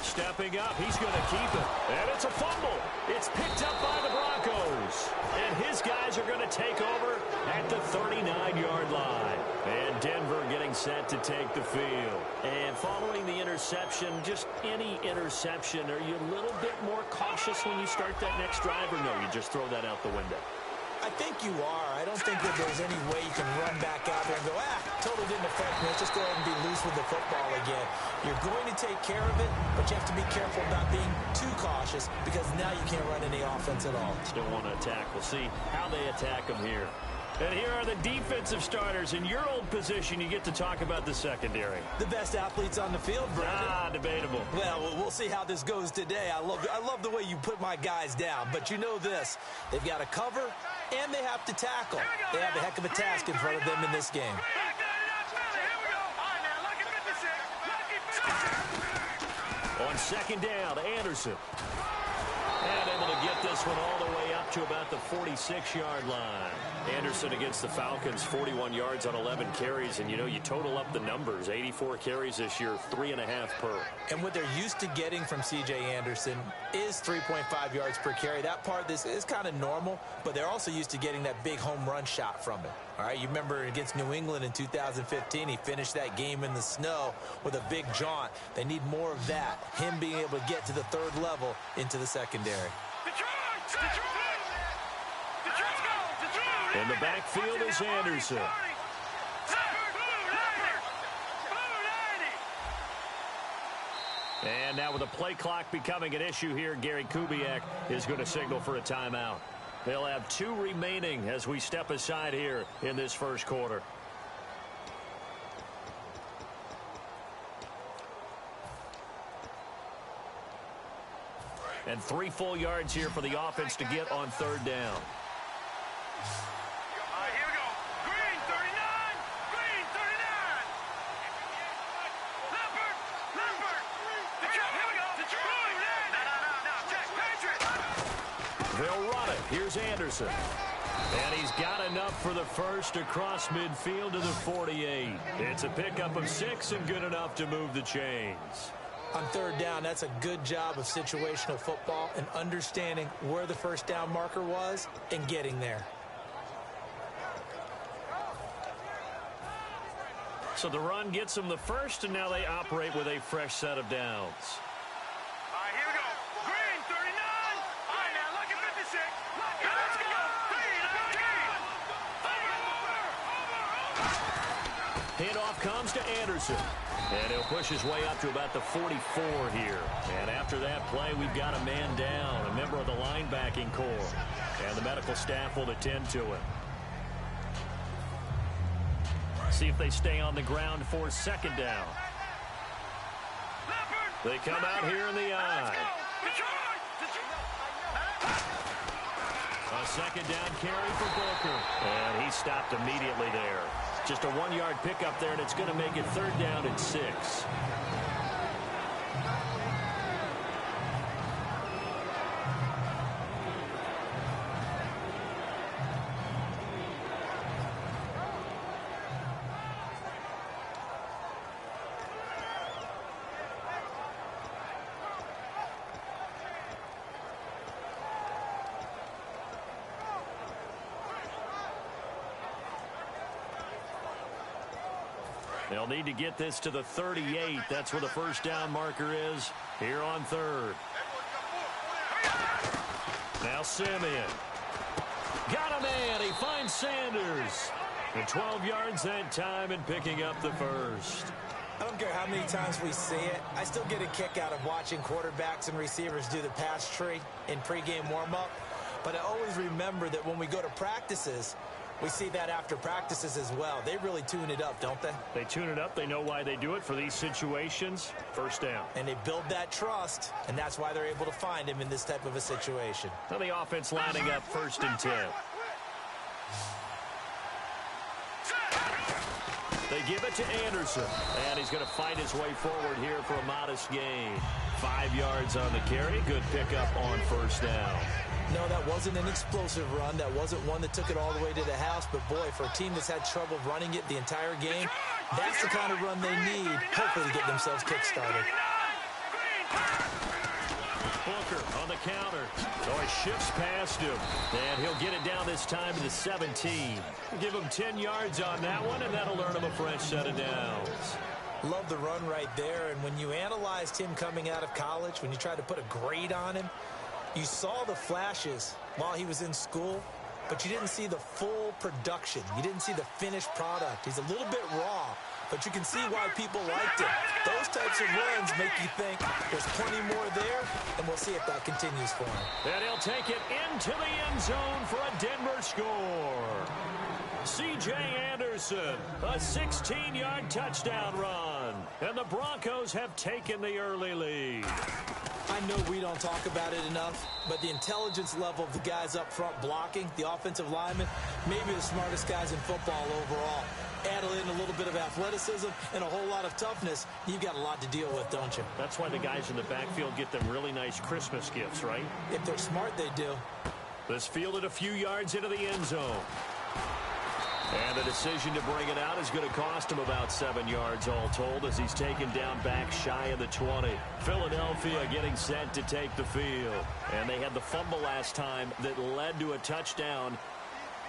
Stepping up, he's going to keep it. And it's a fumble. It's picked up by the Broncos. And his guys are going to take over at the 39-yard line. And Denver getting set to take the field. And following the interception, just any interception, are you a little bit more cautious when you start that next drive, or no, you just throw that out the window? I think you are. I don't think that there's any way you can run back out there and go, totally didn't affect me. Let's just go ahead and be loose with the football again. You're going to take care of it, but you have to be careful about being too cautious because now you can't run any offense at all. Still want to attack. We'll see how they attack them here. And here are the defensive starters. In your old position, you get to talk about the secondary. The best athletes on the field, Brandon. Debatable. Well, we'll see how this goes today. I love the way you put my guys down, but you know this. They've got to cover, and they have to tackle. They have a heck of a task in front of them in this game. On second down, Anderson. And able to get this one all the way up to about the 46-yard line. Anderson against the Falcons, 41 yards on 11 carries. And, you know, you total up the numbers. 84 carries this year, 3.5 per. And what they're used to getting from C.J. Anderson is 3.5 yards per carry. That part of this is kind of normal, but they're also used to getting that big home run shot from him. All right, you remember against New England in 2015, he finished that game in the snow with a big jaunt. They need more of that, him being able to get to the third level into the secondary. In the backfield is Anderson. And now with the play clock becoming an issue here, Gary Kubiak is going to signal for a timeout. They'll have 2 remaining as we step aside here in this first quarter. And 3 full yards here for the offense to get on 3rd down. All right, here we go. Green, 39. Green, 39. Leopard. Detroit, here we go. Detroit. No. Check. Patriot. They'll run it. Here's Anderson. And he's got enough for the first across midfield to the 48. It's a pickup of 6 and good enough to move the chains. On 3rd down, that's a good job of situational football and understanding where the first down marker was and getting there. So the run gets them the first, and now they operate with a fresh set of downs. All right, here we go. Green, 39. All right, now look at 56. Let's go. Handoff comes to Anderson. And he'll push his way up to about the 44 here. And after that play, we've got a man down, a member of the linebacking corps. And the medical staff will attend to it. See if they stay on the ground for 2nd down. They come out here in the eye. A 2nd down carry for Booker. And he stopped immediately there. Just a 1-yard pickup there, and it's going to make it 3rd down and 6. They'll need to get this to the 38. That's where the first down marker is here on 3rd. Now Simeon. Got a man. He finds Sanders. And 12 yards that time and picking up the first. I don't care how many times we see it. I still get a kick out of watching quarterbacks and receivers do the pass tree in pregame warm-up. But I always remember that when we go to practices, we see that after practices as well. They really tune it up, don't they? They tune it up. They know why they do it for these situations. First down. And they build that trust, and that's why they're able to find him in this type of a situation. Now the offense lining up 1st and 10. They give it to Anderson, and he's going to fight his way forward here for a modest gain. 5 yards on the carry. Good pickup on 1st down. No, that wasn't an explosive run. That wasn't one that took it all the way to the house. But, boy, for a team that's had trouble running it the entire game, that's the kind of run they need, hopefully, to get themselves kick-started. Booker on the counter. So he shifts past him. And he'll get it down this time to the 17. Give him 10 yards on that one, and that'll earn him a fresh set of downs. Love the run right there. And when you analyzed him coming out of college, when you tried to put a grade on him, you saw the flashes while he was in school, but you didn't see the full production. You didn't see the finished product. He's a little bit raw, but you can see why people liked him. Those types of runs make you think there's plenty more there, and we'll see if that continues for him. And he'll take it into the end zone for a Denver score. C.J. Anderson, a 16-yard touchdown run. And the Broncos have taken the early lead. I know we don't talk about it enough, but the intelligence level of the guys up front blocking, the offensive linemen, maybe the smartest guys in football overall. Add in a little bit of athleticism and a whole lot of toughness, you've got a lot to deal with, don't you? That's why the guys in the backfield get them really nice Christmas gifts, right? If they're smart, they do. This fielded a few yards into the end zone. And the decision to bring it out is going to cost him about 7 yards all told as he's taken down back shy of the 20. Philadelphia getting set to take the field. And they had the fumble last time that led to a touchdown.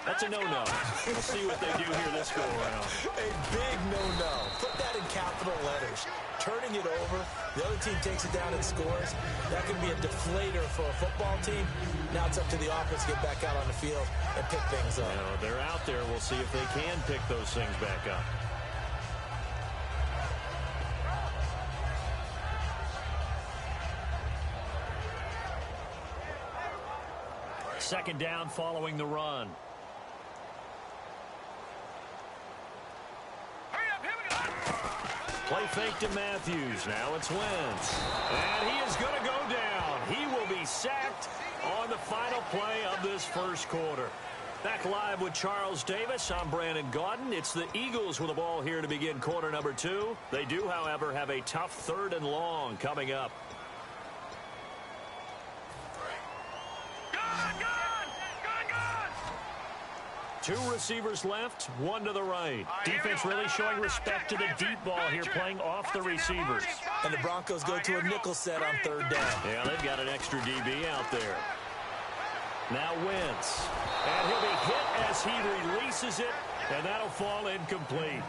That's a no-no. We'll see what they do here this go-around. A big no-no. Put that in capital letters. Turning it over, the other team takes it down and scores. That can be a deflator for a football team. Now it's up to the offense to get back out on the field and pick things up. They're out there. We'll see if they can pick those things back up. Second down following the run. Play fake to Matthews. Now it's Wentz. And he is going to go down. He will be be sacked on the final play of this first quarter. Back live with Charles Davis. I'm Brandon Gaudin. It's the Eagles with the ball here to begin quarter number 2. They do, however, have a tough 3rd and long coming up. Two receivers left, one to the right. Defense really showing respect to the deep ball here, playing off the receivers. And the Broncos go to a nickel set on 3rd down. Yeah, they've got an extra DB out there. Now Wentz. And he'll be hit as he releases it, and that'll fall incomplete.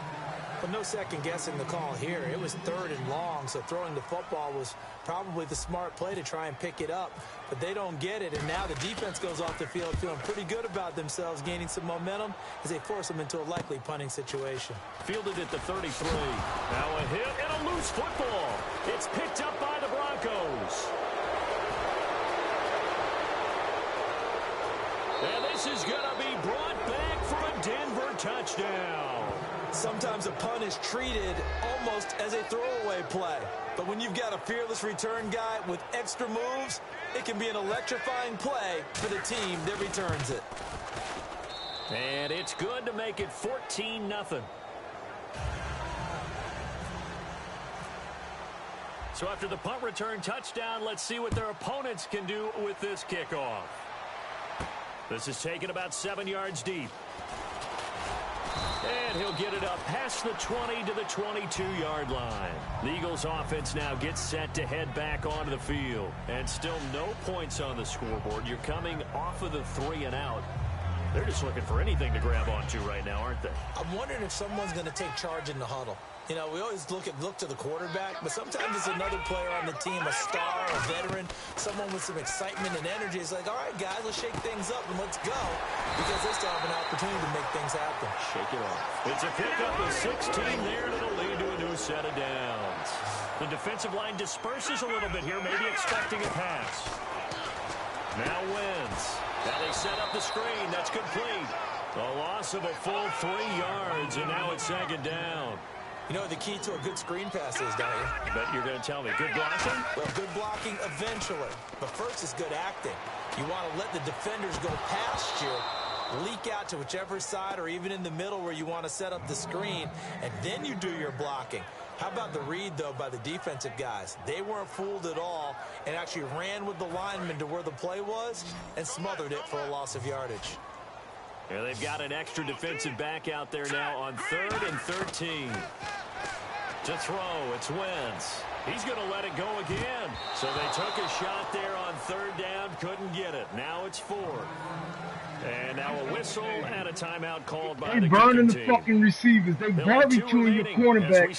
But no second guessing the call here. It was 3rd and long, so throwing the football was probably the smart play to try and pick it up. But they don't get it, and now the defense goes off the field feeling pretty good about themselves, gaining some momentum as they force them into a likely punting situation. Fielded at the 33. Now a hit and a loose football. It's picked up by the Broncos. And this is going to be brought back for a Denver touchdown. Sometimes a punt is treated almost as a throwaway play. But when you've got a fearless return guy with extra moves, it can be an electrifying play for the team that returns it. And it's good to make it 14-0. So after the punt return touchdown, let's see what their opponents can do with this kickoff. This is taken about 7 yards deep. And he'll get it up past the 20 to the 22-yard line. The Eagles offense now gets set to head back onto the field. And still no points on the scoreboard. You're coming off of the 3 and out. They're just looking for anything to grab onto right now, aren't they? I'm wondering if someone's going to take charge in the huddle. You know, we always look to the quarterback, but sometimes it's another player on the team, a star, a veteran, someone with some excitement and energy. It's like, all right, guys, let's shake things up and let's go, because they still have an opportunity to make things happen. Shake it off. It's a pickup of 16 there to the lead to a new set of downs. The defensive line disperses a little bit here, maybe expecting a pass. Now Wentz. Now they set up the screen. That's complete. A loss of a full 3 yards, and now it's 2nd down. You know what the key to a good screen pass is, don't you? I bet you're going to tell me. Good blocking? Well, good blocking eventually. But first is good acting. You want to let the defenders go past you, leak out to whichever side or even in the middle where you want to set up the screen, and then you do your blocking. How about the read, though, by the defensive guys? They weren't fooled at all and actually ran with the lineman to where the play was and smothered it for a loss of yardage. Yeah, they've got an extra defensive back out there now on 3rd and 13. To throw, it's Wentz. He's going to let it go again. So they took a shot there on 3rd down, couldn't get it. Now it's 4. And now a whistle and a timeout called by the burning kicking the fucking receivers. They barbecuing your cornerback,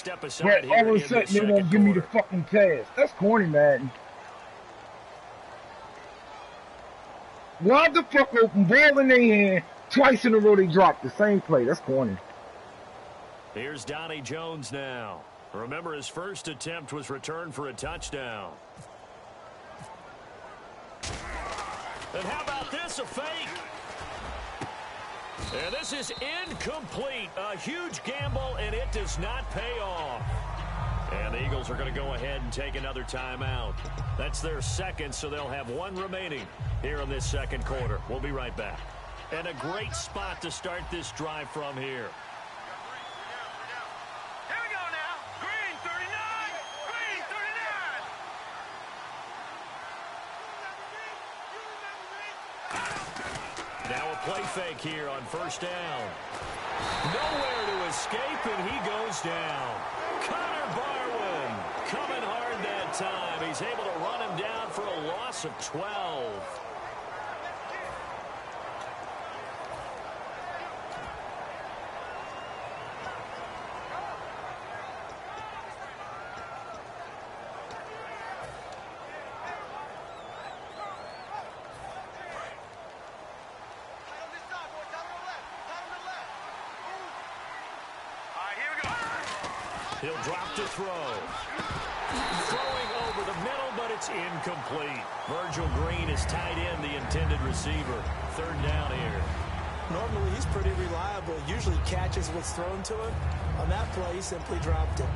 but all of a sudden they won't give me the fucking pass. That's corny, man. Wide the fuck open, ball in their hand. Twice in a row they dropped the same play. That's corny. Here's Donnie Jones now. Remember, his first attempt was returned for a touchdown. And how about this, a fake? And this is incomplete. A huge gamble, and it does not pay off. And the Eagles are going to go ahead and take another timeout. That's their 2nd, so they'll have 1 remaining here in this 2nd quarter. We'll be right back. And a great spot to start this drive from here. Here we go now. Green 39. Green 39. Now a play fake here on 1st down. Nowhere to escape, and he goes down. Connor Barwin coming hard that time. He's able to run him down for a loss of 12. He'll drop to throw. Throwing over the middle, but it's incomplete. Virgil Green is tied in, the intended receiver. 3rd down here. Normally, he's pretty reliable. Usually catches what's thrown to him. On that play, he simply dropped it.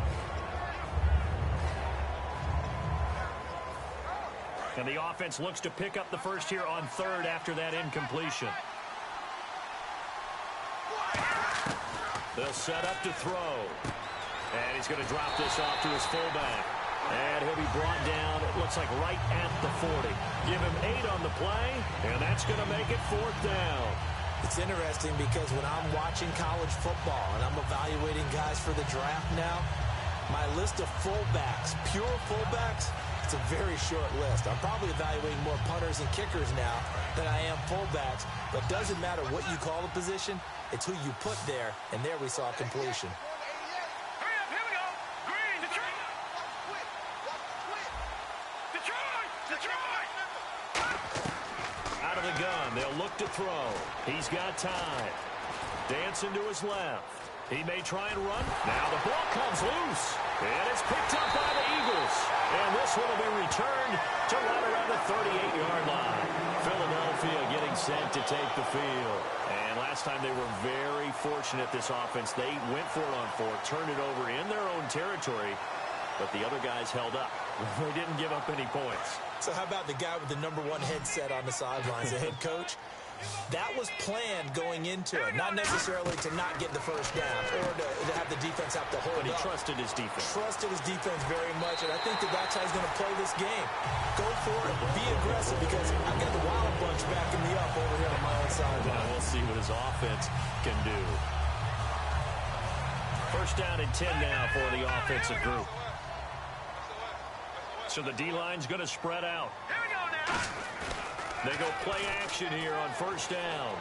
And the offense looks to pick up the first here on third after that incompletion. They'll set up to throw. And he's going to drop this off to his fullback. And he'll be brought down, it looks like right at the 40. Give him 8 on the play, and that's going to make it 4th down. It's interesting because when I'm watching college football and I'm evaluating guys for the draft now, my list of fullbacks, pure fullbacks, it's a very short list. I'm probably evaluating more punters and kickers now than I am fullbacks. But it doesn't matter what you call the position, it's who you put there, and there we saw completion. Out of the gun, they'll look to throw. He's got time. Dancing to his left. He may try and run. Now the ball comes loose. And it's picked up by the Eagles. And this one will be returned to right around the 38-yard line. Philadelphia getting set to take the field. And last time they were very fortunate, this offense. They went for it on 4, turned it over in their own territory. But the other guys held up. They didn't give up any points. So how about the guy with the #1 headset on the sidelines, the head coach? That was planned going into it, not necessarily to not get the first down or to have the defense have to hold up. But he trusted his defense. Trusted his defense very much, and I think that's how he's going to play this game. Go for it, be aggressive, because I've got the Wild Bunch backing me up over here on my own sideline. Now we'll see what his offense can do. First down and 10 now for the offensive group. So the D-line's going to spread out. Here we go now. They go play action here on first down.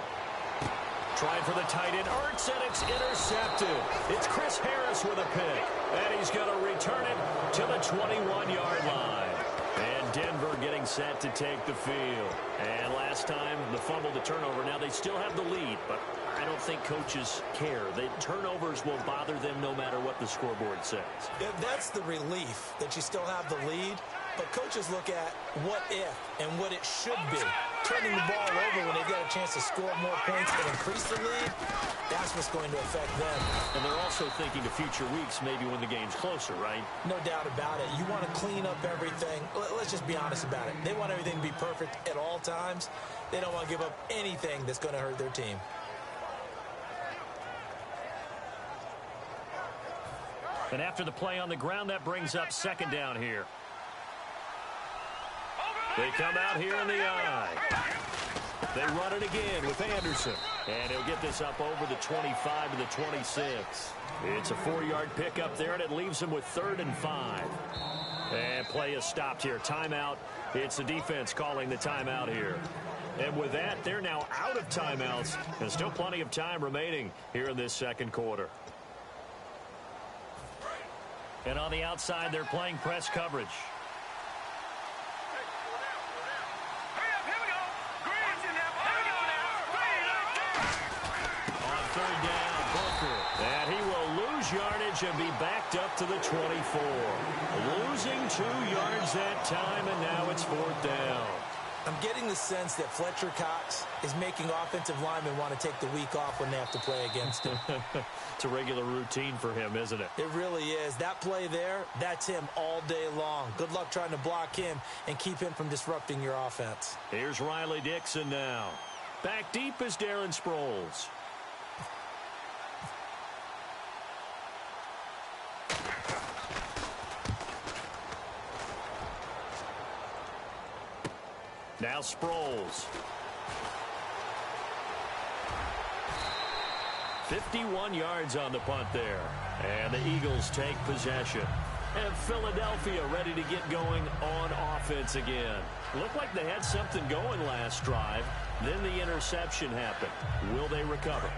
Trying for the tight end, Ertz, and it's intercepted. It's Chris Harris with a pick, and he's going to return it to the 21-yard line. And Denver getting set to take the field. And last time, the fumble, the turnover. Now they still have the lead, but I don't think coaches care. The turnovers will bother them no matter what the scoreboard says. Yeah, that's the relief that you still have the lead. But coaches look at what if and what it should be. Turning the ball over when they get a chance to score more points and increase the lead, that's what's going to affect them. And they're also thinking to future weeks, maybe when the game's closer, right? No doubt about it. You want to clean up everything. Let's just be honest about it. They want everything to be perfect at all times. They don't want to give up anything that's going to hurt their team. And after the play on the ground, that brings up second down here. They come out here in the eye. They run it again with Anderson. And he'll get this up over the 25 to the 26. It's a 4-yard pickup there, and it leaves him with 3rd and 5. And play is stopped here. Timeout. It's the defense calling the timeout here. And with that, they're now out of timeouts. And still plenty of time remaining here in this second quarter. And on the outside, they're playing press coverage. Yardage and be backed up to the 24. Losing 2 yards that time, and now it's 4th down. I'm getting the sense that Fletcher Cox is making offensive linemen want to take the week off when they have to play against him. It's a regular routine for him, isn't it? It really is. That play there, that's him all day long. Good luck trying to block him and keep him from disrupting your offense. Here's Riley Dixon now. Back deep is Darren Sproles. Now Sproles. 51 yards on the punt there. And the Eagles take possession. And Philadelphia ready to get going on offense again. Looked like they had something going last drive. Then the interception happened. Will they recover?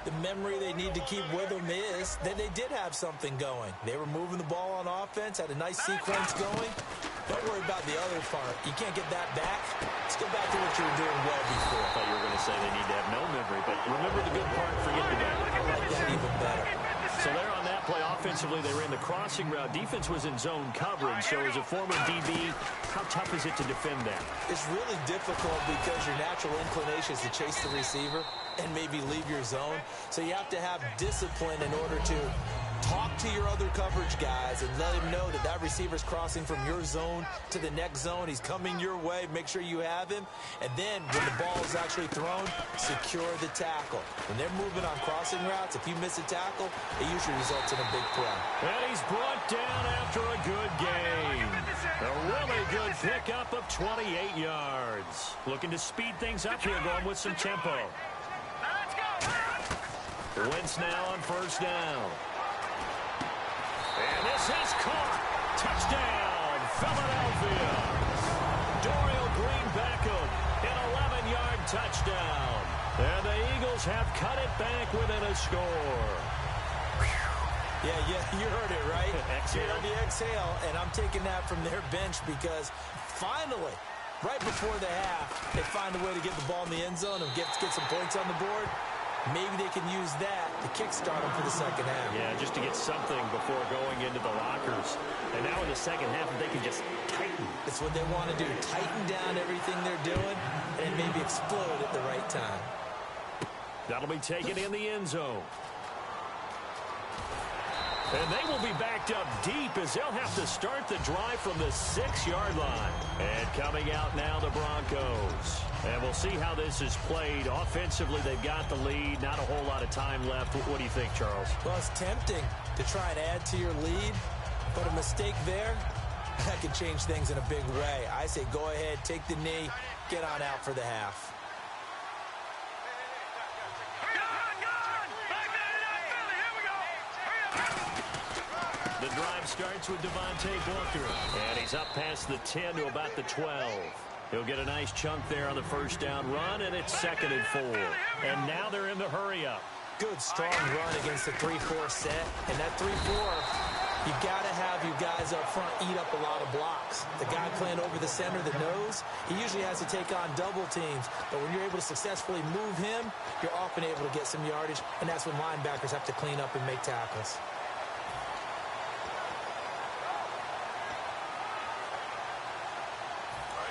The memory they need to keep with them is that they did have something going. They were moving the ball on offense, had a nice sequence going. Don't worry about the other part. You can't get that back. Let's go back to what you were doing well before. I thought you were going to say they need to have no memory, but remember the good part, forget the bad. I like that even better. So there on that play, offensively, they ran the crossing route. Defense was in zone coverage, so as a former DB, how tough is it to defend that? It's really difficult because your natural inclination is to chase the receiver and maybe leave your zone. So you have to have discipline in order to Talk to your other coverage guys and let him know that that receiver's crossing from your zone to the next zone. He's coming your way. Make sure you have him. And then when the ball is actually thrown, secure the tackle. When they're moving on crossing routes, if you miss a tackle, it usually results in a big play. And he's brought down after a good game. A really good pickup of 28 yards. Looking to speed things up here, going with some tempo. Wentz now on first down. And this is caught. Touchdown, Philadelphia. Dorial Green Beckham, an 11-yard touchdown. And the Eagles have cut it back within a score. Yeah, you heard it, right? Exhale. You heard the exhale, and I'm taking that from their bench because finally, right before the half, they find a way to get the ball in the end zone and get some points on the board. Maybe they can use that to kickstart them for the second half. Yeah, just to get something before going into the lockers. And now in the second half, if they can just tighten. It's what they want to do. Tighten down everything they're doing and maybe explode at the right time. That'll be taken in the end zone. And they will be backed up deep as they'll have to start the drive from the 6-yard line. And coming out now, the Broncos. And we'll see how this is played. Offensively, they've got the lead. Not a whole lot of time left. What do you think, Charles? Well, it's tempting to try and add to your lead, but a mistake there, that could change things in a big way. I say go ahead, take the knee, get on out for the half. The drive starts with Devontae Booker. And he's up past the 10 to about the 12. He'll get a nice chunk there on the first down run, and it's 2nd and 4. And now they're in the hurry-up. Good, strong run against the 3-4 set. And that 3-4, you've got to have you guys up front eat up a lot of blocks. The guy playing over the center, the nose, he usually has to take on double teams. But when you're able to successfully move him, you're often able to get some yardage, and that's when linebackers have to clean up and make tackles.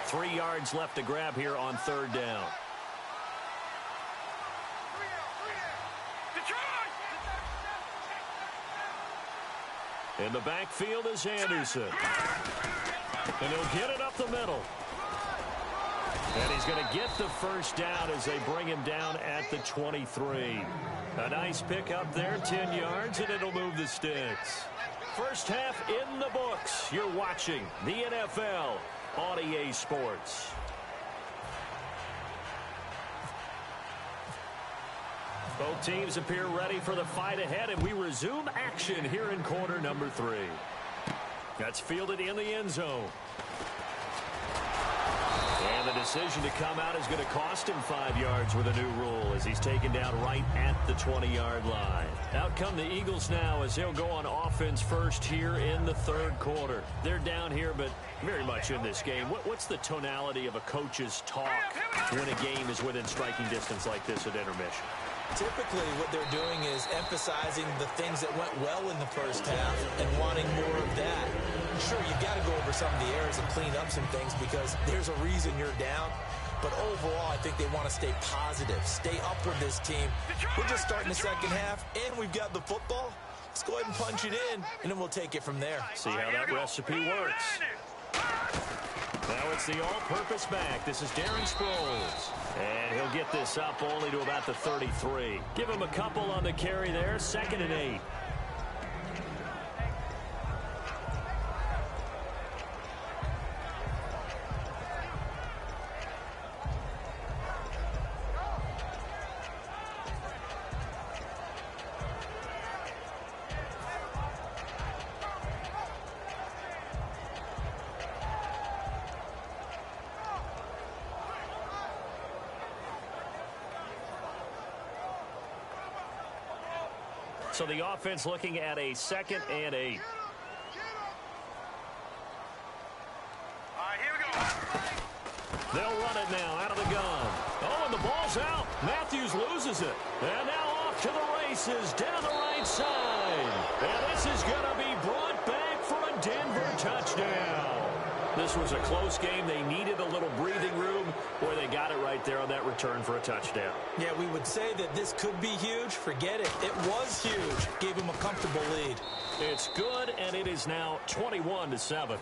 Three yards left to grab here on third down. In the backfield is Anderson. And he'll get it up the middle. And he's going to get the first down as they bring him down at the 23. A nice pickup there, 10 yards, and it'll move the sticks. First half in the books. You're watching the NFL on EA Sports. Both teams appear ready for the fight ahead, and we resume action here in quarter number 3. That's fielded in the end zone. And the decision to come out is going to cost him 5 yards with a new rule as he's taken down right at the 20-yard line. Out come the Eagles now as they'll go on offense first here in the third quarter. They're down here, but very much in this game. What's the tonality of a coach's talk when a game is within striking distance like this at intermission? Typically, what they're doing is emphasizing the things that went well in the first half and wanting more of that. Sure, you've got to go over some of the errors and clean up some things because there's a reason you're down. But overall, I think they want to stay positive, stay up with this team. We're just starting the second half, and we've got the football. Let's go ahead and punch it in, and then we'll take it from there. See how that recipe works. Now it's the all-purpose back. This is Darren Sproles. And he'll get this up only to about the 33. Give him a couple on the carry there. 2nd and 8. So the offense looking at a 2nd and 8. All right, here we go. They'll run it now out of the gun. Oh, and the ball's out. Matthews loses it. And now off to the races down the right side. And this is going to be brought back for a Denver touchdown. This was a close game. They needed a little breathing room where they got it right there on that return for a touchdown. Yeah, we would say that this could be huge. Forget it. It was huge. Gave him a couple comfortable lead. It's good, and it is now 21-7.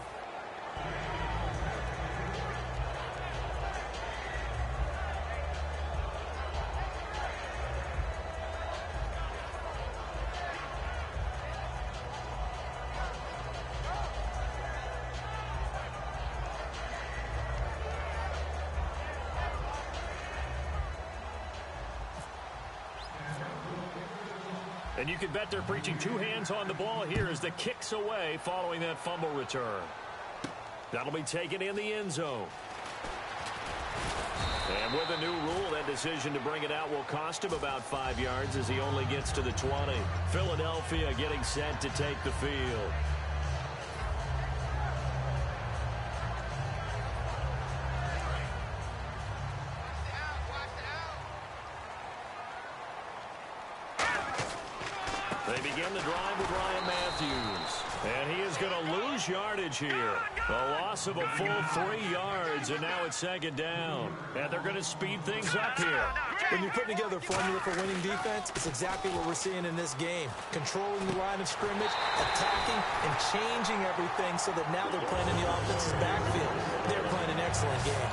And you can bet they're preaching two hands on the ball here as the kick's away following that fumble return. That'll be taken in the end zone. And with a new rule, that decision to bring it out will cost him about 5 yards as he only gets to the 20. Philadelphia getting set to take the field. They begin the drive with Ryan Matthews. And he is going to lose yardage here. A loss of a full 3 yards, and now it's second down. And they're going to speed things up here. When you're putting together a formula for winning defense, it's exactly what we're seeing in this game. Controlling the line of scrimmage, attacking, and changing everything so that now they're playing in the offense's backfield. They're playing an excellent game.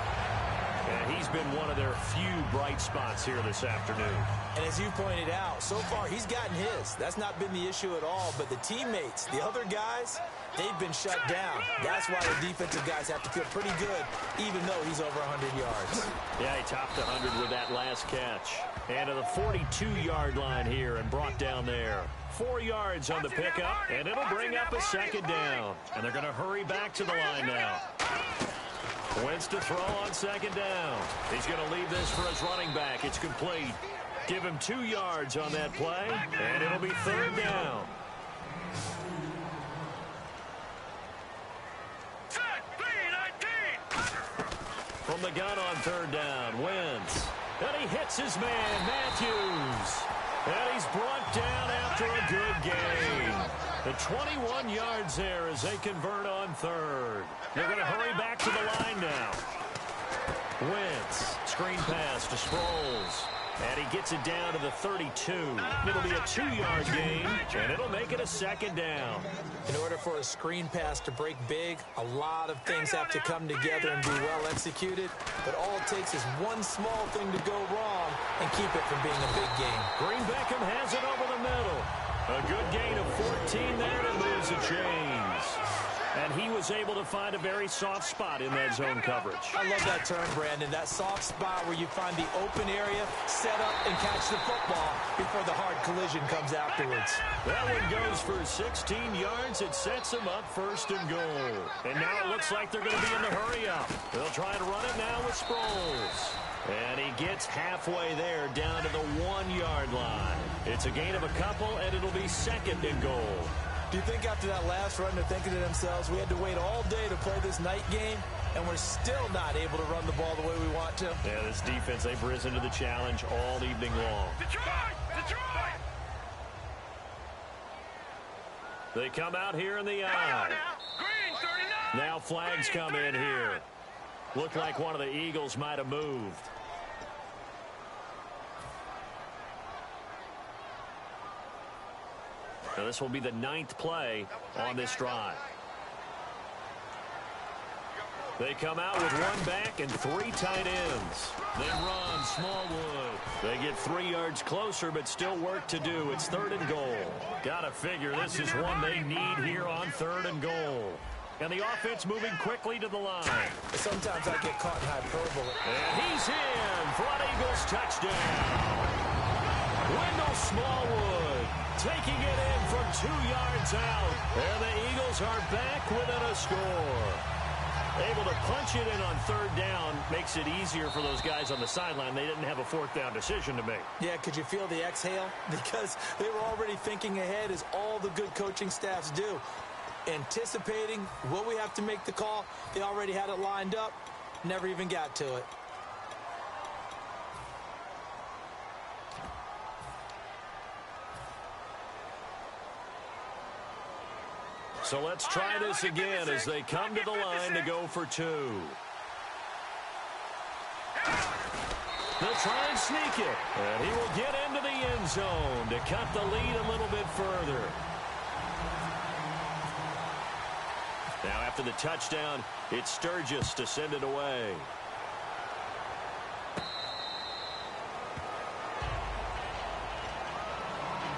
And he's been one of their few bright spots here this afternoon. And as you pointed out, so far he's gotten his. That's not been the issue at all. But the teammates, the other guys, they've been shut down. That's why the defensive guys have to feel pretty good, even though he's over 100 yards. Yeah, he topped 100 with that last catch. And to the 42-yard line here and brought down there. 4 yards on the pickup, and it'll bring up a second down. And they're going to hurry back to the line now. Wentz to throw on second down. He's going to leave this for his running back. It's complete. Give him 2 yards on that play, and it'll be third down. From the gun on third down, Wentz. And he hits his man, Matthews. And he's brought down after a good gain. The 21 yards there as they convert on third. They're going to hurry back to the line now. Wentz, screen pass to Sproles. And he gets it down to the 32. It'll be a 2-yard gain, and it'll make it a second down. In order for a screen pass to break big, a lot of things have to come together and be well executed. But all it takes is one small thing to go wrong and keep it from being a big game. Green Beckham has it over the middle. A good gain of 14 there to lose the chains. And he was able to find a very soft spot in that zone coverage. I love that term, Brandon. That soft spot where you find the open area, set up, and catch the football before the hard collision comes afterwards. That one goes for 16 yards. It sets him up first and goal. And now it looks like they're going to be in the hurry-up. They'll try to run it now with Sproles. And he gets halfway there down to the 1-yard line. It's a gain of a couple, and it'll be second and goal. Do you think after that last run they're thinking to themselves, we had to wait all day to play this night game, and we're still not able to run the ball the way we want to? Yeah, this defense, they've risen to the challenge all evening long. Detroit! Detroit! They come out here in the eye. Green 39! Now flags come in here. Looked like one of the Eagles might have moved. Now this will be the 9th play on this drive. They come out with 1 back and 3 tight ends. They run Smallwood. They get 3 yards closer, but still work to do. It's third and goal. Gotta figure this is one they need here on third and goal. And the offense moving quickly to the line. Sometimes I get caught in hyperbole. And he's in for an Eagles touchdown. Wendell Smallwood taking it in from 2 yards out. And the Eagles are back within a score. Able to punch it in on third down makes it easier for those guys on the sideline. They didn't have a fourth down decision to make. Yeah, could you feel the exhale? Because they were already thinking ahead, as all the good coaching staffs do. Anticipating what we have to make the call. They already had it lined up. Never even got to it. So let's try this again as they come to the line to go for 2. They'll try and sneak it. And he will get into the end zone to cut the lead a little bit further. after the touchdown. It's Sturgis to send it away.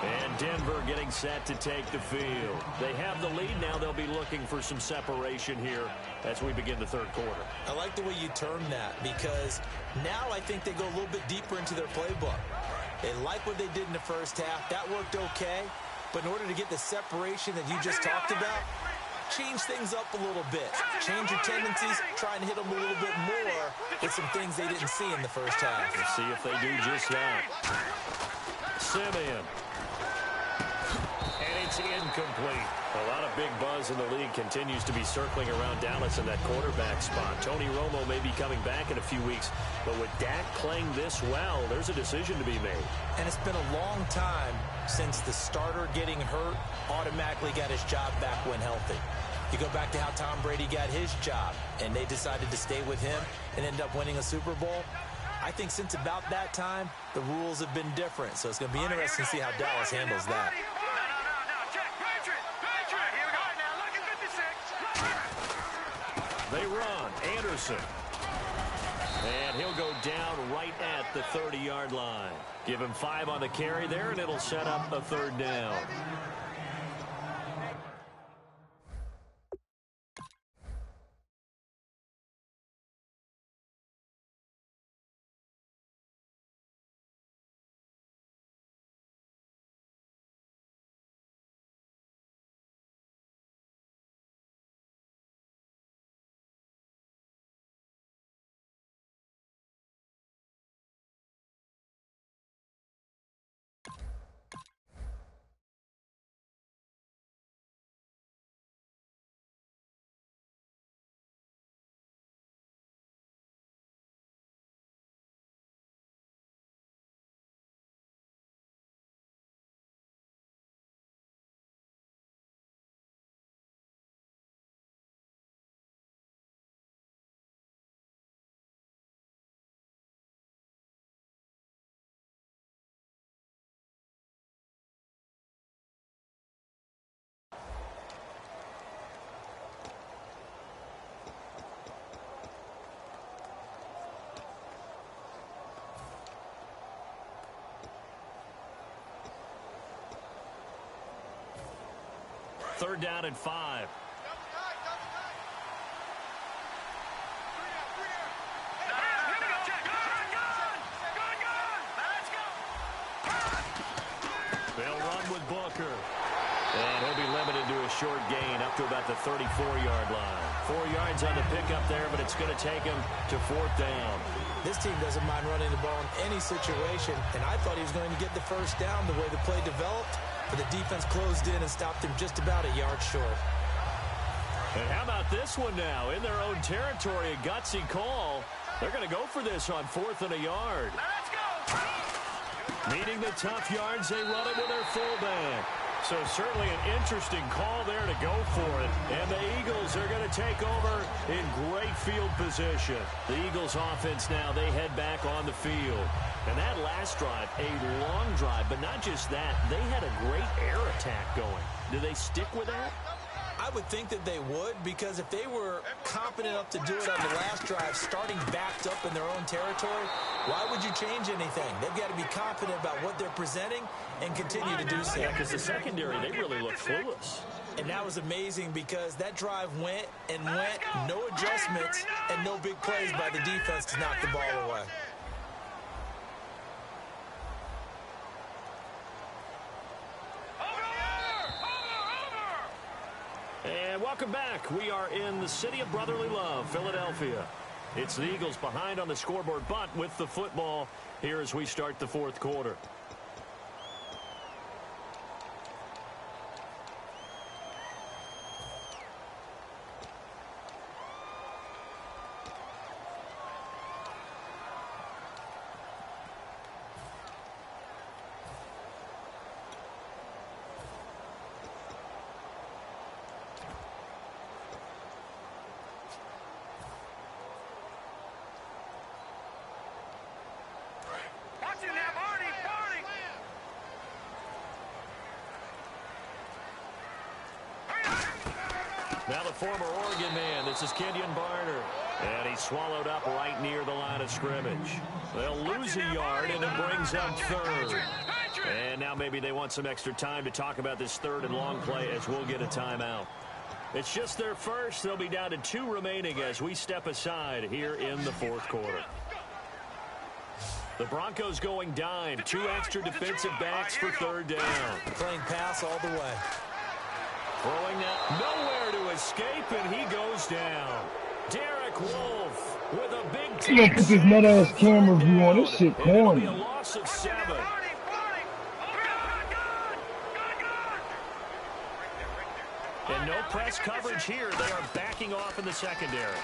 And Denver getting set to take the field. They have the lead now. They'll be looking for some separation here as we begin the third quarter. I like the way you term that, because now I think they go a little bit deeper into their playbook. They like what they did in the first half. That worked okay. But in order to get the separation that you just talked about, change things up a little bit. Change your tendencies, try and hit them a little bit more with some things they didn't see in the first half. Let's see if they do just that. Simeon. And it's incomplete. A lot of big buzz in the league continues to be circling around Dallas in that quarterback spot. Tony Romo may be coming back in a few weeks, but with Dak playing this well, there's a decision to be made. And it's been a long time since the starter getting hurt automatically got his job back when healthy. You go back to how Tom Brady got his job, and they decided to stay with him and end up winning a Super Bowl. I think since about that time, the rules have been different, so it's going to be interesting to see how Dallas handles that. They run. Anderson. And he'll go down right at the 30-yard line. Give him 5 on the carry there, and it'll set up a third down. Third down and 5. They'll run with Booker. And he'll be limited to a short gain up to about the 34-yard line. 4 yards on the pickup there, but it's going to take him to 4th down. This team doesn't mind running the ball in any situation, and I thought he was going to get the first down the way the play developed. But the defense closed in and stopped him just about a yard short. And how about this one now? In their own territory, a gutsy call. They're going to go for this on 4th and a yard. Let's go! Needing the tough yards, they run it with their fullback. So certainly an interesting call there to go for it. And the Eagles are going to take over in great field position. The Eagles offense now, they head back on the field. And that last drive, a long drive, but not just that, they had a great air attack going. Do they stick with that? I would think that they would, because if they were confident enough to do it on the last drive, starting backed up in their own territory, why would you change anything? They've got to be confident about what they're presenting and continue to do so. Yeah, because the secondary, they really look clueless. And that was amazing because that drive went and went, no adjustments, and no big plays by the defense to knock the ball away. And welcome back. We are in the city of brotherly love, Philadelphia. It's the Eagles behind on the scoreboard, but with the football here as we start the 4th quarter. Now the former Oregon man, this is Kenyon Barner. And he's swallowed up right near the line of scrimmage. They'll lose a yard, and it brings up third. And now maybe they want some extra time to talk about this third and long play as we'll get a timeout. It's just their first. They'll be down to 2 remaining as we step aside here in the fourth quarter. The Broncos going dime. 2 extra defensive backs for third down. Playing pass all the way. Throwing that nowhere to escape, and he goes down. Derek Wolfe with a big Yeah, put this nut ass camera view on. This shit corny. A loss of 7. And no press coverage here. They are backing off in the secondary.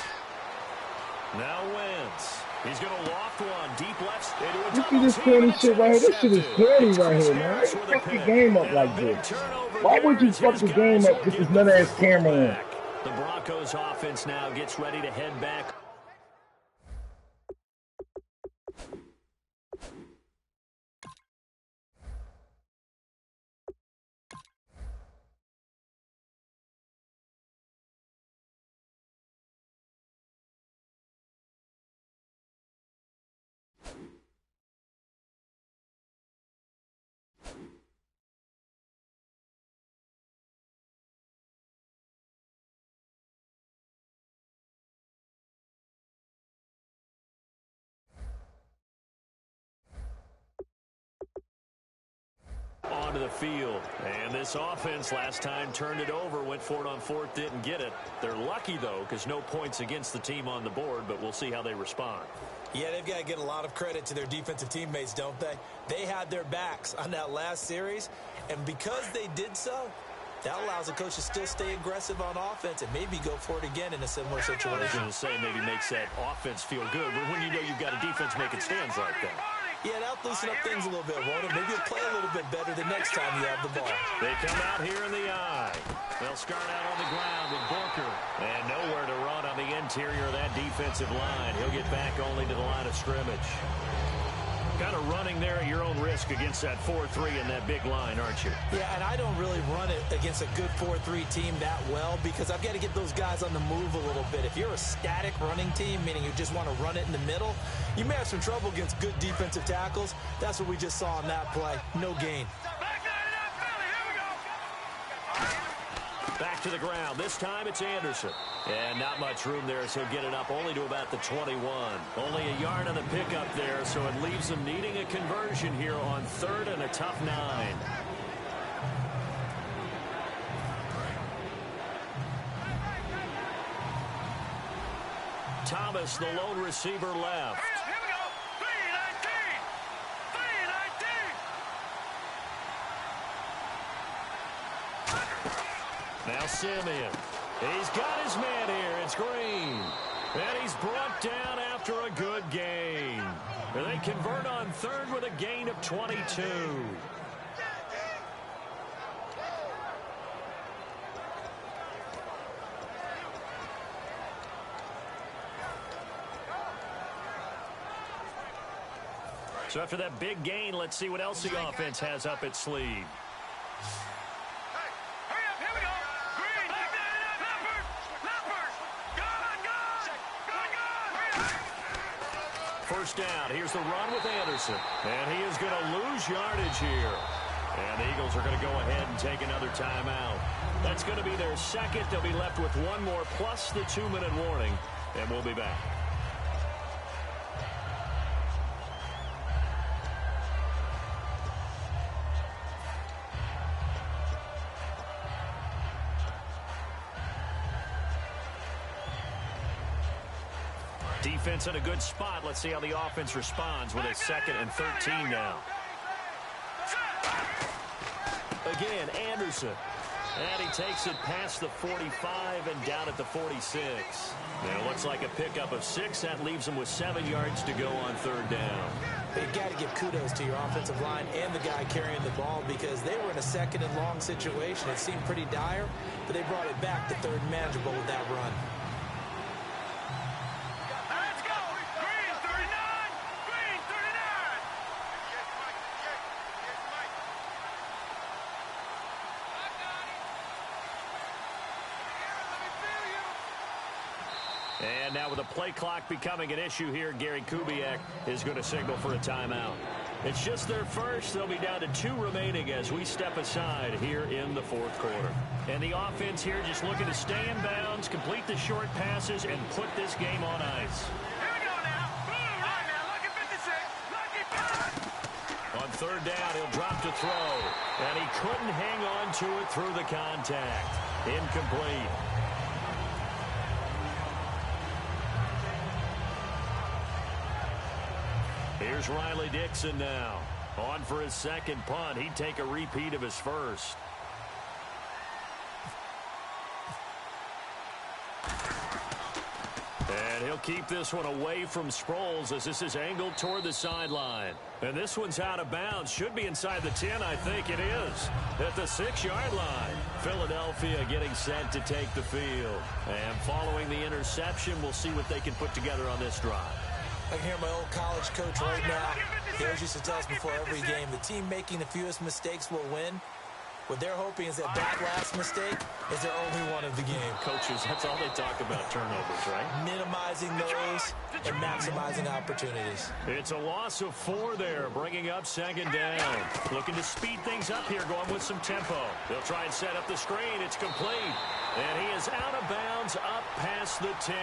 Now Wentz. He's going to loft one deep left into a Look at this corny shit right here. This shit is corny right here, man. Why you fuck the game up like this? Why would you fuck the game up with this nut ass camera on? The Broncos offense now gets ready to head back. Onto the field. And this offense last time turned it over, went for it on 4th, didn't get it. They're lucky, though, because no points against the team on the board, but we'll see how they respond. Yeah, they've got to get a lot of credit to their defensive teammates, don't they? They had their backs on that last series, and because they did so, that allows the coach to still stay aggressive on offense and maybe go for it again in a similar situation. I was going to say maybe makes that offense feel good, but when you know you've got a defense making stands like that. Yeah, that'll loosen up things a little bit, won't it? Maybe you'll play a little bit better the next time you have the ball. They come out here in the eye. They'll start out on the ground with Booker. And nowhere to run on the interior of that defensive line. He'll get back only to the line of scrimmage. Kind of running there at your own risk against that 4-3 and that big line, aren't you? Yeah, and I don't really run it against a good 4-3 team that well because I've got to get those guys on the move a little bit. If you're a static running team, meaning you just want to run it in the middle, you may have some trouble against good defensive tackles. That's what we just saw on that play. No gain. Back to the ground. This time it's Anderson. And not much room there, so he'll get it up only to about the 21. Only a yard on the pickup there, so it leaves them needing a conversion here on 3rd and a tough 9. Thomas, the lone receiver, left. Here we go. 3-19. Now Simeon. He's got his man here. It's Green. And he's brought down after a good gain. And they convert on 3rd with a gain of 22. So after that big gain, let's see what else the offense has up its sleeve. First down. Here's the run with Anderson. And he is going to lose yardage here. And the Eagles are going to go ahead and take another timeout. That's going to be their second. They'll be left with one more plus the 2-minute warning. And we'll be back. Defense in a good spot. Let's see how the offense responds with a 2nd and 13 now. Again, Anderson. And he takes it past the 45 and down at the 46. Now it looks like a pickup of 6. That leaves him with 7 yards to go on 3rd down. You've got to give kudos to your offensive line and the guy carrying the ball because they were in a 2nd and long situation. It seemed pretty dire, but they brought it back to 3rd and manageable with that run. And now with the play clock becoming an issue here, Gary Kubiak is going to signal for a timeout. It's just their first. They'll be down to 2 remaining as we step aside here in the fourth quarter. And the offense here just looking to stay in bounds, complete the short passes, and put this game on ice. Here we go now. All right, now, look at 56. Look at 5. On third down, he'll drop to throw. And he couldn't hang on to it through the contact. Incomplete. Here's Riley Dixon now. On for his second punt. He'd take a repeat of his first. And he'll keep this one away from Sproles as this is angled toward the sideline. And this one's out of bounds. Should be inside the 10, I think it is. At the 6-yard line. Philadelphia getting set to take the field. And following the interception, we'll see what they can put together on this drive. I can hear my old college coach right now. He always used to tell us before every game, the team making the fewest mistakes will win. What they're hoping is that last mistake is their only one of the game. Coaches, that's all they talk about, turnovers, right? Minimizing those and maximizing opportunities. It's a loss of 4 there, bringing up second down. Looking to speed things up here, going with some tempo. They'll try and set up the screen. It's complete. And he is out of bounds up past the 10.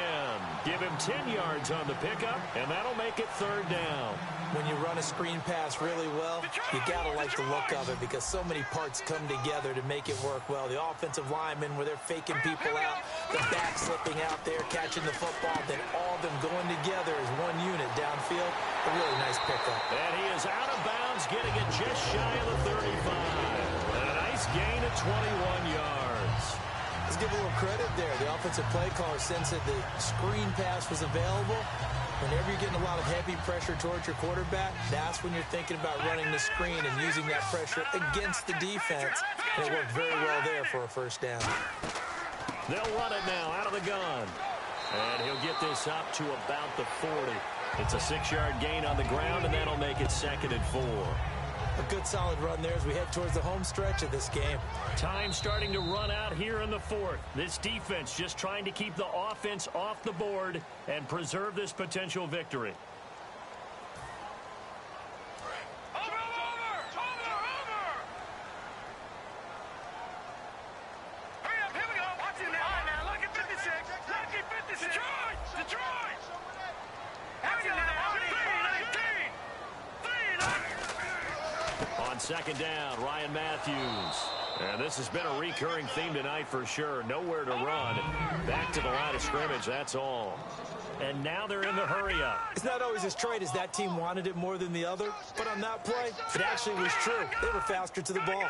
Give him 10 yards on the pickup, and that'll make it third down. When you run a screen pass really well, you got to like the look of it because so many parts come together to make it work well. The offensive linemen, where they're faking people out, the back slipping out there, catching the football, then all of them going together as one unit downfield. A really nice pickup. And he is out of bounds, getting it just shy of the 35. And a nice gain of 21 yards. Let's give a little credit there. The offensive play caller sensed that the screen pass was available. Whenever you're getting a lot of heavy pressure towards your quarterback, that's when you're thinking about running the screen and using that pressure against the defense. And it worked very well there for a first down. They'll run it now out of the gun. And he'll get this up to about the 40. It's a 6-yard gain on the ground, and that'll make it 2nd and 4. A good solid run there as we head towards the home stretch of this game. Time starting to run out here in the 4th. This defense just trying to keep the offense off the board and preserve this potential victory. Over! Hurry up, here we go. Watch it now. All right, now, look at 56. Look at 56. Detroit! Watch it now. 3-19. On second down, Ryan Matthews. And this has been a recurring theme tonight for sure. Nowhere to run. Back to the line of scrimmage, that's all. And now they're in the hurry-up. It's not always as straight as that team wanted it more than the other, but on that play, it actually was true. They were faster to the ball.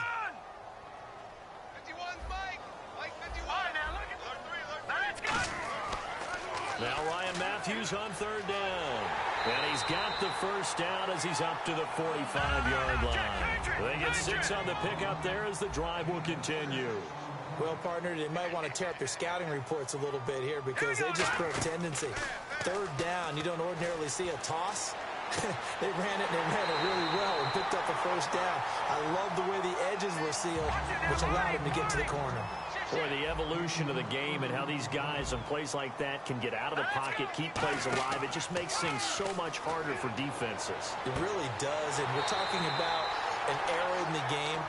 51's Mike. Mike 51. All right, now look at now let's go. Now Ryan Matthews on third down. And he's got the first down as he's up to the 45-yard line. They get 6 on the pickup there as the drive will continue. Well, partner, they might want to tear up their scouting reports a little bit here because they just grow tendency. Third down, you don't ordinarily see a toss. They ran it really well and picked up a first down. I love the way the edges were sealed, which allowed him to get to the corner. Boy, the evolution of the game and how these guys on plays like that can get out of the pocket, keep plays alive, it just makes things so much harder for defenses. It really does, and we're talking about an era in the game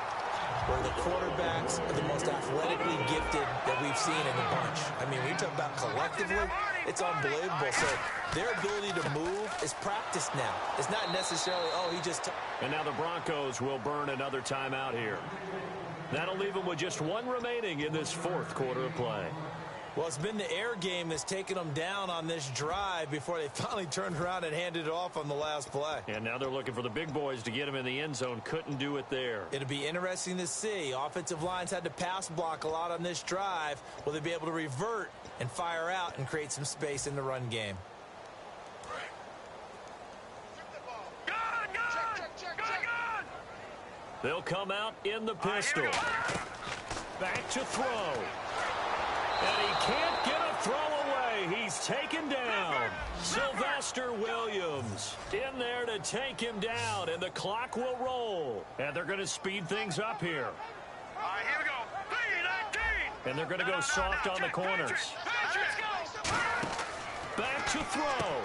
where the quarterbacks are the most athletically gifted that we've seen in the bunch. I mean, when you talk about collectively, it's unbelievable. So their ability to move is practiced now. It's not necessarily, oh, he just... And now the Broncos will burn another timeout here. That'll leave them with just 1 remaining in this 4th quarter of play. Well, it's been the air game that's taken them down on this drive before they finally turned around and handed it off on the last play. And now they're looking for the big boys to get them in the end zone. Couldn't do it there. It'll be interesting to see. Offensive lines had to pass block a lot on this drive. Will they be able to revert and fire out and create some space in the run game? They'll come out in the pistol. Back to throw. And he can't get a throw away. He's taken down. Sylvester Williams in there to take him down, and the clock will roll. And they're going to speed things up here. All right, here we go. 3-19. And they're going to go soft on the corners. Let's go. throw.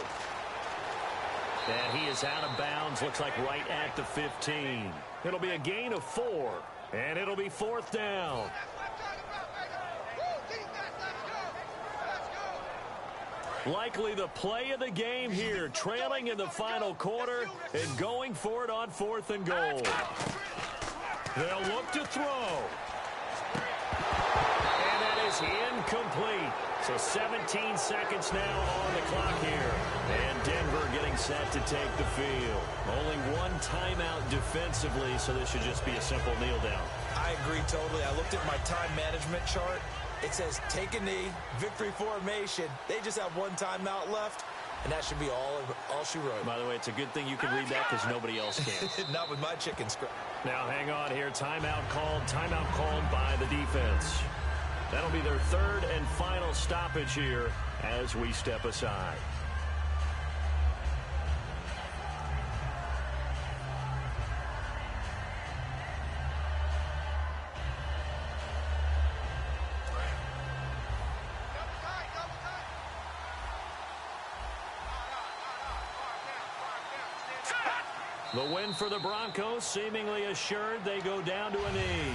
And he is out of bounds, looks like right at the 15. It'll be a gain of 4, and it'll be 4th down. Likely the play of the game here, trailing in the final quarter and going for it on 4th and goal. They'll look to throw. And that is incomplete. So 17 seconds now on the clock here. And Denver getting set to take the field. Only one timeout defensively, so this should just be a simple kneel down. I agree totally. I looked at my time management chart. It says take a knee, victory formation. They just have one timeout left, and that should be all she wrote. By the way, it's a good thing you can read that because nobody else can. Not with my chicken scratch. Now hang on here. Timeout called by the defense. That'll be their 3rd and final stoppage here as we step aside. The win for the Broncos, seemingly assured. They go down to a knee.